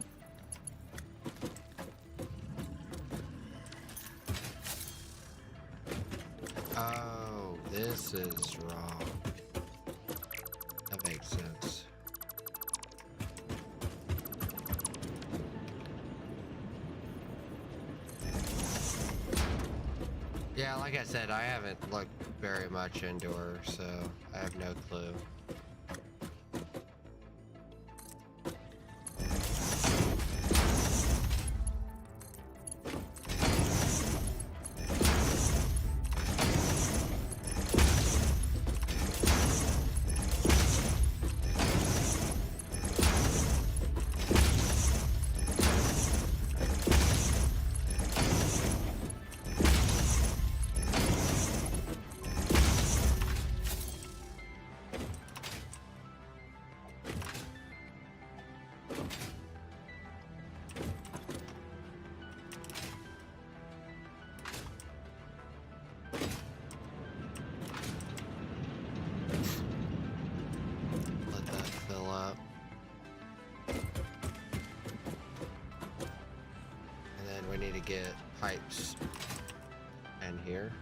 [SPEAKER 1] Oh, this is wrong. That makes sense. Yeah, like I said, I haven't looked very much into her, so I have no clue. Let that fill up. And then we need to get pipes in here.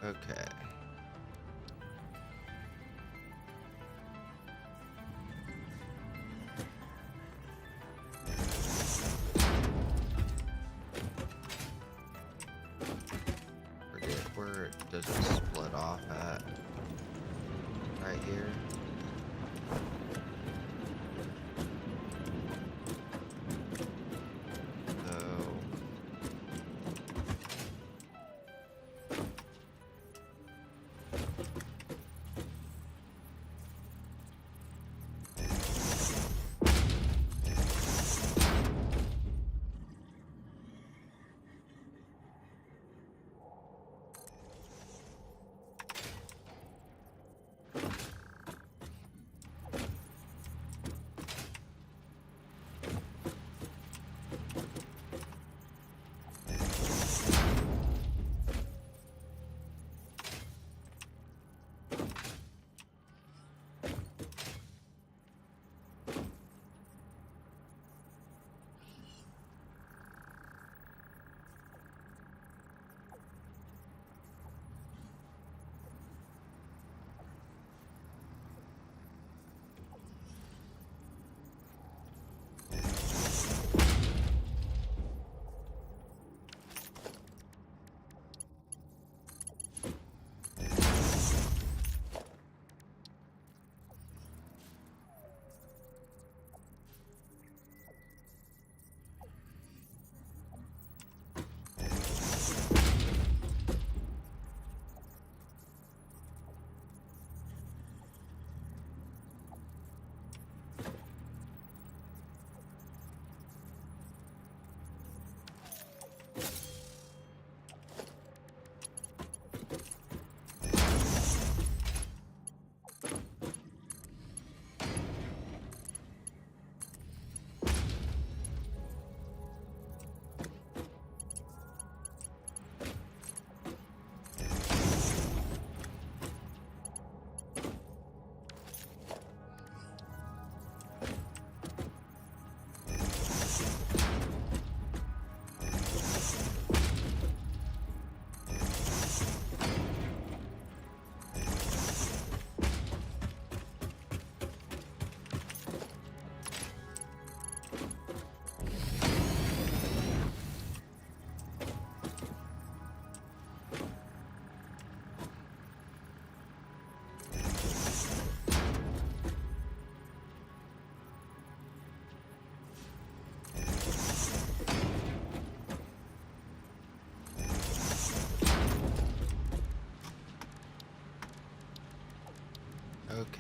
[SPEAKER 1] Okay. Forget where it doesn't split off at. Right here. So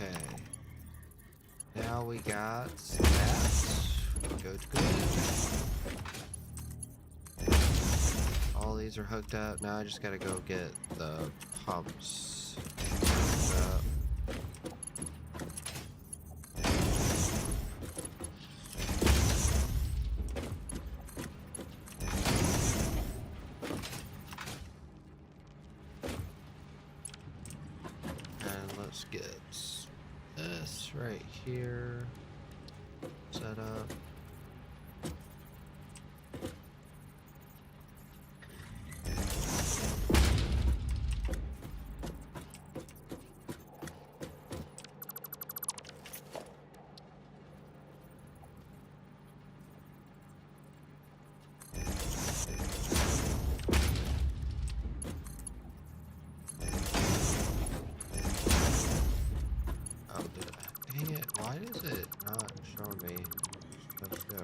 [SPEAKER 1] Okay. Now we got that. Good. All these are hooked up. Now I just gotta go get the pumps hooked up. And let's get this right here set up. Dang it, why is it not showing me? Let's go.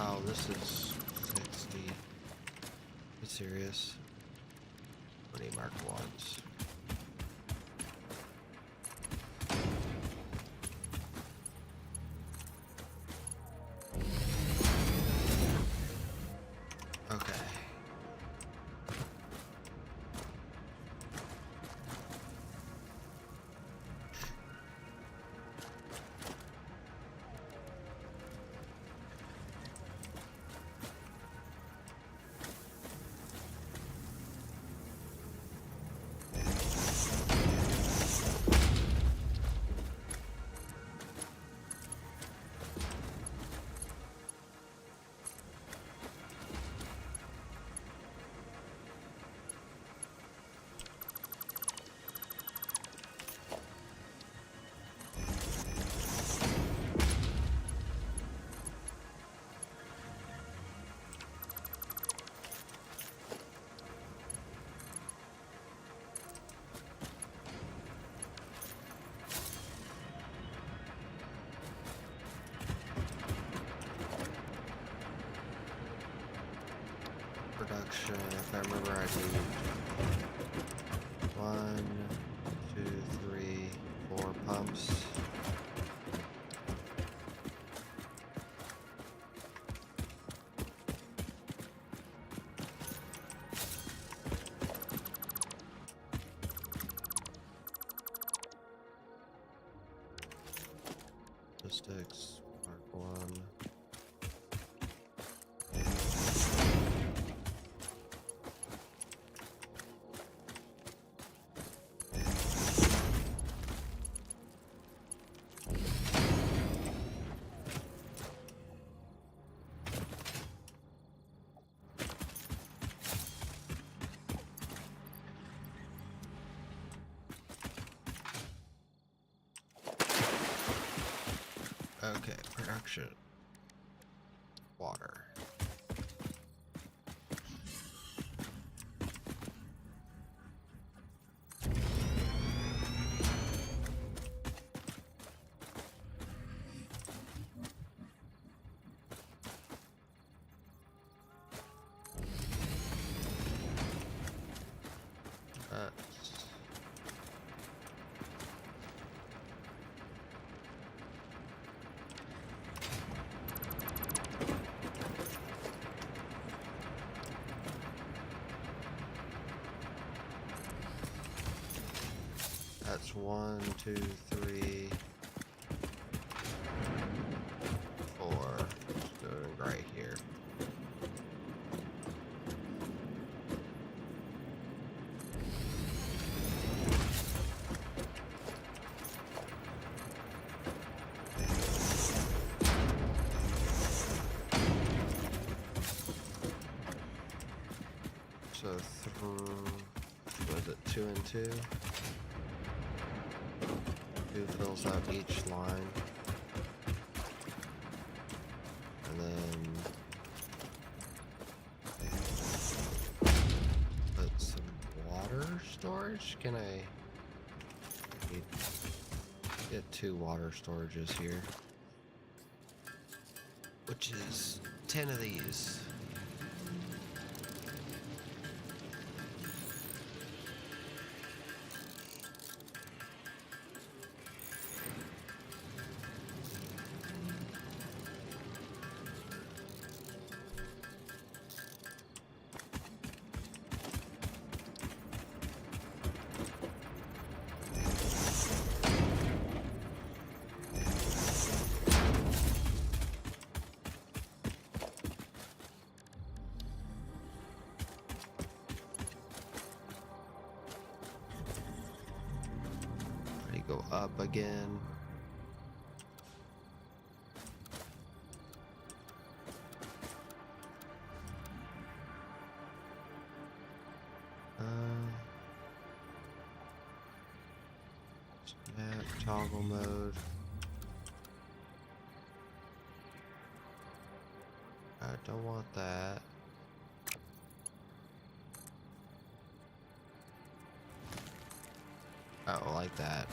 [SPEAKER 1] Oh, this is 60. Be serious. 20 Mark 1s. Okay. Production, if I remember, I need 1, 2, 3, 4 pumps. Statistics, Mark 1. Okay, production. Water. There's 1, 2, 3, 4. Doing right here. So was it 2 and 2? 2 fills up each line. And then put some water storage. Can I get 2 water storages here? Which is 10 of these. Go up again. Snap toggle mode. I don't want that. Oh, like that.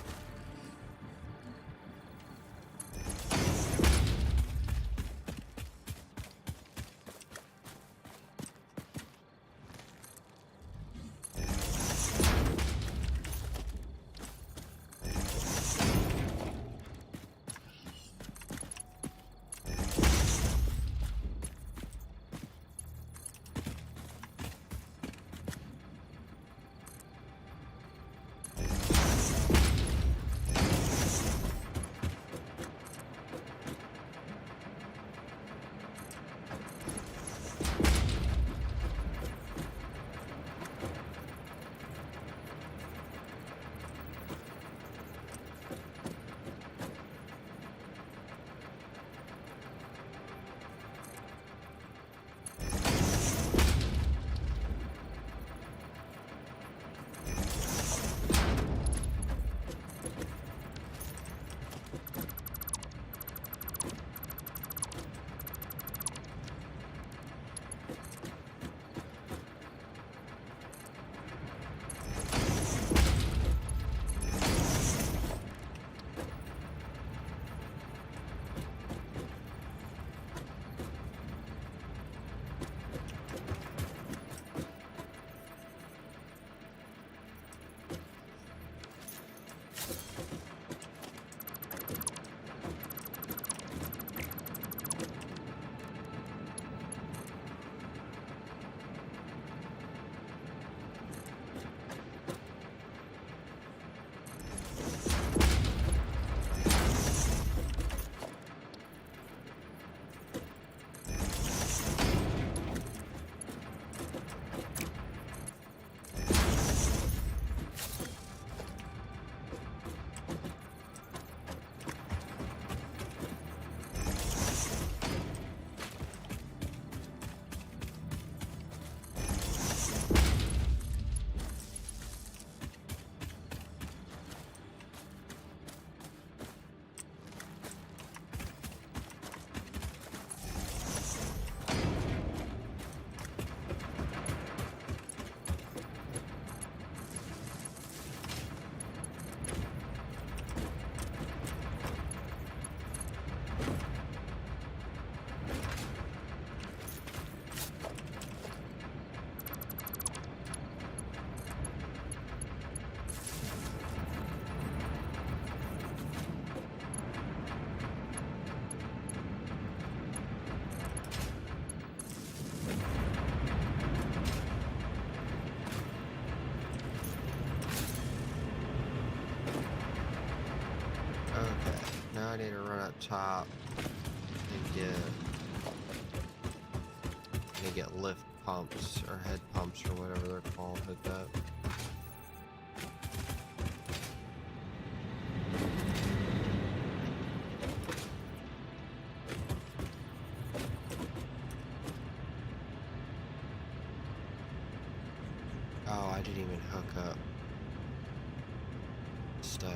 [SPEAKER 1] up top and get lift pumps or head pumps or whatever they're called hooked up. Oh, I didn't even hook up stuff.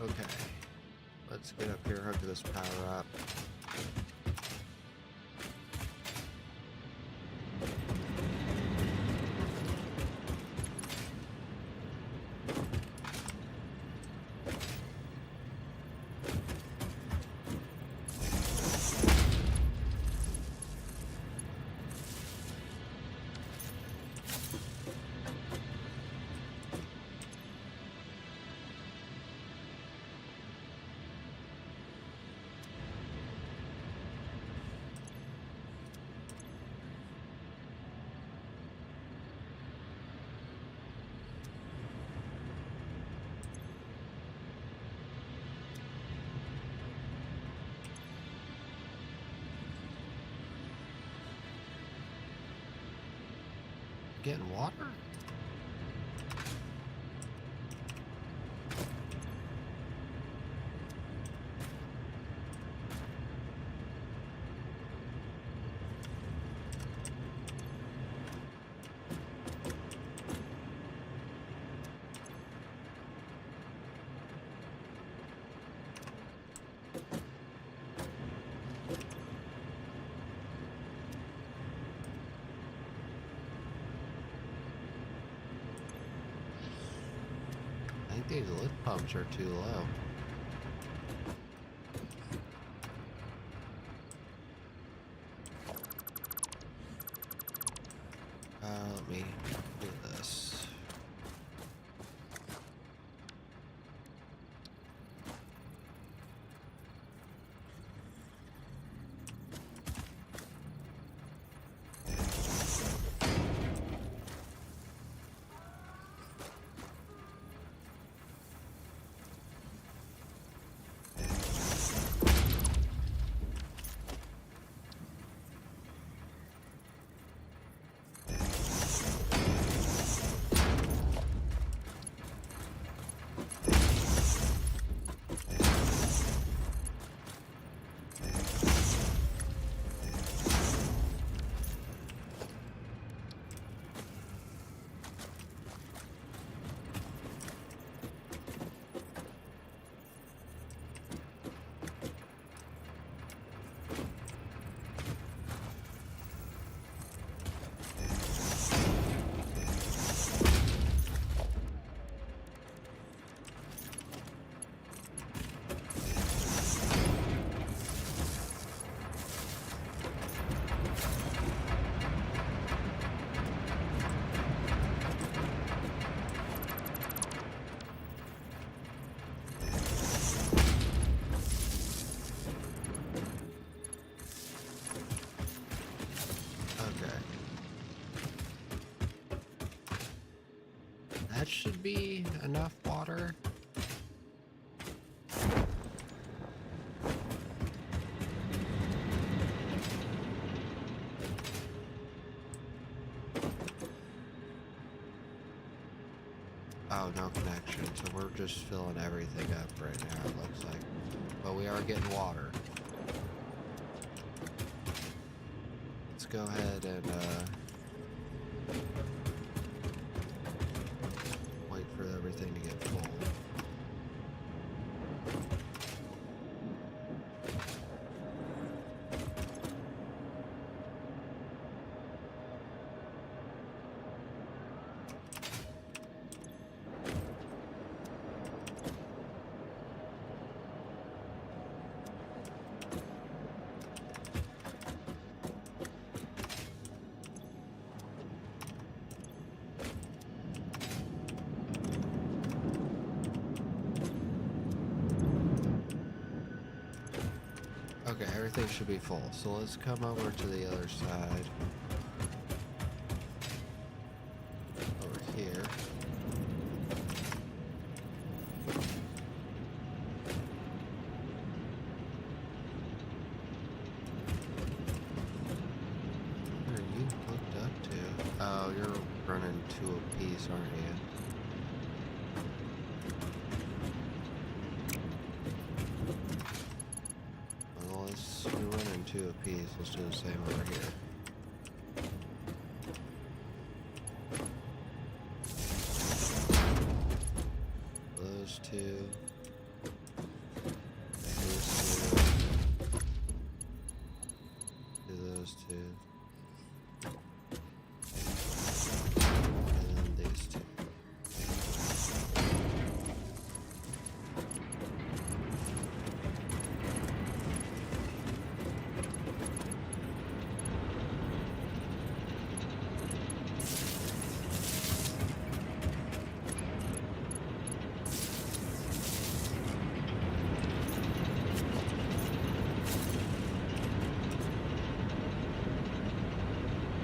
[SPEAKER 1] Okay, let's get up here, hook this power up. Getting water? I think these lift pumps are too low. Let me do this. should be enough water. Oh, no connection, so we're just filling everything up right now, it looks like. But we are getting water. Let's go ahead and wait for everything to get full. Okay, everything should be full. So let's come over to the other side. Over here. What are you hooked up to? Oh, you're running two apiece, aren't you? We're running two apiece. Let's do the same over here. Those two. Those two. Do those two. And then these two.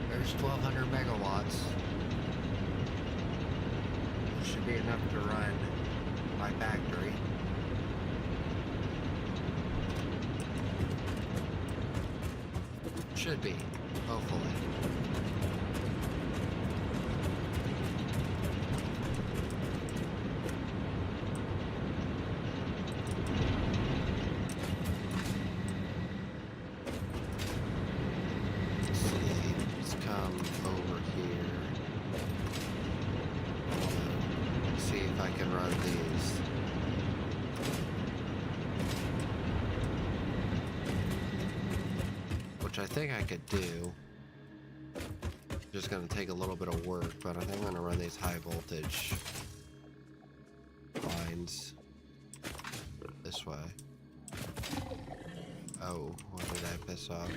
[SPEAKER 1] There's 1,200 megawatts. Should be enough to run my factory. Should be, hopefully. Over here. See if I can run these. Which I think I could do. Just gonna take a little bit of work, but I think I'm gonna run these high voltage lines this way. Oh, what did I piss off?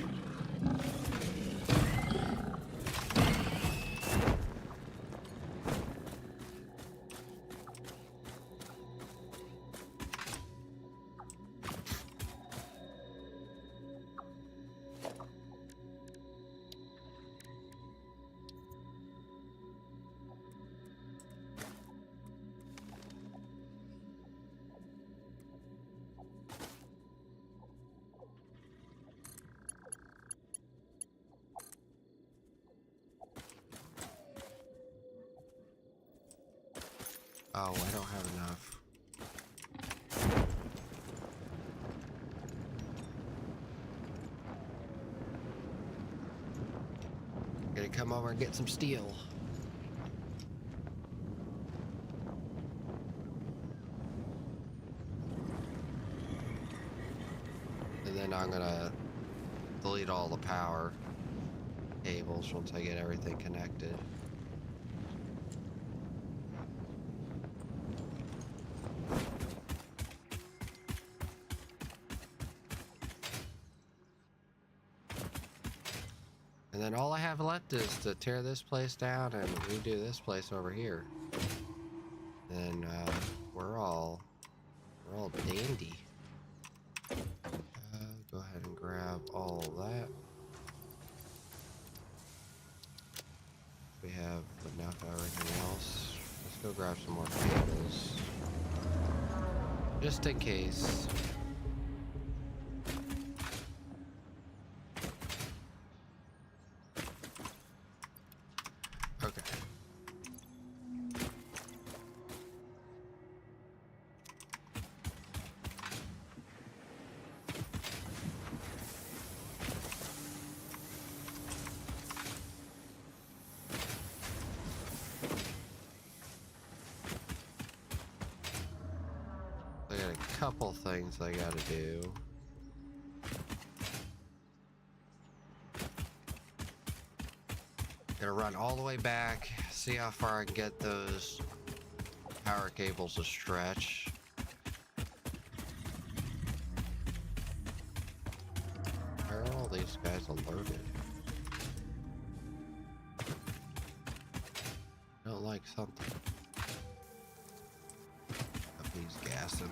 [SPEAKER 1] Oh, I don't have enough. Gotta come over and get some steel. And then I'm gonna delete all the power cables once I get everything connected. And then all I have left is to tear this place down and redo this place over here. Then we're all dandy. Go ahead and grab all that. We have enough of everything else. Let's Go grab some more cables. Just in case. Okay. I got a couple things I gotta do. Gonna run all the way back, see how far I can get those power cables to stretch. Why are all these guys alerted? I don't like something. He's gassing.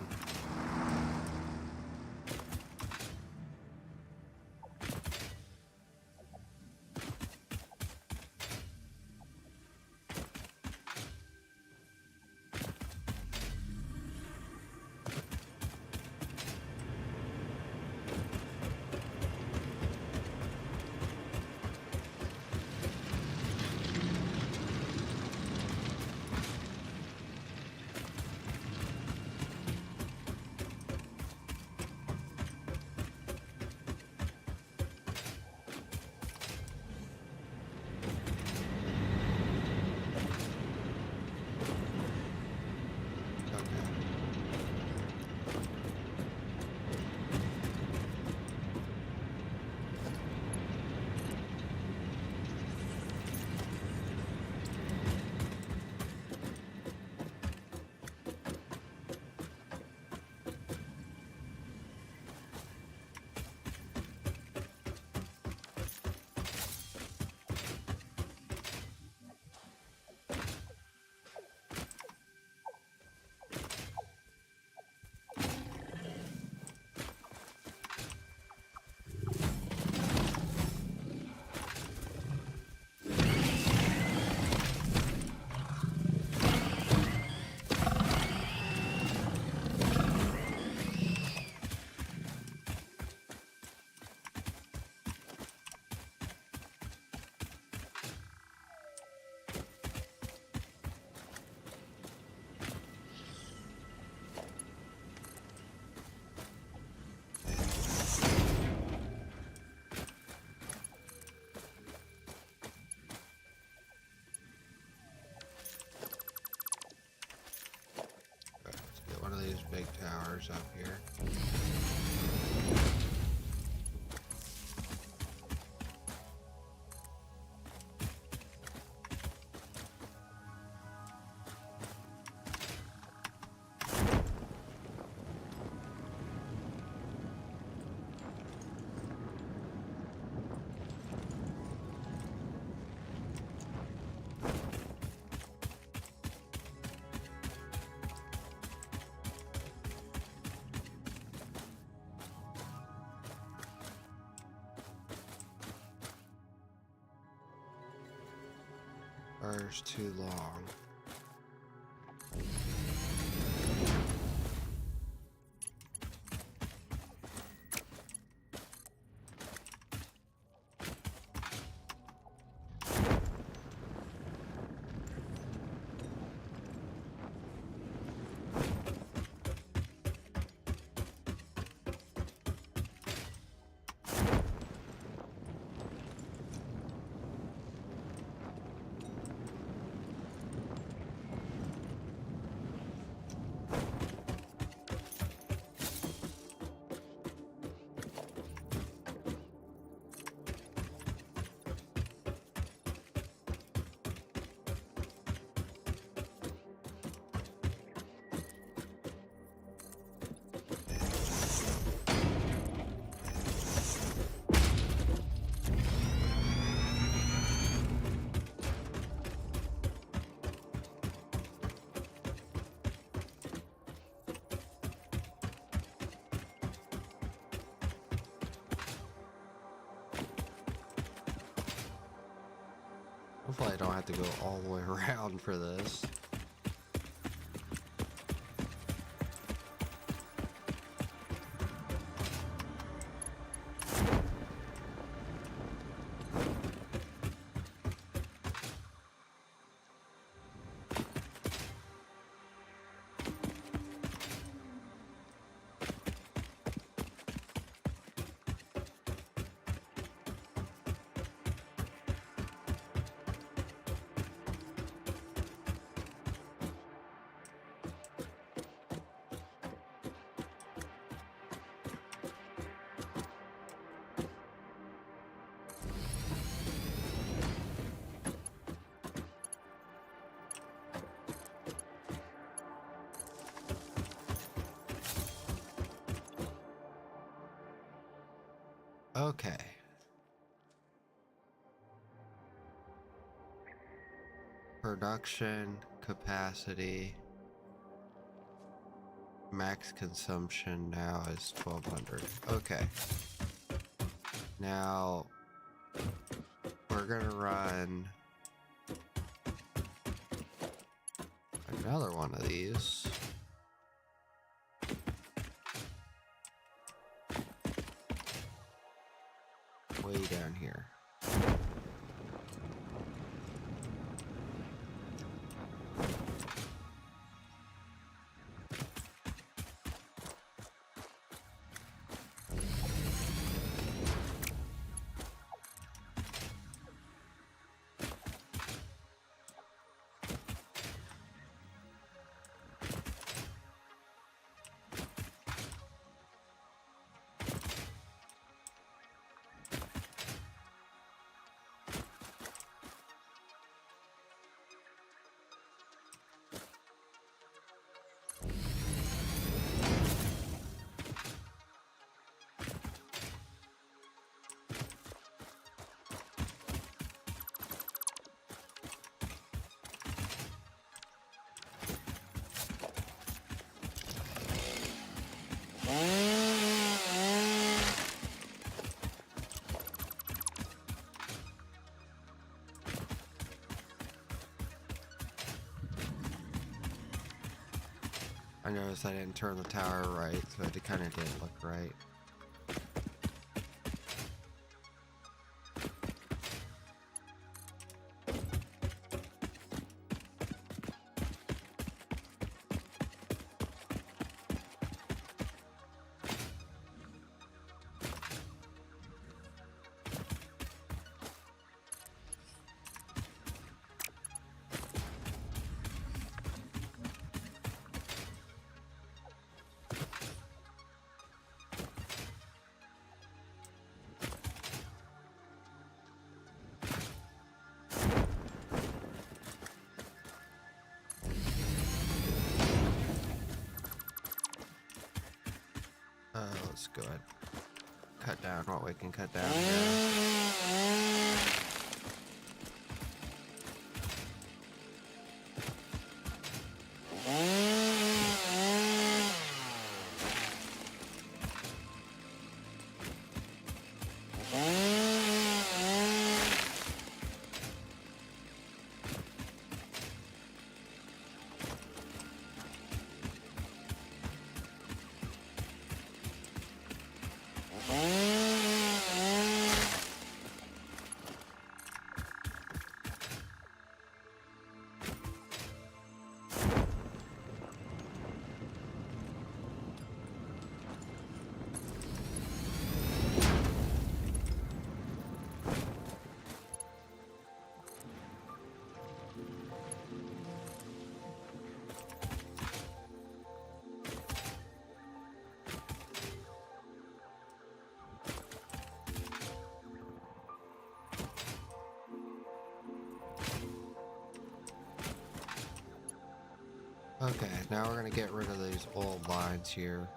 [SPEAKER 1] Big towers up here. Fire's too long. Hopefully I don't have to go all the way around for this. Okay. Production capacity. Max consumption now is 1200. Okay. Now we're gonna run another one of these. Way down here. I noticed I didn't turn the tower right, so it kind of didn't look right. Let's go ahead. Cut down what we can cut down here. Okay, now we're gonna get rid of these old lines here.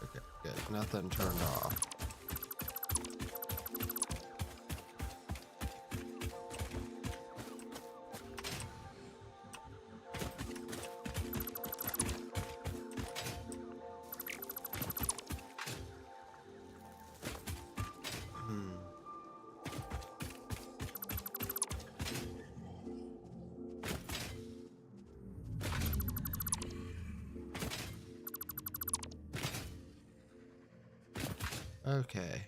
[SPEAKER 1] Okay, good. Nothing turned off. Okay.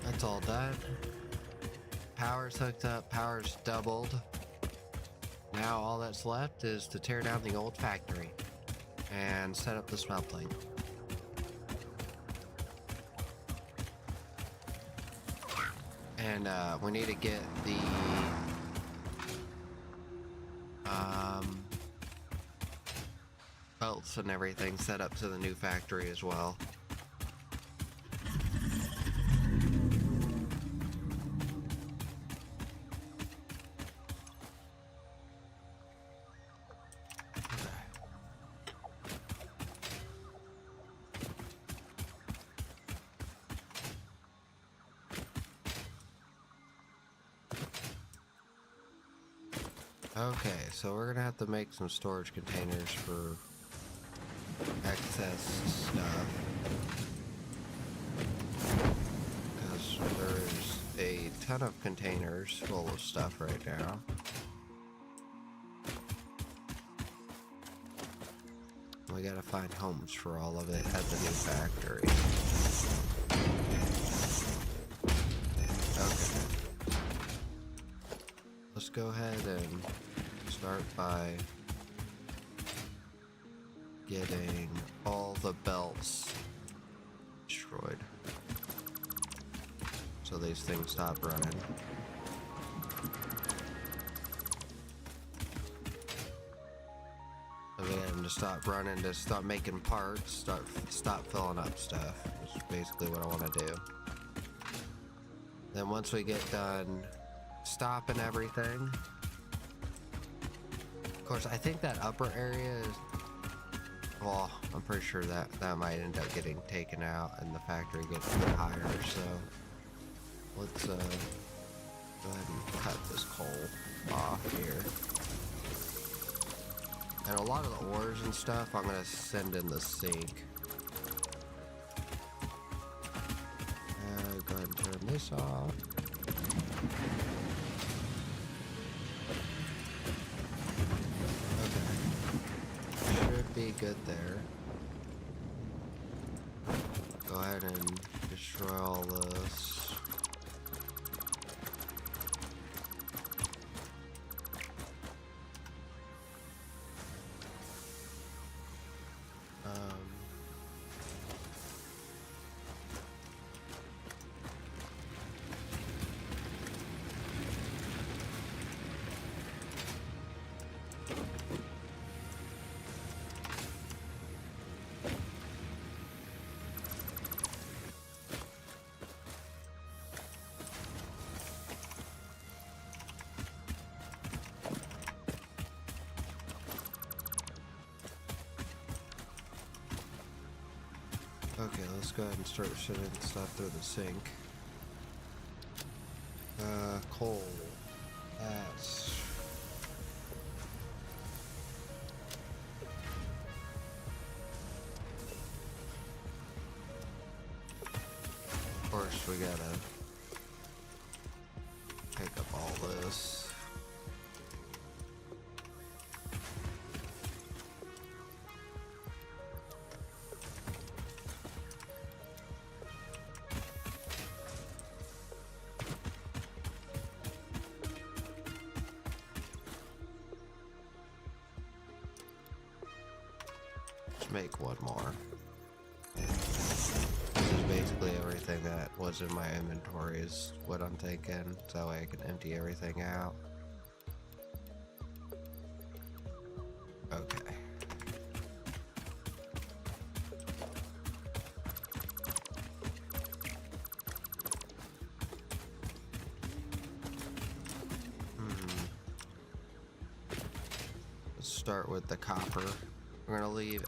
[SPEAKER 1] That's all done. Power's hooked up, power's doubled. Now all that's left is to tear down the old factory and set up the smelting. And we need to get the belts and everything set up to the new factory as well. Okay, so we're gonna have to make some storage containers for excess stuff, because there's a ton of containers full of stuff right now. We gotta find homes for all of it at the new factory. Okay. Let's go ahead and start by getting all the belts destroyed so these things stop running. Again, to stop running, to stop making parts, stop filling up stuff, is basically what I want to do. Then once we get done stopping everything, of course, I think that upper area is, well, I'm pretty sure that might end up getting taken out and the factory gets a bit higher, so let's go ahead and cut this coal off here. And a lot of the ores and stuff I'm gonna send in the sink. Go ahead and turn this off. Be good there. Go ahead and destroy all this. Okay, let's go ahead and start shooting stuff through the sink. Coal. That's... Of course, we gotta pick up all this. Make one more. This is basically everything that was in my inventory is what I'm thinking, so that way I can empty everything out. Okay. Let's start with the copper. We're gonna leave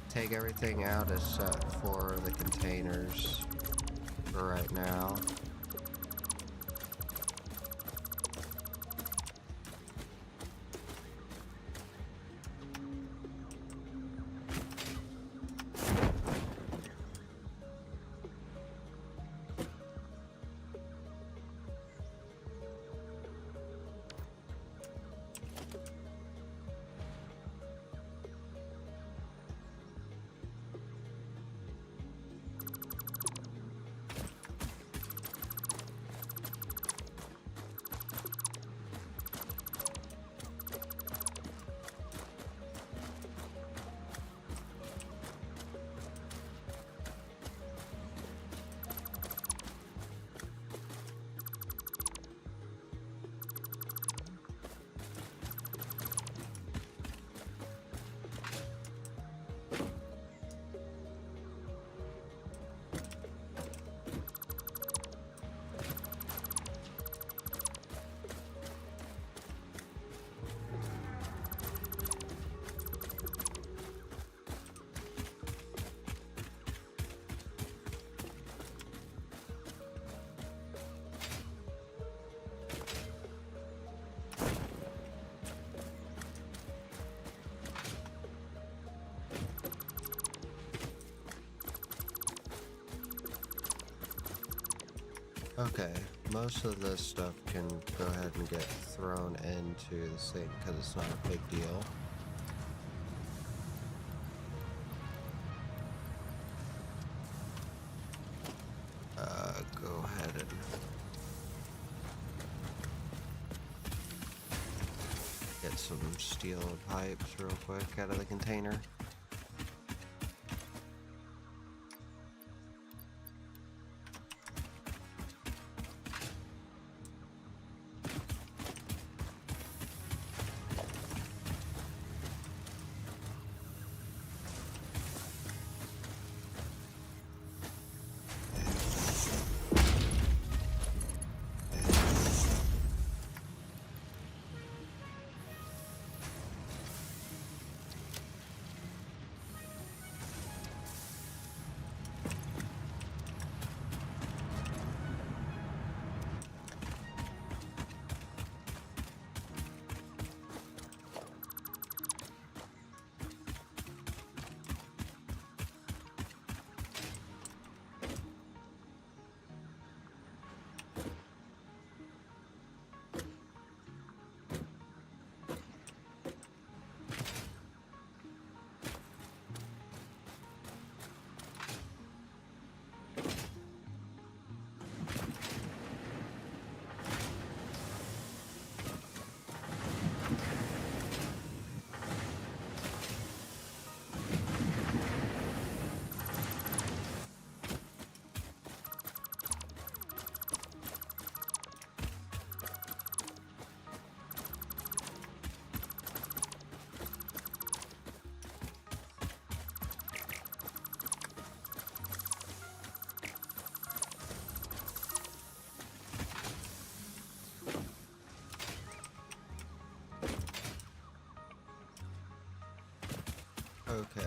[SPEAKER 1] take everything out except for the containers for right now. Okay, most of this stuff can go ahead and get thrown into the sink because it's not a big deal. Go ahead and get some steel pipes real quick out of the container. Okay.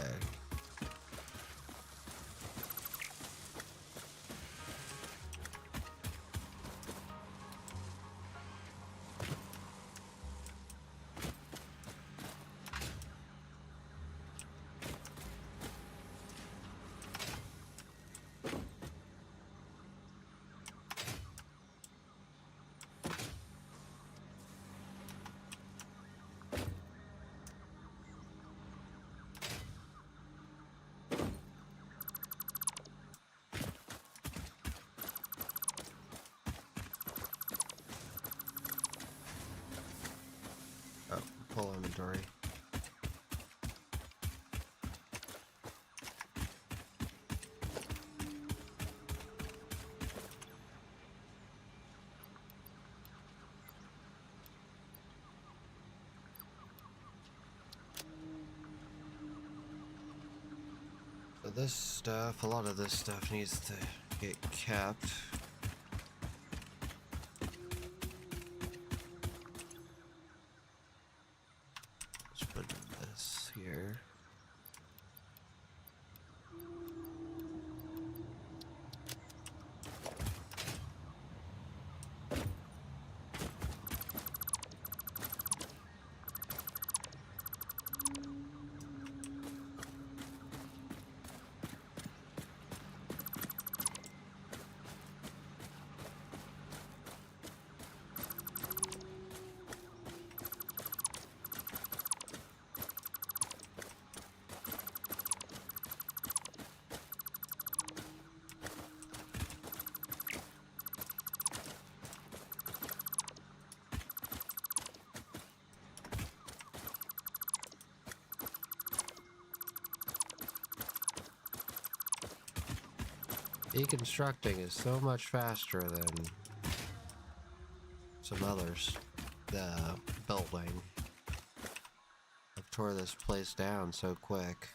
[SPEAKER 1] Oh, full inventory. So this stuff, a lot of this stuff needs to get kept. Let's put this here. Deconstructing is so much faster than some others. The building. I've tore this place down so quick.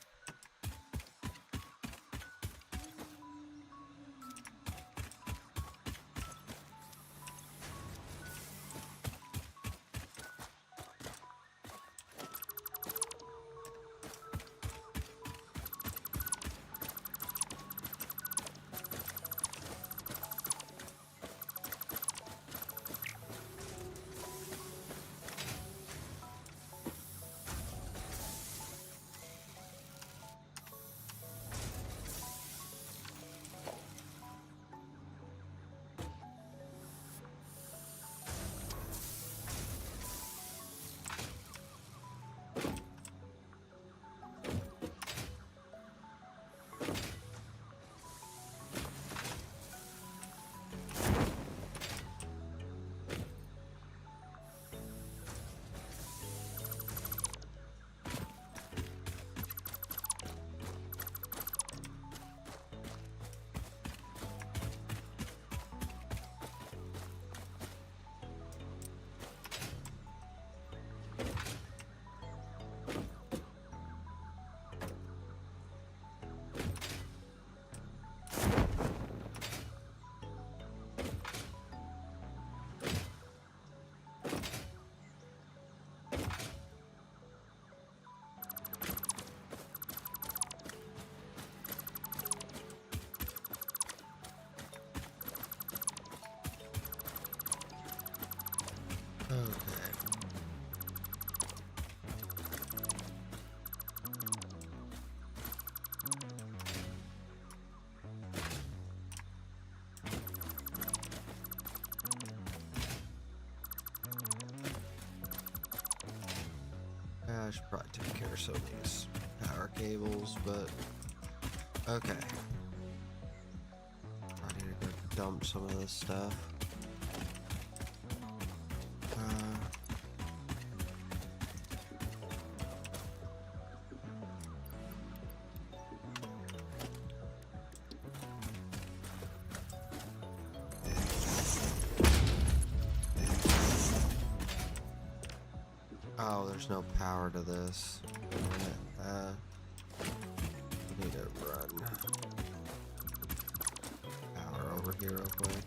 [SPEAKER 1] are some of these power cables, but okay. I need to go dump some of this stuff. Oh, there's no power to this. I need to run power over here real quick.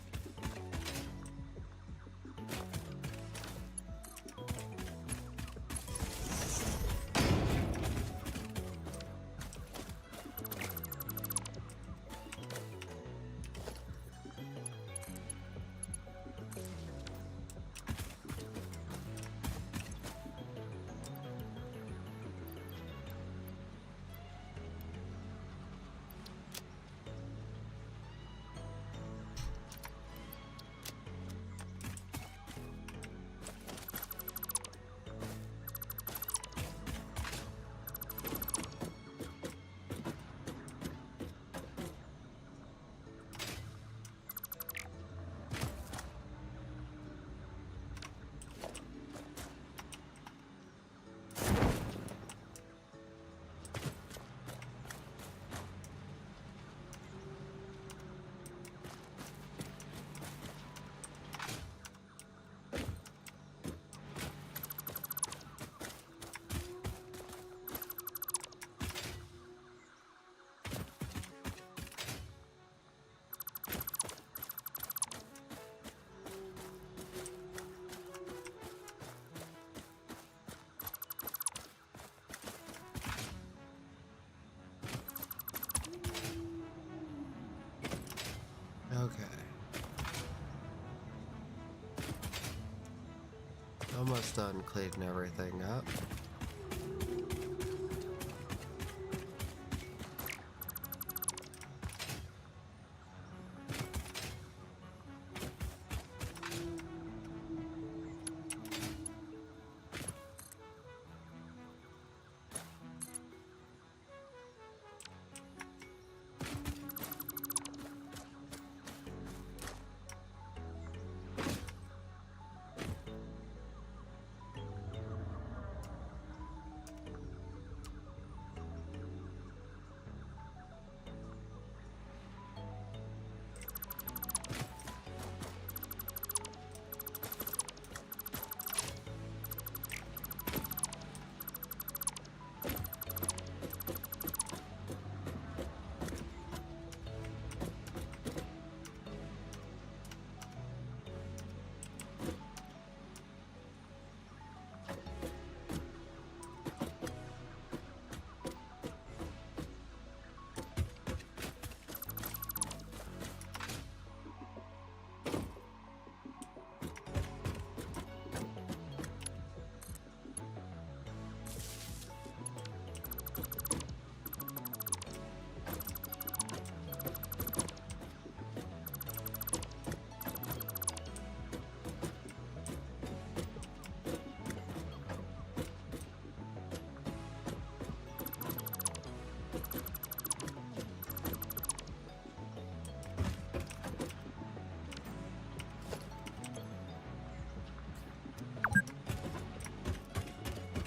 [SPEAKER 1] Okay. Almost done cleaning everything up.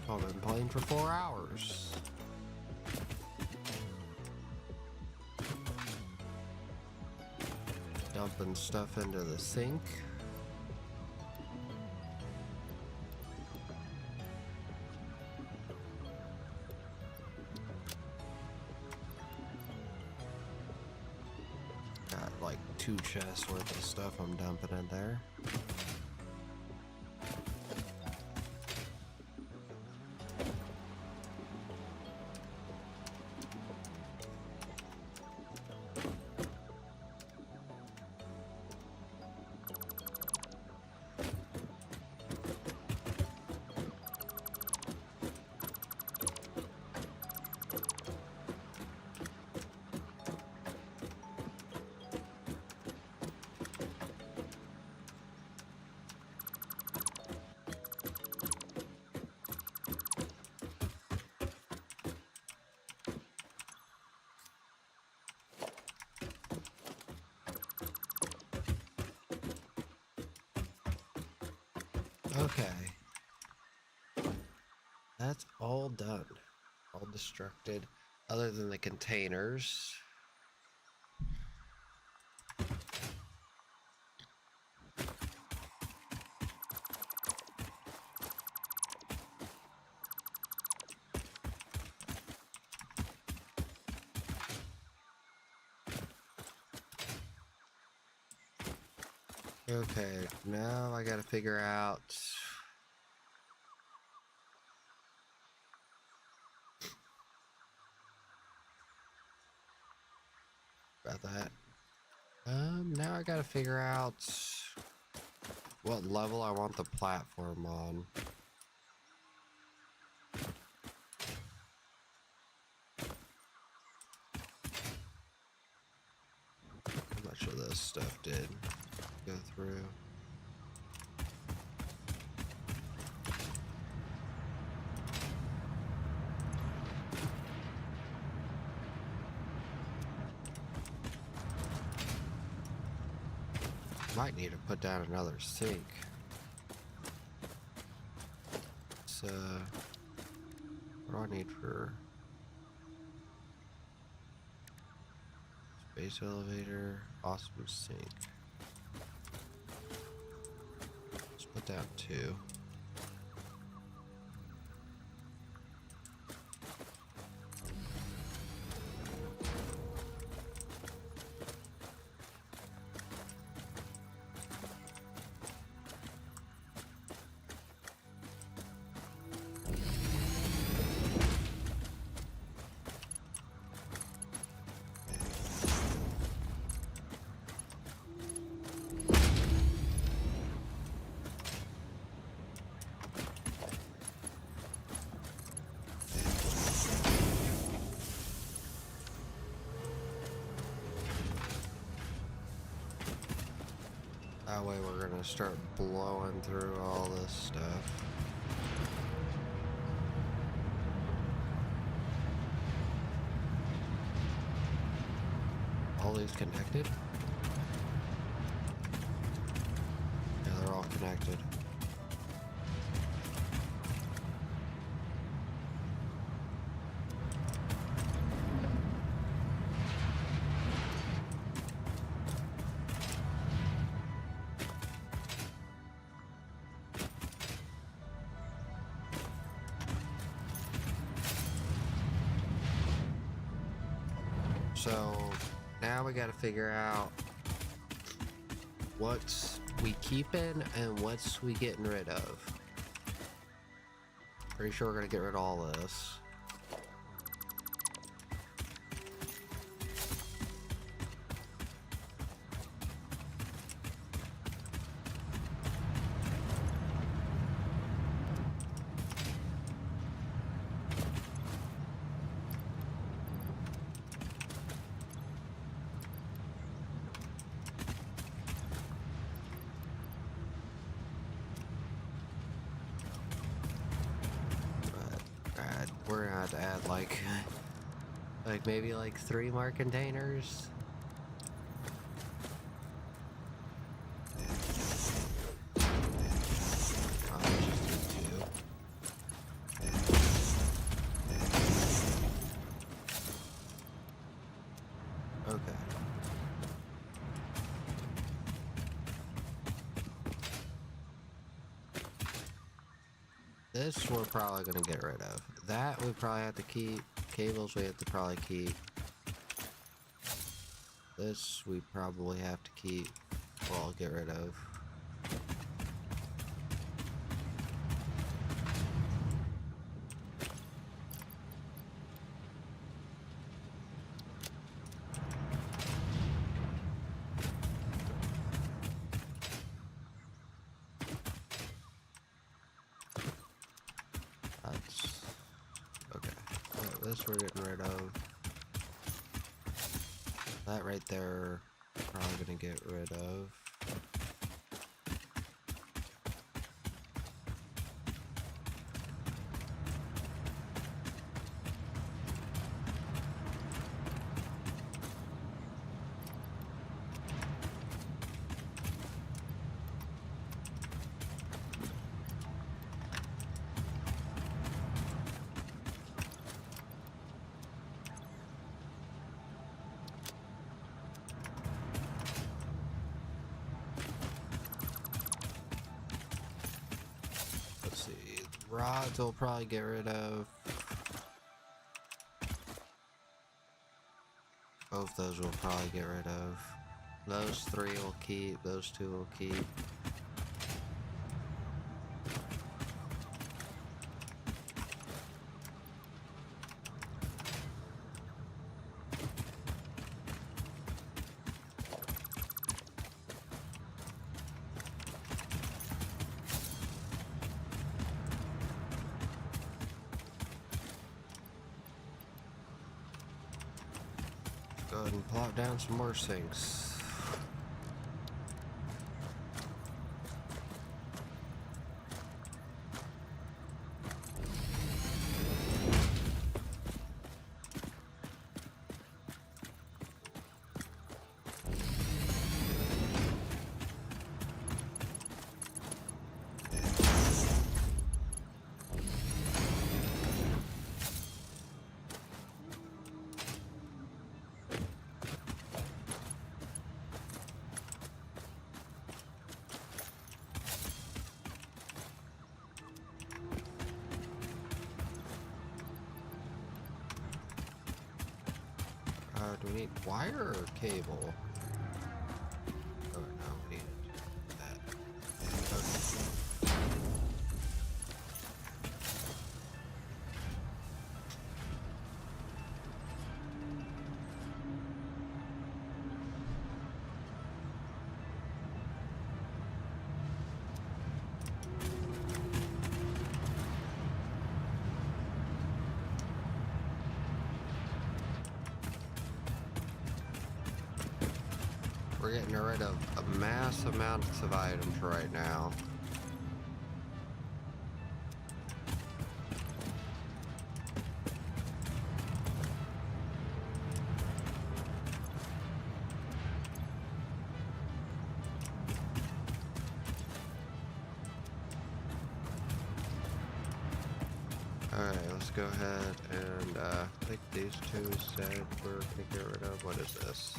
[SPEAKER 1] I've been playing for 4 hours. Dumping stuff into the sink. Got like 2 chests worth of stuff I'm dumping in there. Okay. That's all done. All destructed. Other than the containers. Okay, now I gotta figure out about that. Now I gotta figure out what level I want the platform on. How much of this stuff did go through? Might need to put down another sink. So, what do I need for space elevator? Awesome sink. Let's put down 2. That way we're gonna start blowing through all this stuff. All these connected? Yeah, they're all connected. So now we got to figure out what's we keeping and what's we getting rid of. Pretty sure we're gonna get rid of all this. We're gonna have to add like maybe like 3 more containers. Oh, just do 2. Okay. This we're probably gonna get rid of. That we probably have to keep. Cables we have to probably keep. This we probably have to keep. Well, I'll get rid of. That's okay. This we're getting rid of. That right there, probably gonna get rid of. Rods will probably get rid of. Both those we'll probably get rid of. Those three will keep, those two will keep. Go ahead and plop down some more sinks. Do we need wire or cable? Oh, no, we need that. Okay. We're getting rid of a mass amount of items right now. Alright, let's go ahead and take these two instead. We're gonna get rid of, what is this?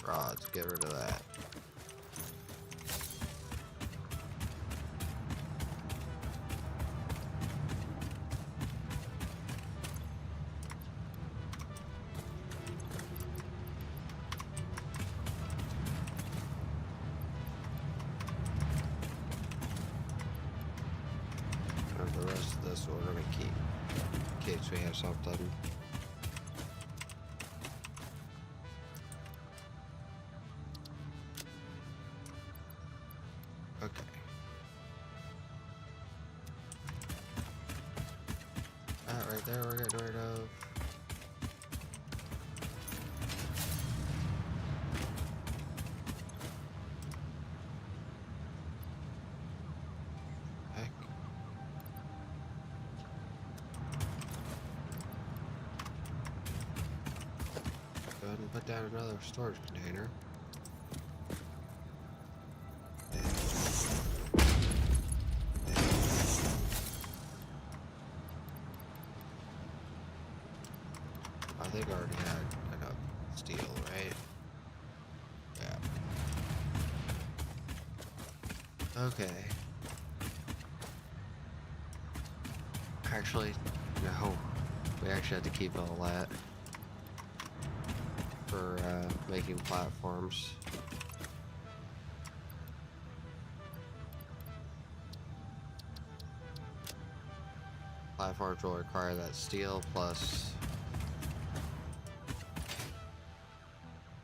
[SPEAKER 1] Rods, get rid of that. And the rest of this we're gonna keep in case we have something. Okay. That right there we're getting rid of. Heck. Go ahead and put down another storage container. I think I already had enough steel, right? Yeah. Okay. Actually, no. We actually had to keep all that for making platforms. Platforms will require that steel plus.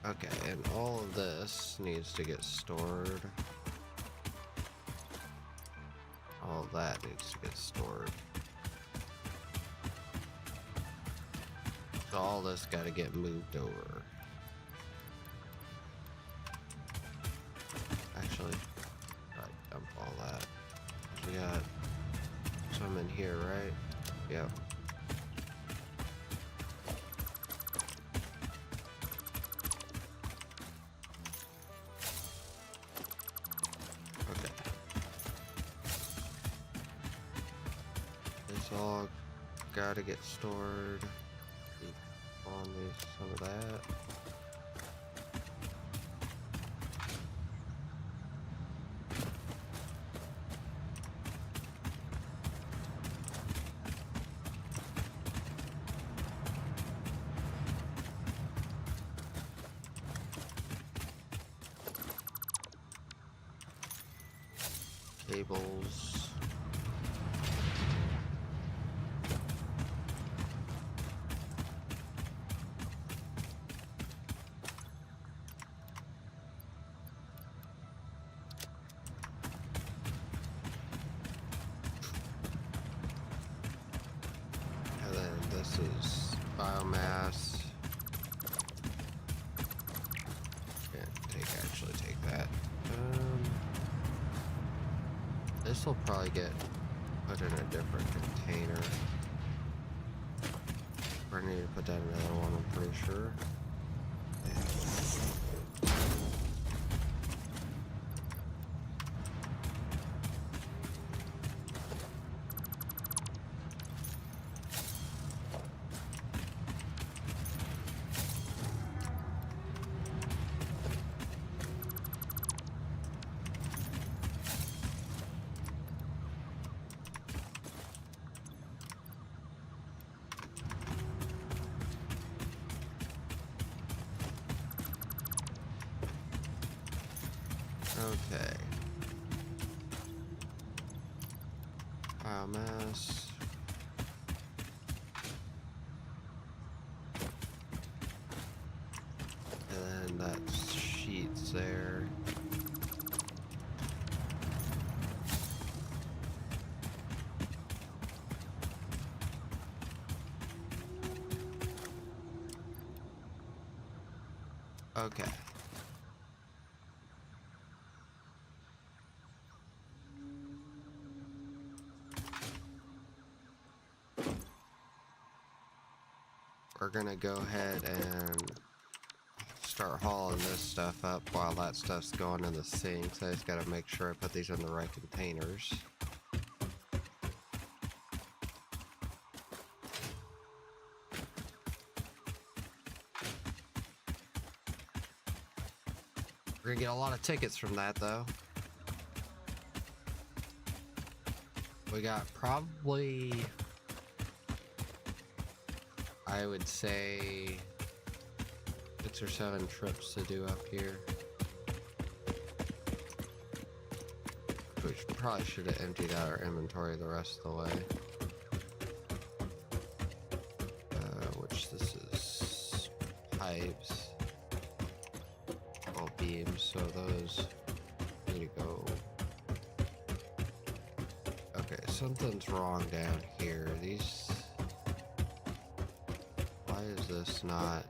[SPEAKER 1] Okay, and all of this needs to get stored. All of that needs to get stored. So all this got to get moved over. Actually, right, dump all that. We got some in here, right? Yep. All gotta get stored. On these, some of that. cables. And then this is biomass. Actually take that. This will probably get put in a different container. Or I need to put that in another one, I'm pretty sure. Okay. Biomass. And then that sheet's there. Okay. We're gonna go ahead and start hauling this stuff up while that stuff's going in the sinks. I just gotta make sure I put these in the right containers. We're gonna get a lot of tickets from that though. We got probably, I would say, 6 or 7 trips to do up here. We probably should have emptied out our inventory the rest of the way. Which this is pipes. All beams, so those need to go. Okay, something's wrong down here. These... Why is this not...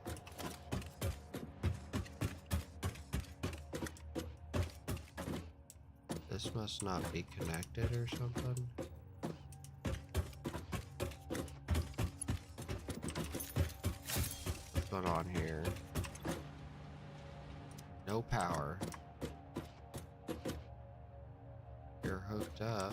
[SPEAKER 1] This must not be connected or something. What's going on here? No power. You're hooked up.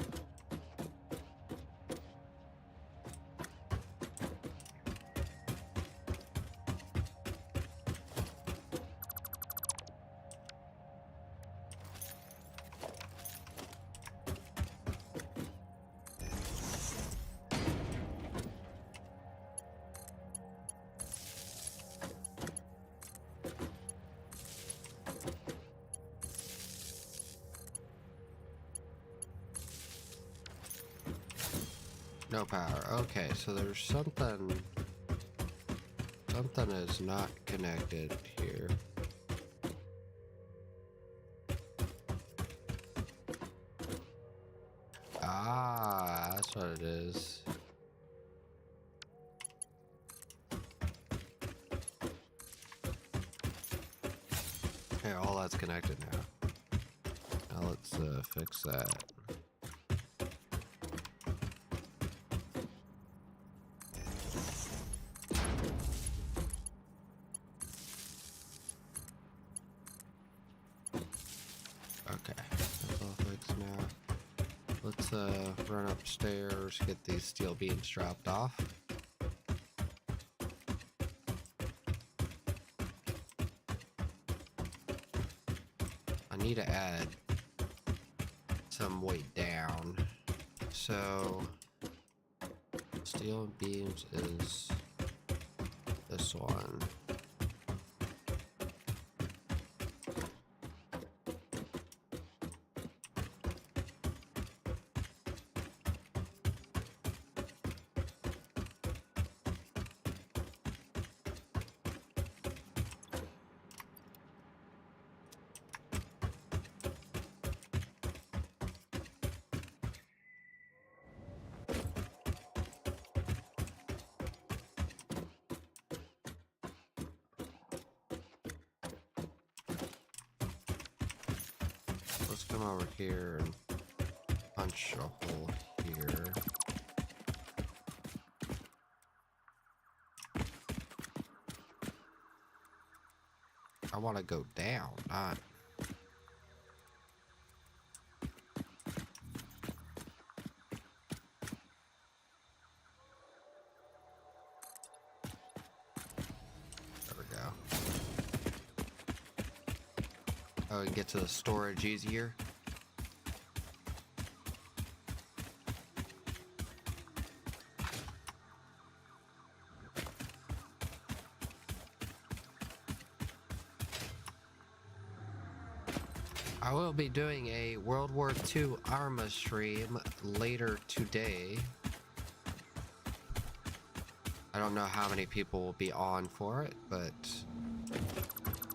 [SPEAKER 1] No power. Okay, so there's something is not connected here. Ah, that's what it is. Okay, all that's connected now. Now let's fix that. Okay, that's all fixed now. Let's run upstairs, get these steel beams dropped off. I need to add some weight down. So steel beams is this one. come over here and punch a hole here. I want to go down, not... There we go. Oh, we can get to the storage easier. I will be doing a World War II Arma stream later today. I don't know how many people will be on for it, but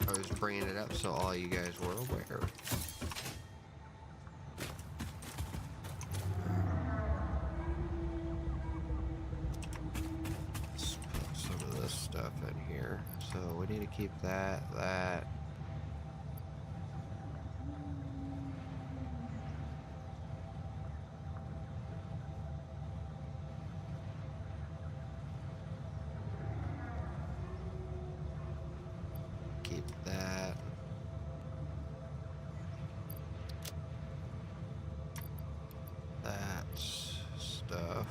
[SPEAKER 1] I was bringing it up so all you guys were aware. Let's put some of this stuff in here. So we need to keep that. Keep that. That stuff.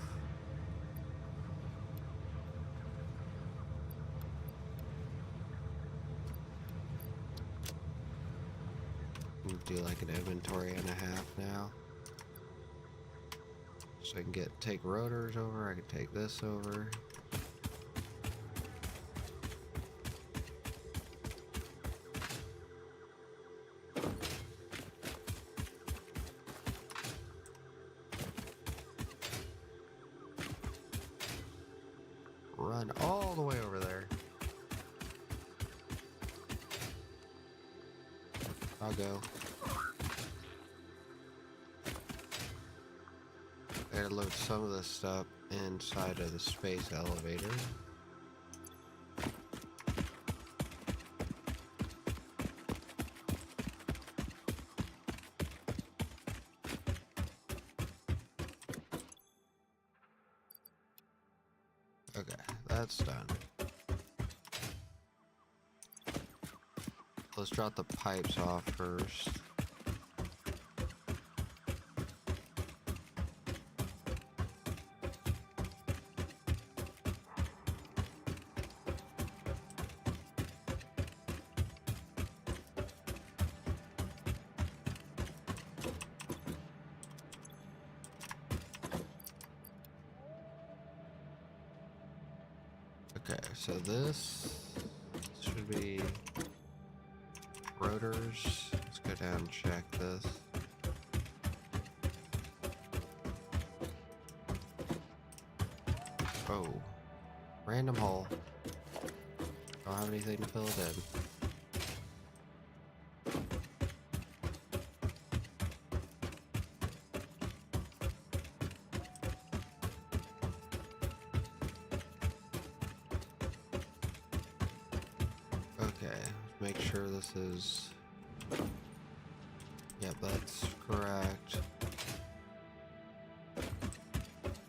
[SPEAKER 1] Do like an inventory and a half now. So I can take rotors over, I can take this over. Run all the way over there. I'll go. I gotta load some of this stuff inside of the space elevator. Okay, that's done. Let's drop the pipes off first. Okay, so this should be rotors. Let's go down and check this. Oh, random hole. Don't have anything to fill it in. Okay, make sure this is... Yep, that's correct.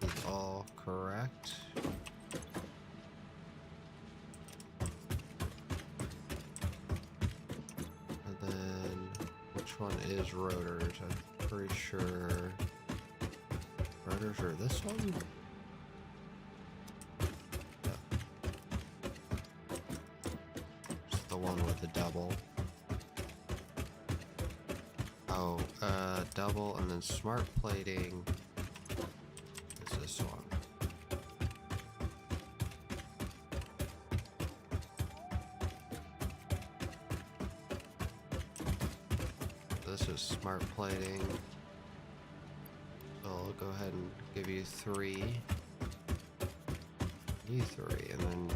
[SPEAKER 1] Is all correct. And then, which one is rotors? I'm pretty sure rotors are this one? One with the double. Oh, double and then smart plating is this one. This is smart plating. So I'll go ahead and give you 3. You 3, and then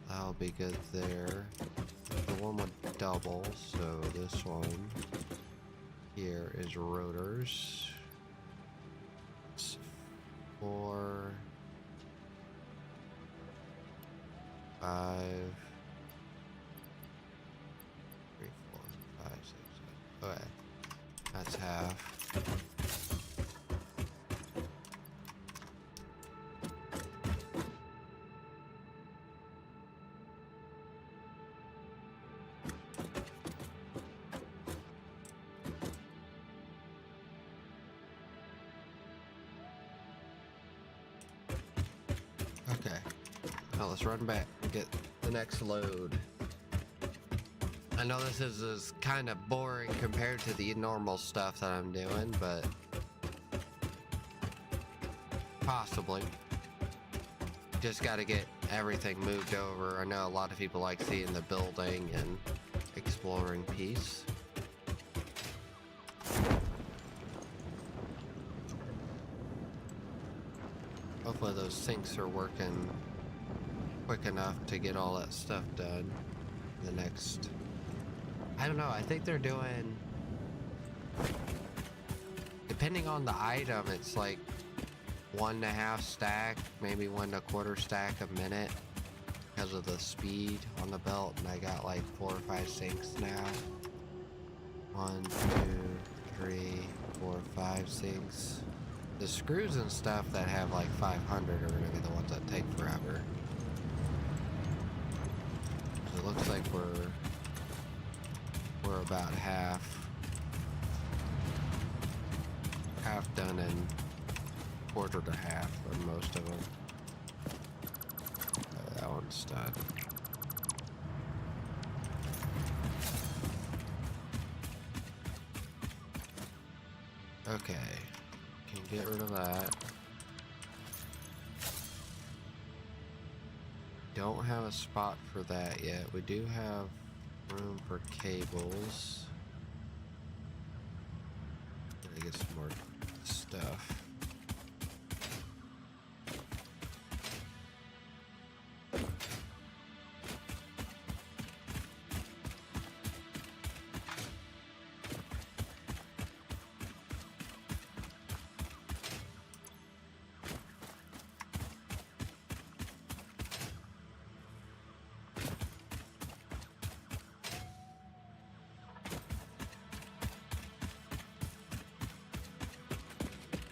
[SPEAKER 1] that'll be good there. The one with double, so this one here is rotors. It's 4, 5, 3, 4, 5, 6, 7. Okay. it's half. Okay. Now let's run back and get the next load. I know this is kind of boring compared to the normal stuff that I'm doing, but possibly. Just got to get everything moved over. I know a lot of people like seeing the building and exploring piece. Hopefully those sinks are working quick enough to get all that stuff done. The next, I don't know, I think they're doing, depending on the item, it's like 1.5 stack, maybe 1 1/4 stack a minute because of the speed on the belt, and I got like 4 or 5 sinks now. 1, 2, 3, 4, 5 sinks. The screws and stuff that have like 500 are gonna be the ones that take forever. So it looks like we're about half done and quarter to half on most of them. That one's done. Okay, can get rid of that. Don't have a spot for that yet. We do have room for cables. Gotta get some more stuff.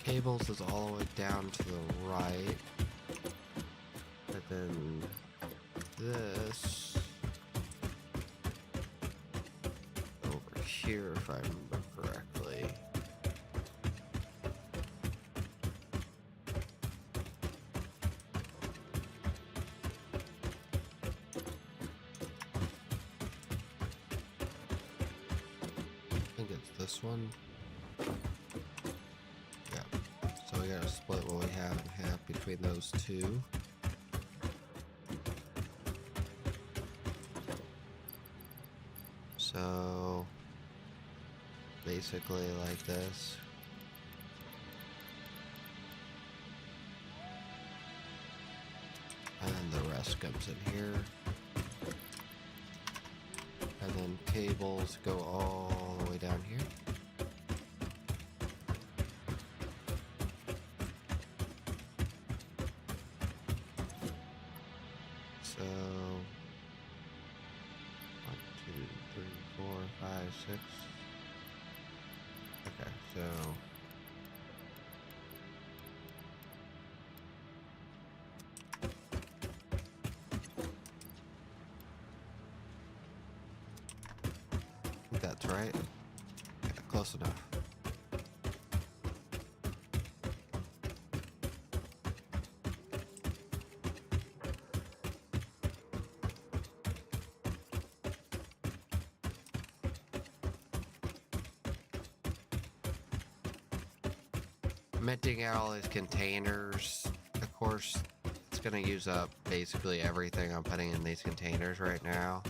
[SPEAKER 1] Cables is all the way down to the right, and then this over here, if I remember correctly. I think it's this one. So we gotta split what we have in half between those two. So basically like this. And then the rest comes in here. And then cables go all the way down here. So 1, 2, 3, 4, 5, 6. Okay, so I think that's right. Yeah, close enough. Minting out all these containers, of course, it's going to use up basically everything I'm putting in these containers right now.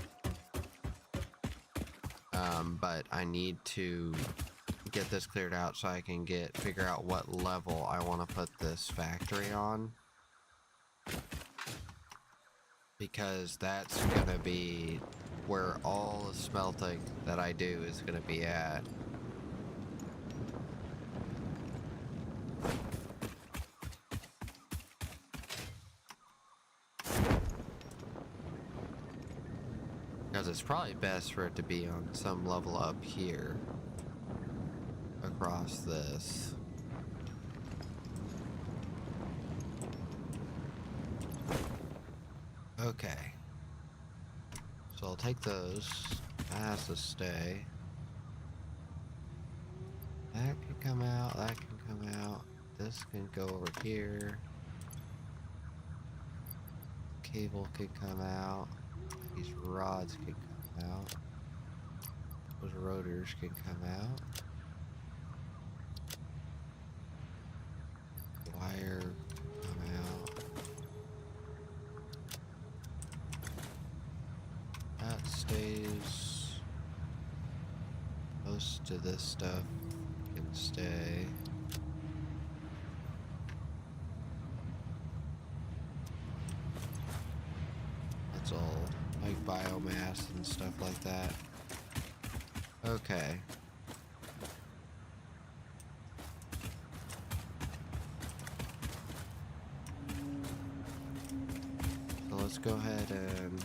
[SPEAKER 1] But I need to get this cleared out so I can figure out what level I want to put this factory on. Because that's going to be where all the smelting that I do is going to be at. Because it's probably best for it to be on some level up here. across this. Okay. So I'll take those. That has to stay. That can come out, that can come out. This can go over here. Cable can come out. These rods can come out. Those rotors can come out. Wire can come out. That stays. Most of this stuff can stay. That's all like biomass and stuff like that. Okay. So let's go ahead and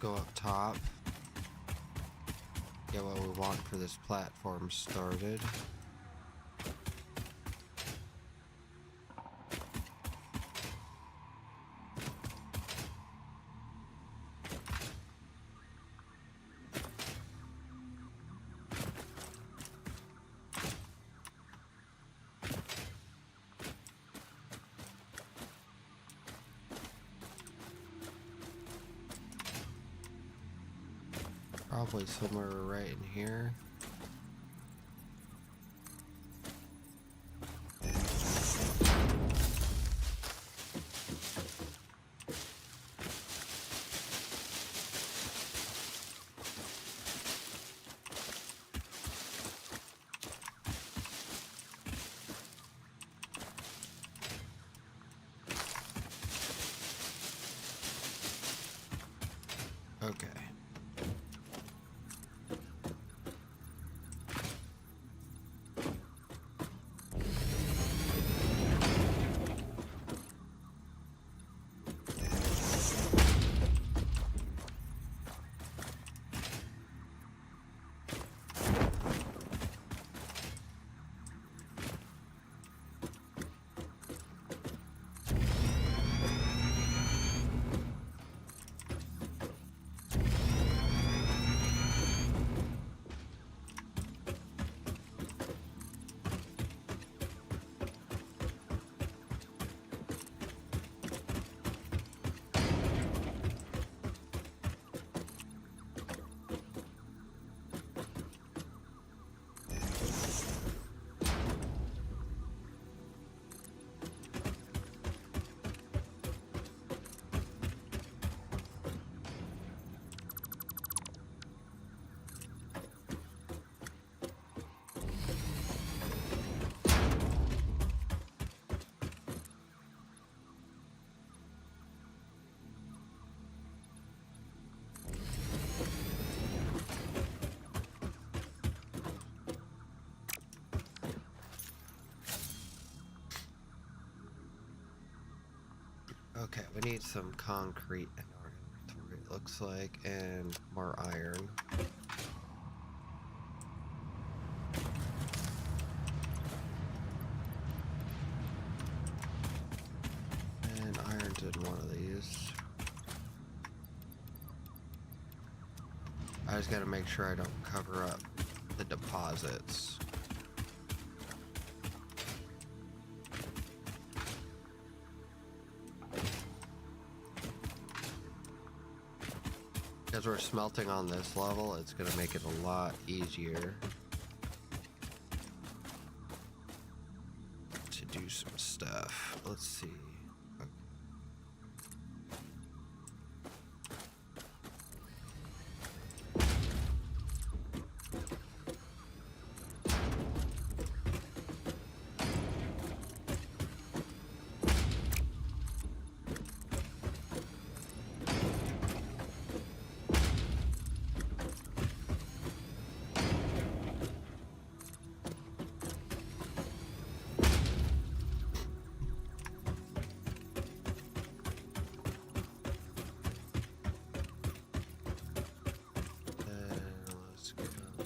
[SPEAKER 1] go up top. Get what we want for this platform started. Probably somewhere right in here. Okay. Okay, we need some concrete in our inventory, it looks like, and more iron. And iron's in one of these. I just gotta make sure I don't cover up the deposits. Because we're smelting on this level, it's going to make it a lot easier to do some stuff. Let's see. let's go.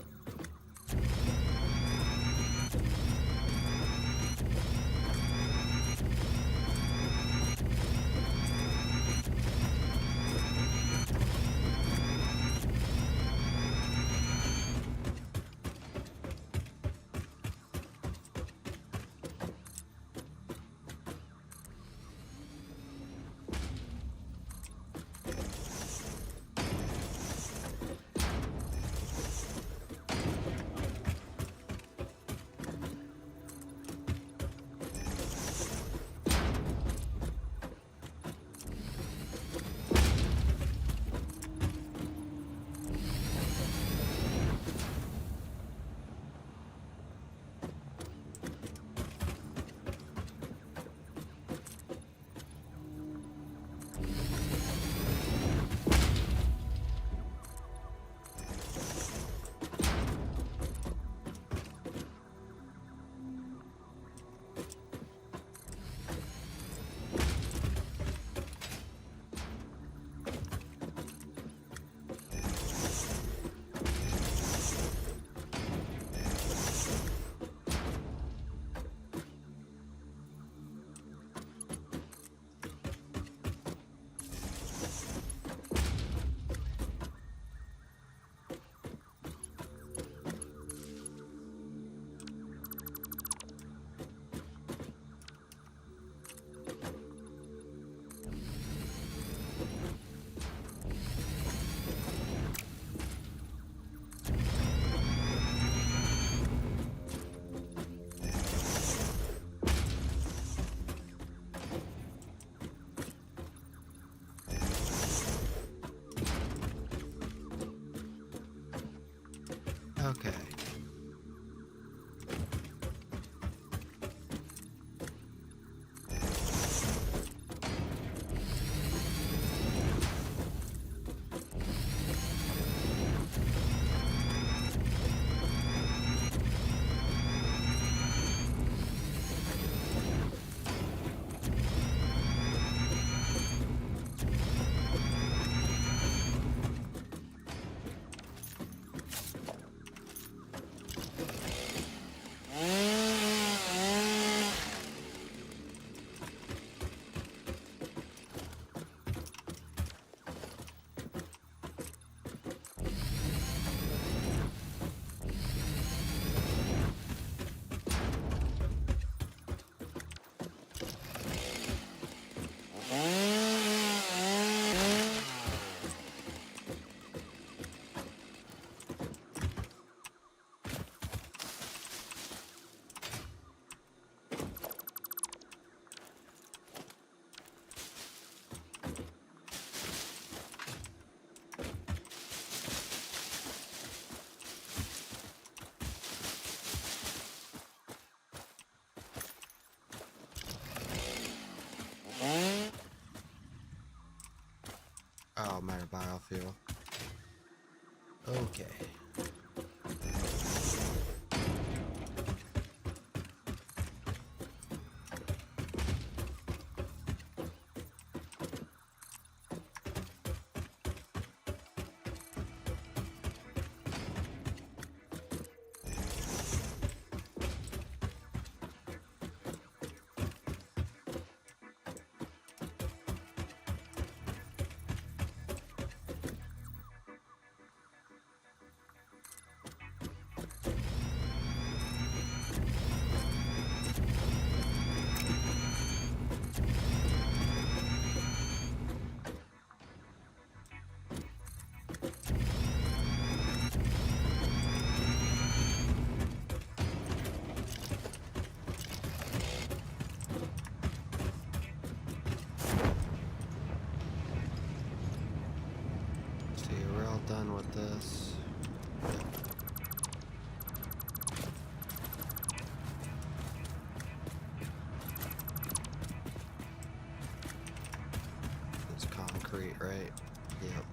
[SPEAKER 1] Okay. Oh, minor biofuel. Okay. Done with this. It's concrete, right? Yep.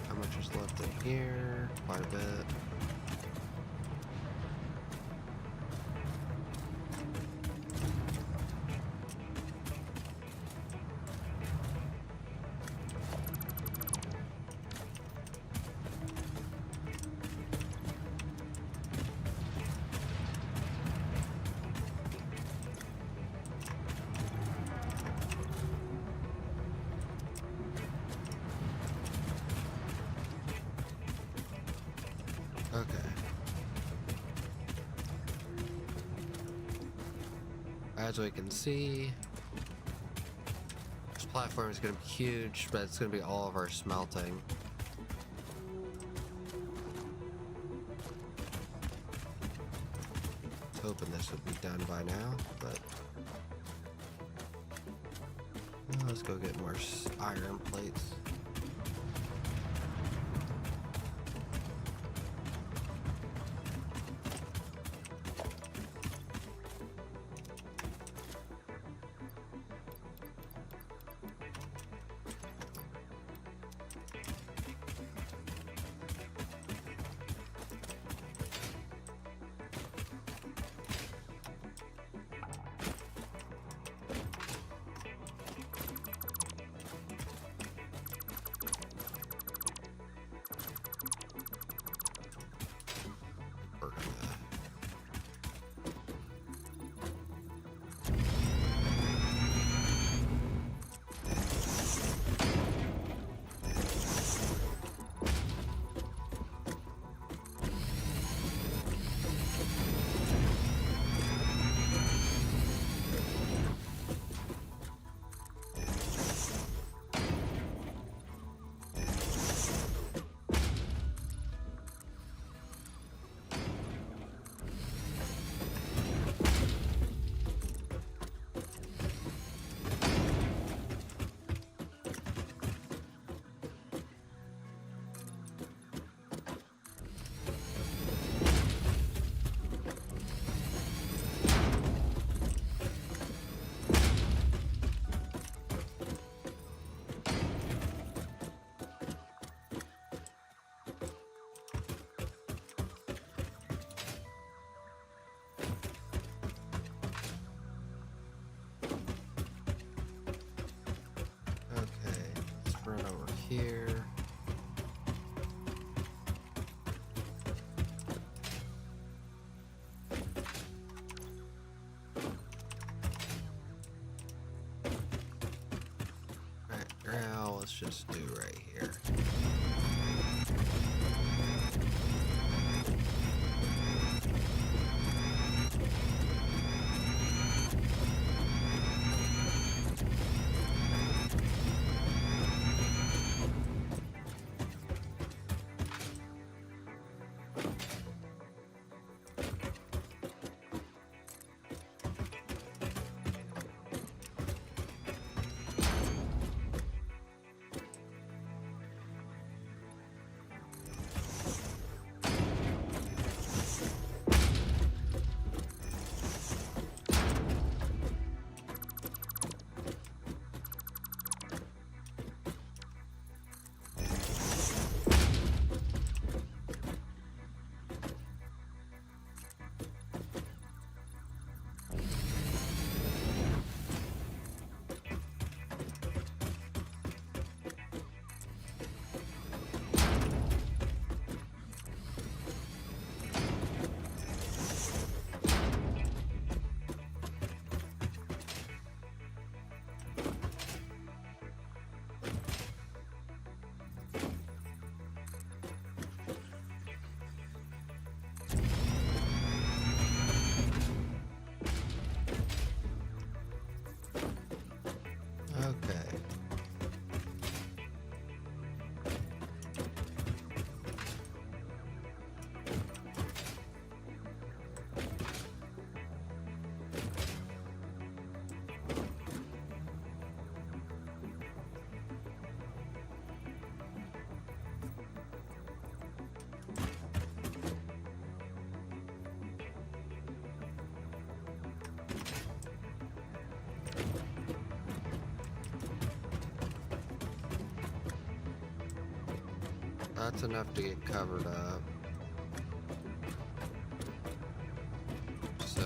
[SPEAKER 1] How much is left in here? Quite a bit. Okay. As we can see, this platform is going to be huge, but it's going to be all of our smelting. Hoping this would be done by now, but let's go get more iron plates. Run over here. Right now, let's just do right here. Okay. That's enough to get covered up. So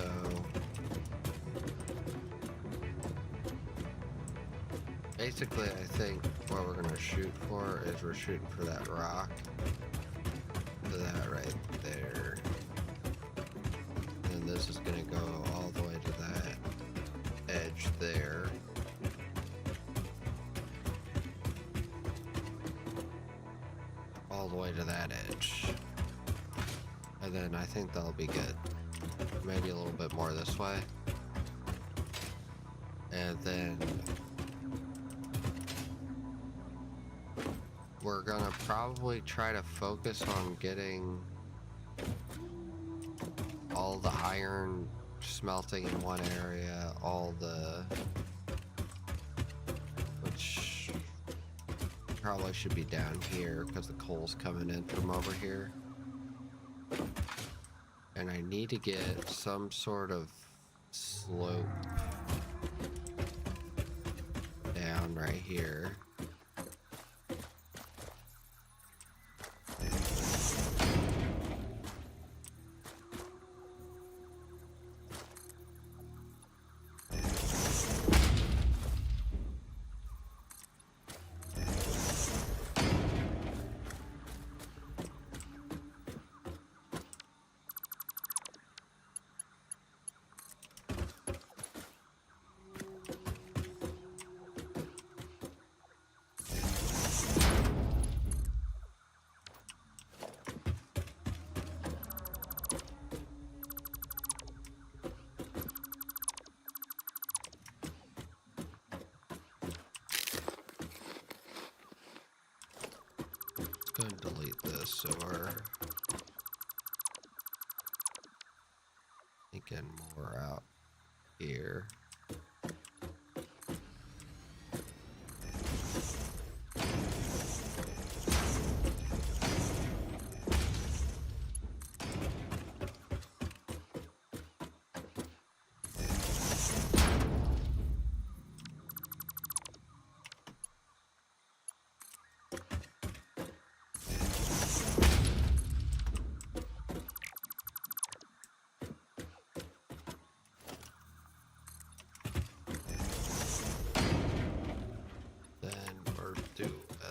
[SPEAKER 1] basically I think what we're gonna shoot for is we're shooting for that rock. To that right there. And this is gonna go all the way to that edge there. All the way to that edge. And then I think that'll be good. Maybe a little bit more this way. And then we're gonna probably try to focus on getting all the iron smelting in one area, which probably should be down here because the coal's coming in from over here. And I need to get some sort of slope down right here. Go and delete this so we're thinking more out here.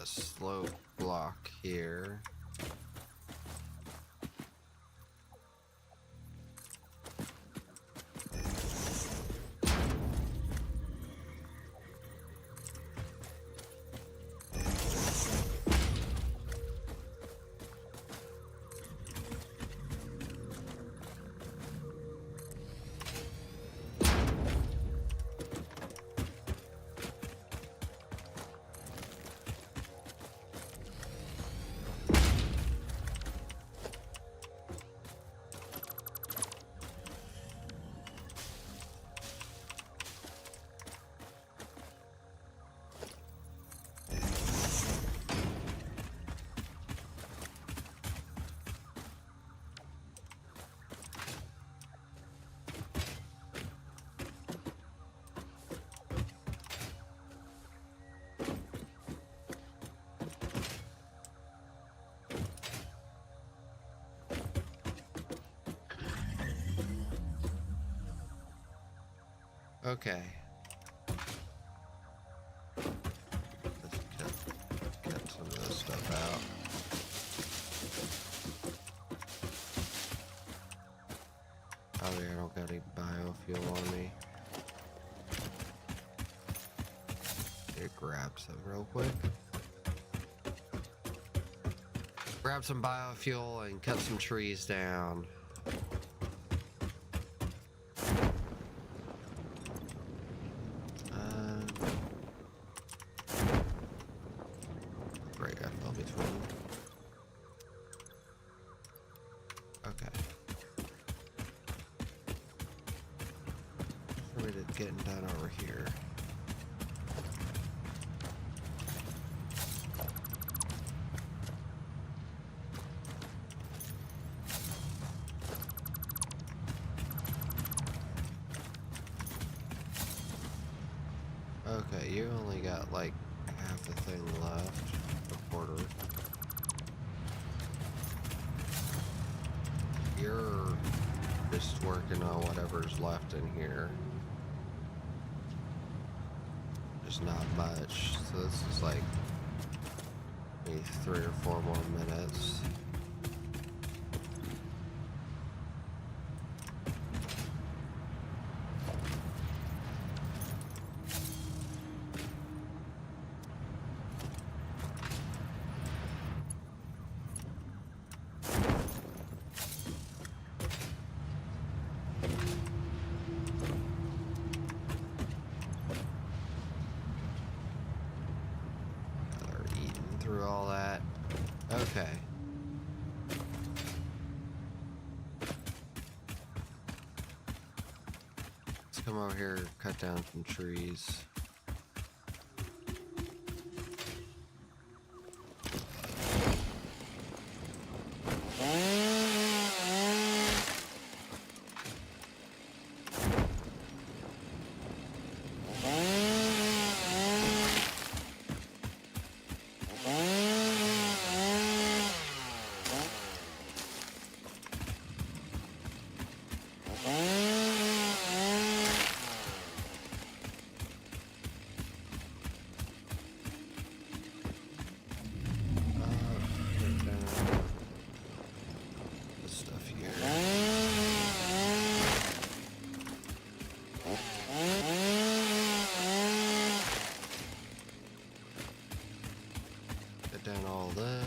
[SPEAKER 1] Slope block here. Okay. Let's cut some of this stuff out. Oh yeah, I don't got any biofuel on me. Okay, grab some real quick. Grab some biofuel and cut some trees down. Getting done over here. Okay, you only got like half the thing left, a quarter. You're just working on whatever's left in here. Not much, so this is like maybe 3 or 4 more minutes. over here, cut down some trees. Down all this.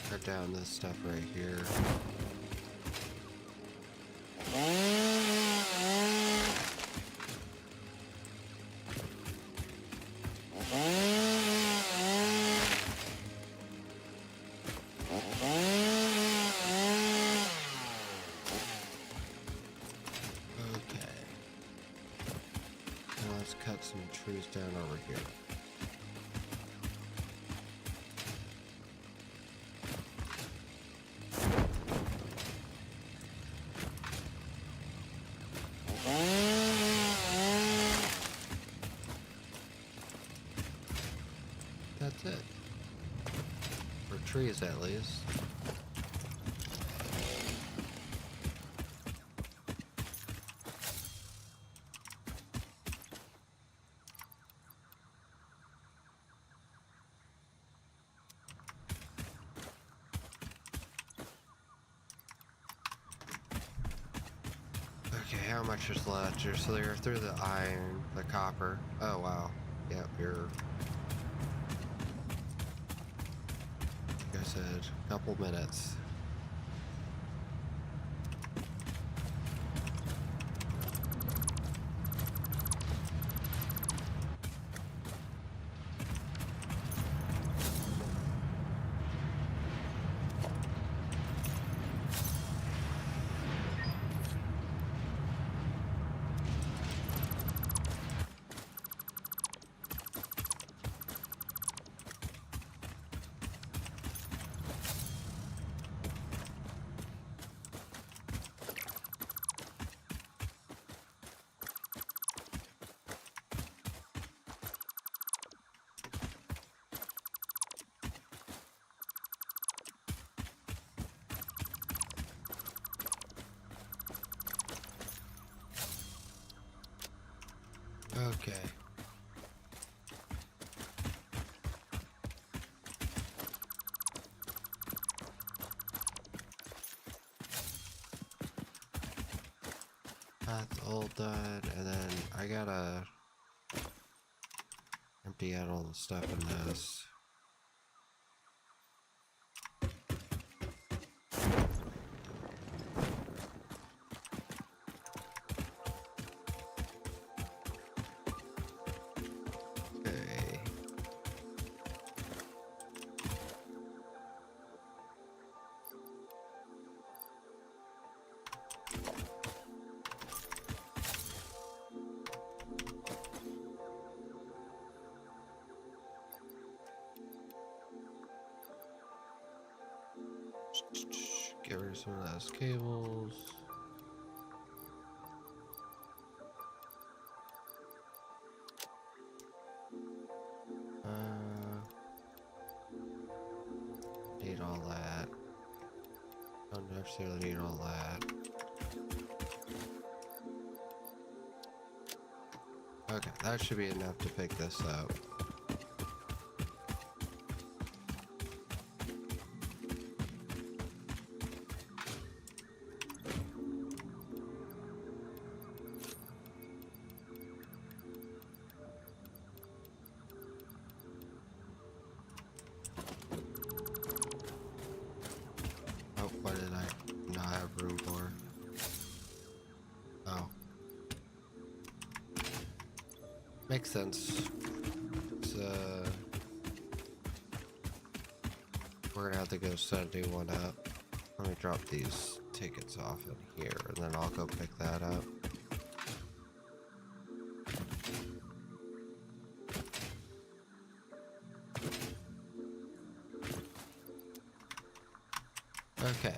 [SPEAKER 1] Cut down this stuff right here. Cut some trees down over here. That's it. For trees, at least. Okay, how much is left here? So they're through the iron, the copper. Oh wow. Yep, you're. Like I said, a couple minutes. Okay. That's all done, and then I gotta empty out all the stuff in this. Okay. Get rid of some of those cables. Need all that. Don't necessarily need all that. Okay, that should be enough to pick this up. Oh, what did I not have room for? Oh. Makes sense. It's, We're gonna have to go set a new one up. Let me drop these tickets off in here, and then I'll go pick that up. Okay.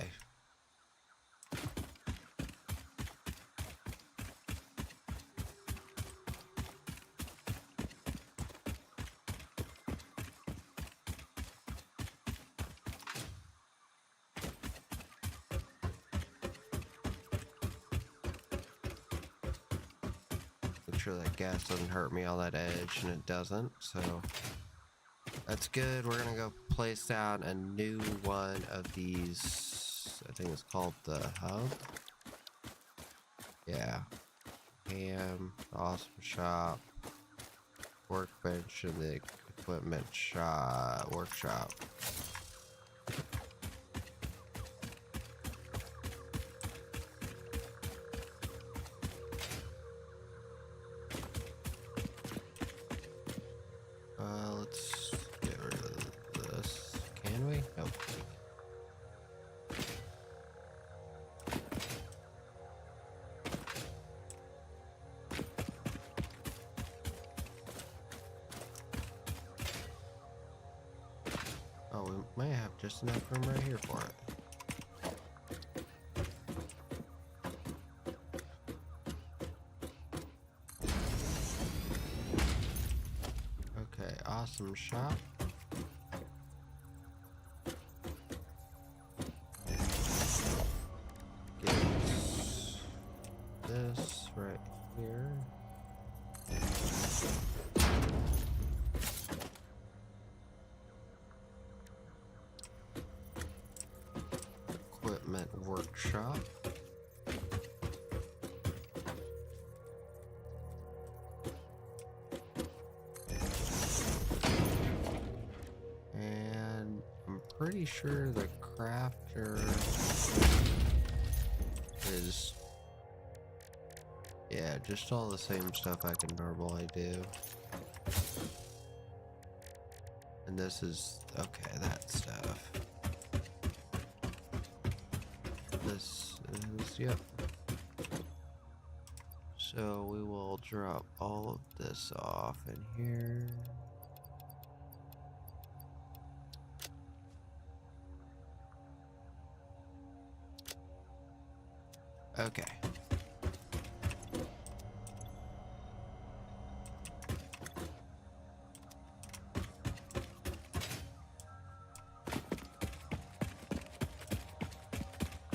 [SPEAKER 1] Make sure that gas doesn't hurt me on that edge, and it doesn't, so that's good. We're gonna go place down a new one of these. I think it's called the hub. Yeah. Ham, awesome shop, workbench, and the equipment shop, workshop. Let's get rid of this. Can we? Nope. Oh, we may have just enough room right here for it. Okay, awesome shop. Get this right here. Equipment workshop. And I'm pretty sure the crafter is, yeah, just all the same stuff I can normally do. And this is, okay, that stuff. This is, yep. So we will drop all of this off in here. Okay.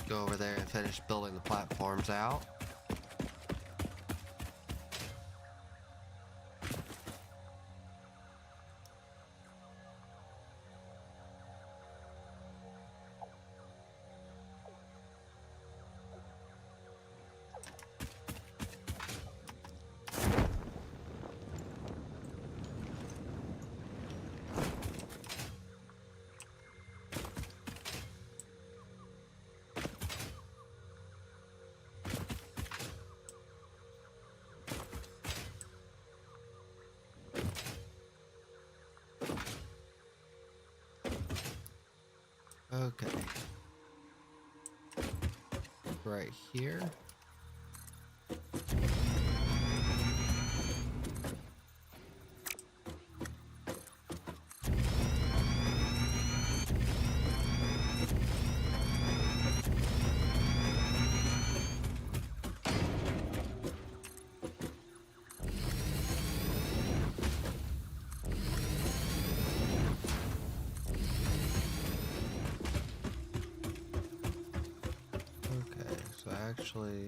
[SPEAKER 1] Go over there and finish building the platforms out. Okay. Right here. Actually,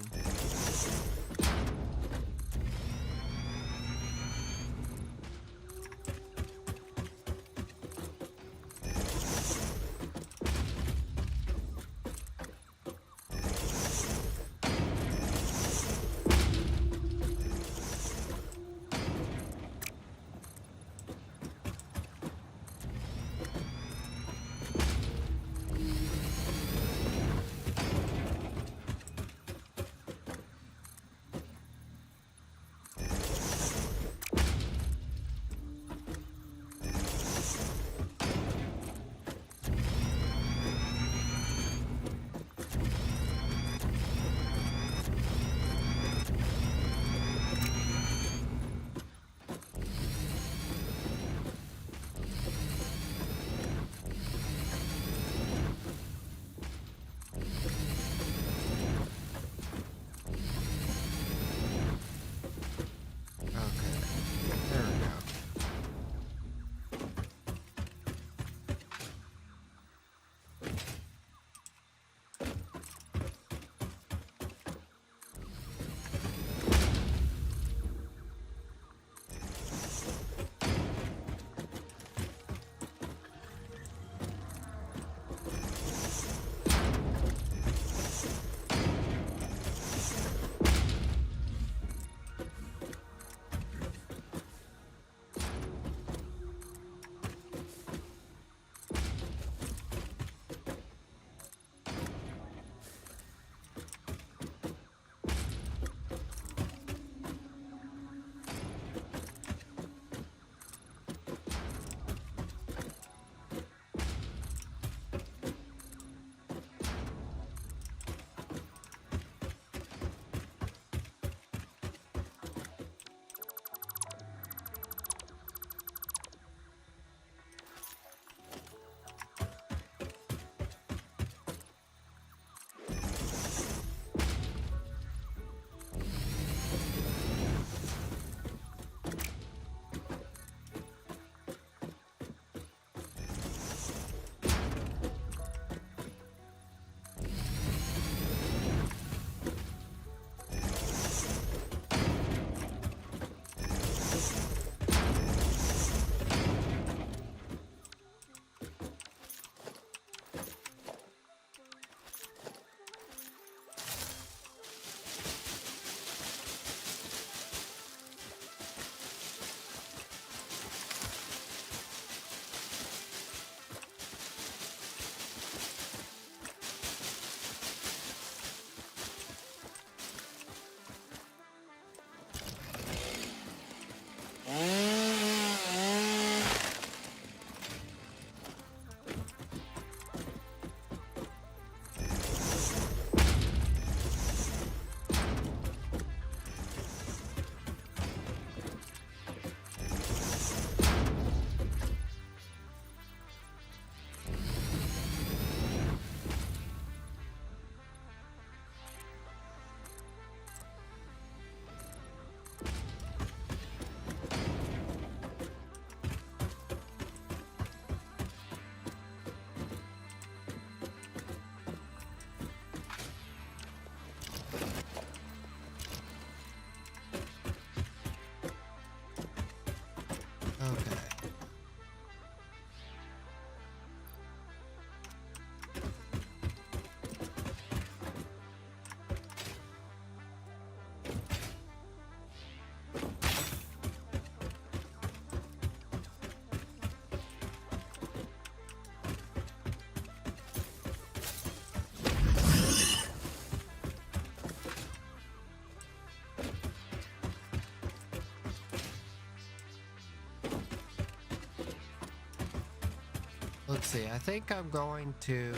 [SPEAKER 1] let's see, I think I'm going to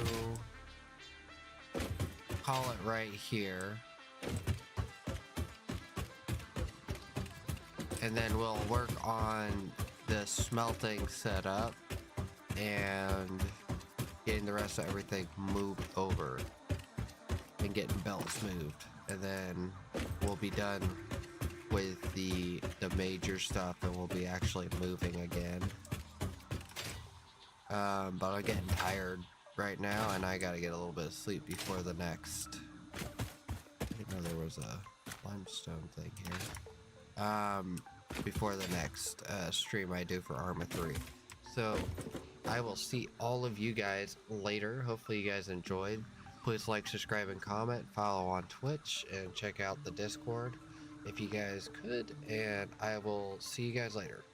[SPEAKER 1] call it right here. And then we'll work on the smelting setup and getting the rest of everything moved over and getting belts moved. And then we'll be done with the major stuff and we'll be actually moving again. But I'm getting tired right now and I gotta get a little bit of sleep before the next. I didn't know there was a limestone thing here. Before the next stream I do for Arma 3. So I will see all of you guys later. Hopefully you guys enjoyed. Please like, subscribe, and comment. Follow on Twitch and check out the Discord if you guys could. And I will see you guys later.